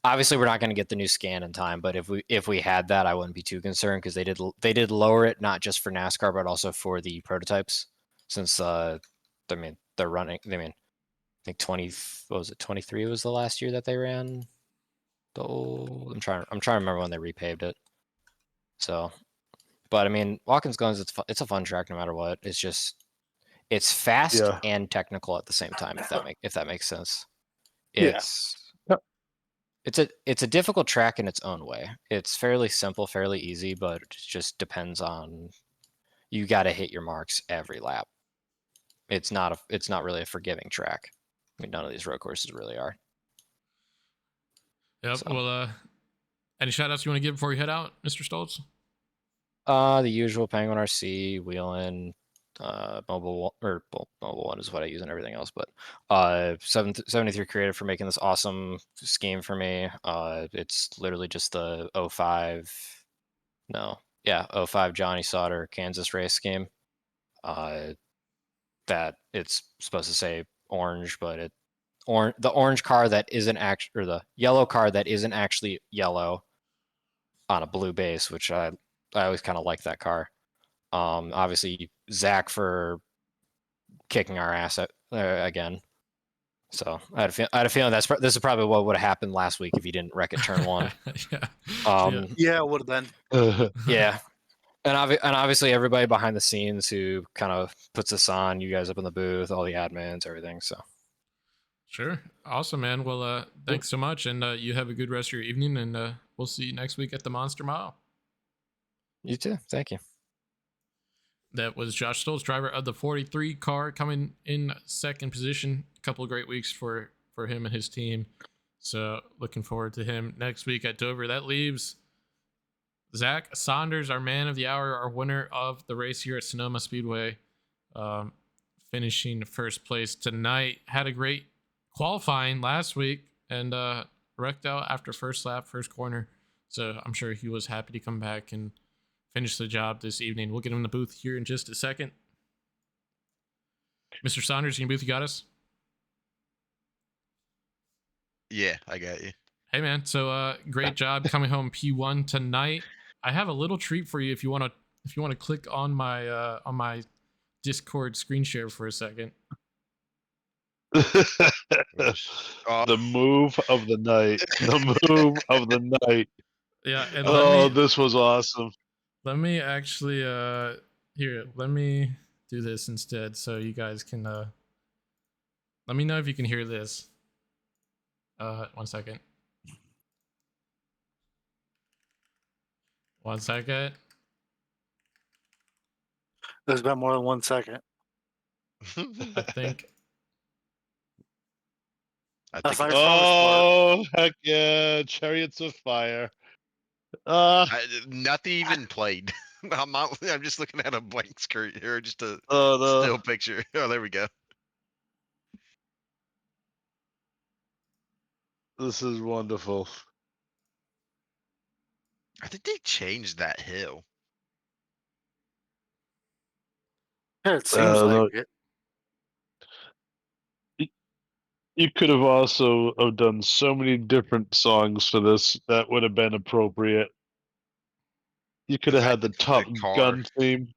obviously we're not going to get the new scan in time, but if we had that, I wouldn't be too concerned because they did lower it not just for NASCAR but also for the prototypes, since I mean they're running. I mean, I think 23 was the last year that they ran. I'm trying to remember when they repaved it. So, but I mean, Watkins Glen, it's a fun track no matter what. It's fast and technical at the same time. If that makes sense. It's a difficult track in its own way. It's fairly simple, fairly easy, but it just depends on you got to hit your marks every lap. It's not really a forgiving track. I mean, none of these road courses really are. Yep. So. Well, any shout outs you want to give before you head out, Mr. Stoltz? The usual Penguin RC, Wheelin, Mobile One is what I use and everything else. But 73 Creative for making this awesome scheme for me. It's literally just the 05 Johnny Sauter Kansas race scheme. That it's supposed to say orange, but the orange car that isn't actually, or the yellow car that isn't actually yellow on a blue base, which I always kind of like that car. Obviously Zach for kicking our ass again. So I had a feeling this is probably what would have happened last week if he didn't wreck at turn one. Yeah, it would have been. Yeah. And obviously everybody behind the scenes who kind of puts this on, you guys up in the booth, all the admins, everything. So sure. Awesome, man. Well, thanks so much. And you have a good rest of your evening, and we'll see you next week at the Monster Mile. You too. Thank you. That was Josh Stoltz, driver of the 43 car, coming in second position. A couple of great weeks for him and his team. So looking forward to him next week at Dover. That leaves Zach Saunders, our man of the hour, our winner of the race here at Sonoma Speedway, finishing first place tonight. Had a great qualifying last week and wrecked out after first lap, first corner. So I'm sure he was happy to come back and finish the job this evening. We'll get him in the booth here in just a second. Mr. Saunders, you in the booth? You got us? Yeah, I got you. Hey man, so great job coming home P1 tonight. I have a little treat for you if you want to click on my Discord screen share for a second. The move of the night. The move of the night. Yeah. And this was awesome. Let me actually let me do this instead so you guys can let me know if you can hear this. 1 second. 1 second. There's been more than 1 second. I think. Oh, heck yeah. Chariots of Fire. Nothing even played. I'm just looking at a blank screen here, just a still picture. Oh, there we go. This is wonderful. I think they changed that hill. Yeah, it seems like it. You could have also done so many different songs for this that would have been appropriate. You could have had the Top Gun theme.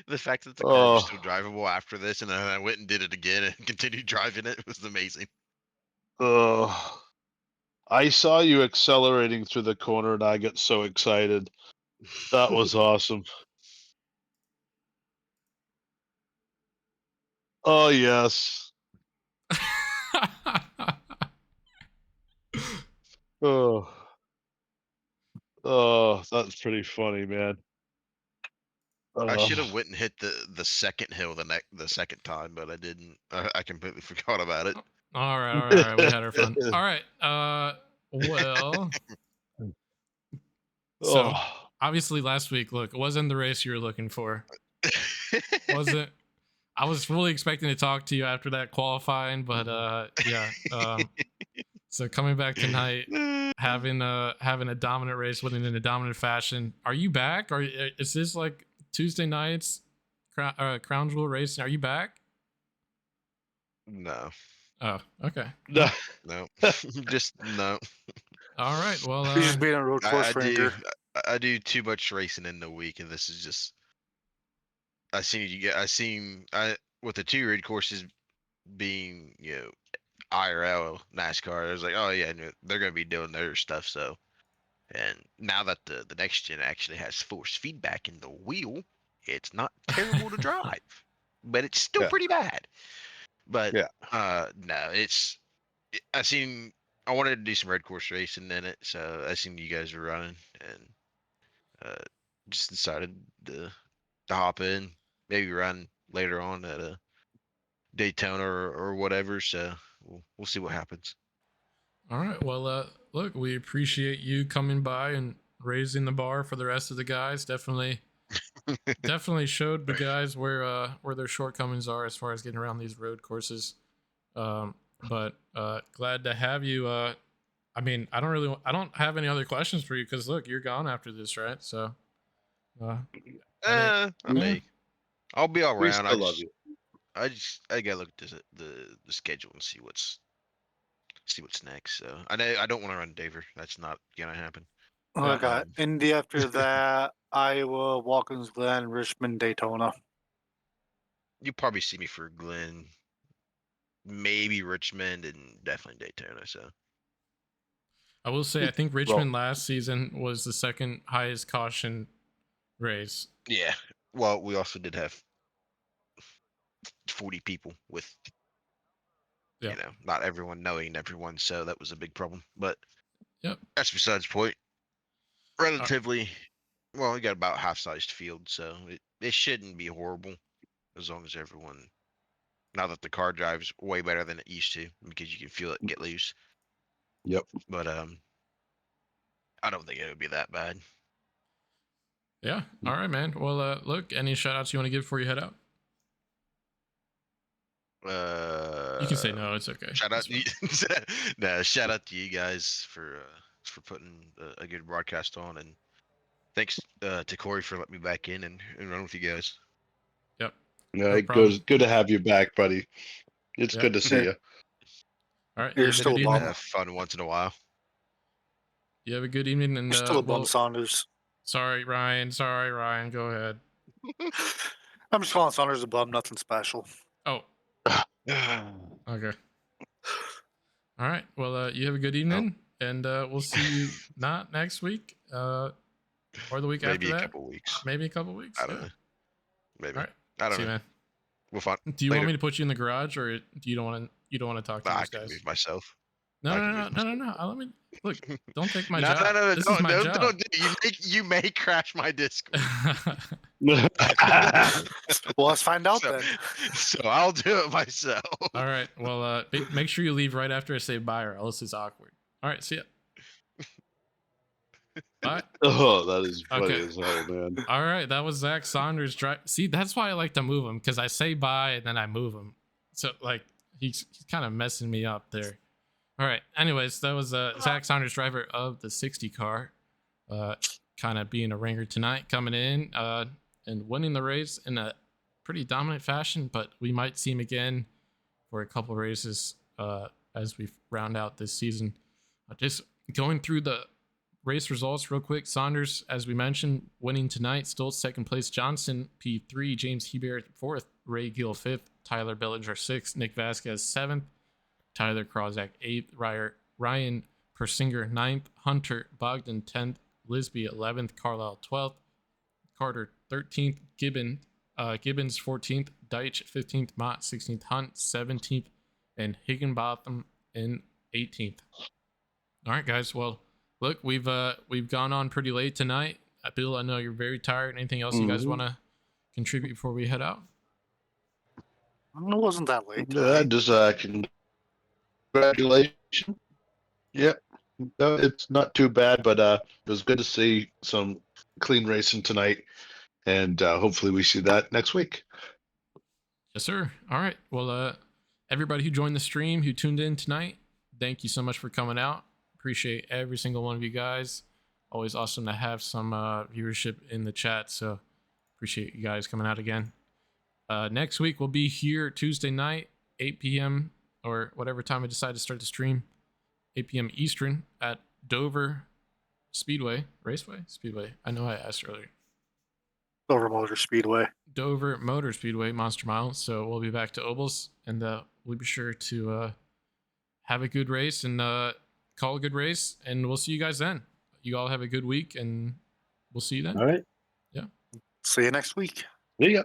The fact that the car was still drivable after this, and then I went and did it again and continued driving it, was amazing. I saw you accelerating through the corner, and I got so excited. That was awesome. Oh yes. Oh. Oh, that's pretty funny, man. I should have went and hit the second hill the second time, but I didn't. I completely forgot about it. All right, all right, all right. We had our fun. All right. Well, so Oh. obviously last week, look, it wasn't the race you were looking for. Wasn't. I was fully expecting to talk to you after that qualifying, but yeah. So coming back tonight, having a dominant race, winning in a dominant fashion. Are you back? Is this like Tuesday nights crown jewel racing? Are you back? No, Oh, okay. No. no, just no. All right. Well, He's just being a road I course do. ranger. I do too much racing in the week, and this is just. I seen you get. I seen. I with the 2 red courses being IRL NASCAR. I was like, oh yeah, they're gonna be doing their stuff. So, and now that the next gen actually has force feedback in the wheel, it's not terrible to drive, but it's still Yeah. pretty bad. But Yeah. no, I seen. I wanted to do some red course racing in it, so I seen you guys were running, and uh, just decided to hop in, maybe run later on at a Daytona or whatever. So we'll see what happens. all right. Well, look, we appreciate you coming by and raising the bar for the rest of the guys. Definitely showed the guys where their shortcomings are as far as getting around these road courses. But glad to have you. I mean, I don't have any other questions for you because look, you're gone after this, right? So, I may. I'll be all We around. still love you. I gotta look at the schedule and see what's next. So I don't want to run Denver. That's not gonna happen. I got Indy after that, Iowa, Watkins Glen, Richmond, Daytona. You probably see me for Glen, maybe Richmond, and definitely Daytona. So I will say, I think Richmond last season was the second highest caution race. yeah. Well, we also did have 40 people with, not everyone knowing everyone, so that was a big problem. But that's besides the point. Relatively, well, we got about half-sized field, so it shouldn't be horrible as long as everyone. Now that the car drives way better than it used to, because you can feel it get loose. Yep. But I don't think it would be that bad. Yeah. All right, man. Well, look, any shout outs you want to give before you head out? You can say no. It's okay. Shout out, no, shout out to you guys for putting a good broadcast on, and thanks to Corey for letting me back in and run with you guys. Yep. Yeah, no good to have you back, buddy. It's good to see you. All right. You're still a bum. Have fun once in a while. You have a good evening, and You're still a bum, Saunders. Sorry, Ryan. Go ahead. I'm just calling Saunders a bum. Nothing special. Oh. Okay. All right. Well, you have a good evening, and we'll see you not next week, or the week maybe after that. Maybe a couple weeks. Maybe a couple weeks. I don't know. Maybe. All right. I don't see know. You, man. We'll find. Do you want me to put you in the garage, or do you don't want to talk to these guys? I can move myself. No. Let me look. Don't take my no, job. No, this is my job. Don't. You may crash my Discord. Well, let's find out then. So I'll do it myself. All right. Well, make sure you leave right after I say bye, or else it's awkward. All right. See ya. Bye. Oh, that is funny as hell, man. All right. That was Zach Saunders. See, that's why I like to move him, because I say bye and then I move him. So like he's kind of messing me up there. All right. Anyways, that was Zach Saunders, driver of the 60 car, kind of being a ringer tonight, coming in and winning the race in a pretty dominant fashion. But we might see him again for a couple races as we round out this season. Just going through the race results real quick. Saunders, as we mentioned, winning tonight. Still second place. Johnson P3, James Hebert 4th, Ray Gill 5th, Tyler Bellinger 6th, Nick Vasquez 7th. Tyler Krozak 8th, Ryan Persinger 9th, Hunter Bogdan 10th, Lisby 11th, Carlisle 12th, Carter 13th, Gibbon Gibbons 14th, Deitch 15th, Mott 16th, Hunt 17th, and Higginbotham in 18th. All right, guys. Well, look, we've gone on pretty late tonight. Bill, I know you're very tired. Anything else you guys want to contribute before we head out? It wasn't that late. Just congratulations. Yeah, no, it's not too bad, but it was good to see some clean racing tonight, and hopefully we see that next week. Yes, sir. All right. Well, everybody who joined the stream, who tuned in tonight, thank you so much for coming out. Appreciate every single one of you guys. Always awesome to have some viewership in the chat. So appreciate you guys coming out again. Next week we'll be here Tuesday night, 8 p.m. or whatever time I decide to start the stream, 8 p.m. Eastern at Dover Speedway. I know I asked earlier. Dover Motor Speedway. Dover Motor Speedway, Monster Mile. So we'll be back to ovals, and we'll be sure to have a good race and call a good race, and we'll see you guys then. You all have a good week, and we'll see you then. All right. Yeah. See you next week. There you go.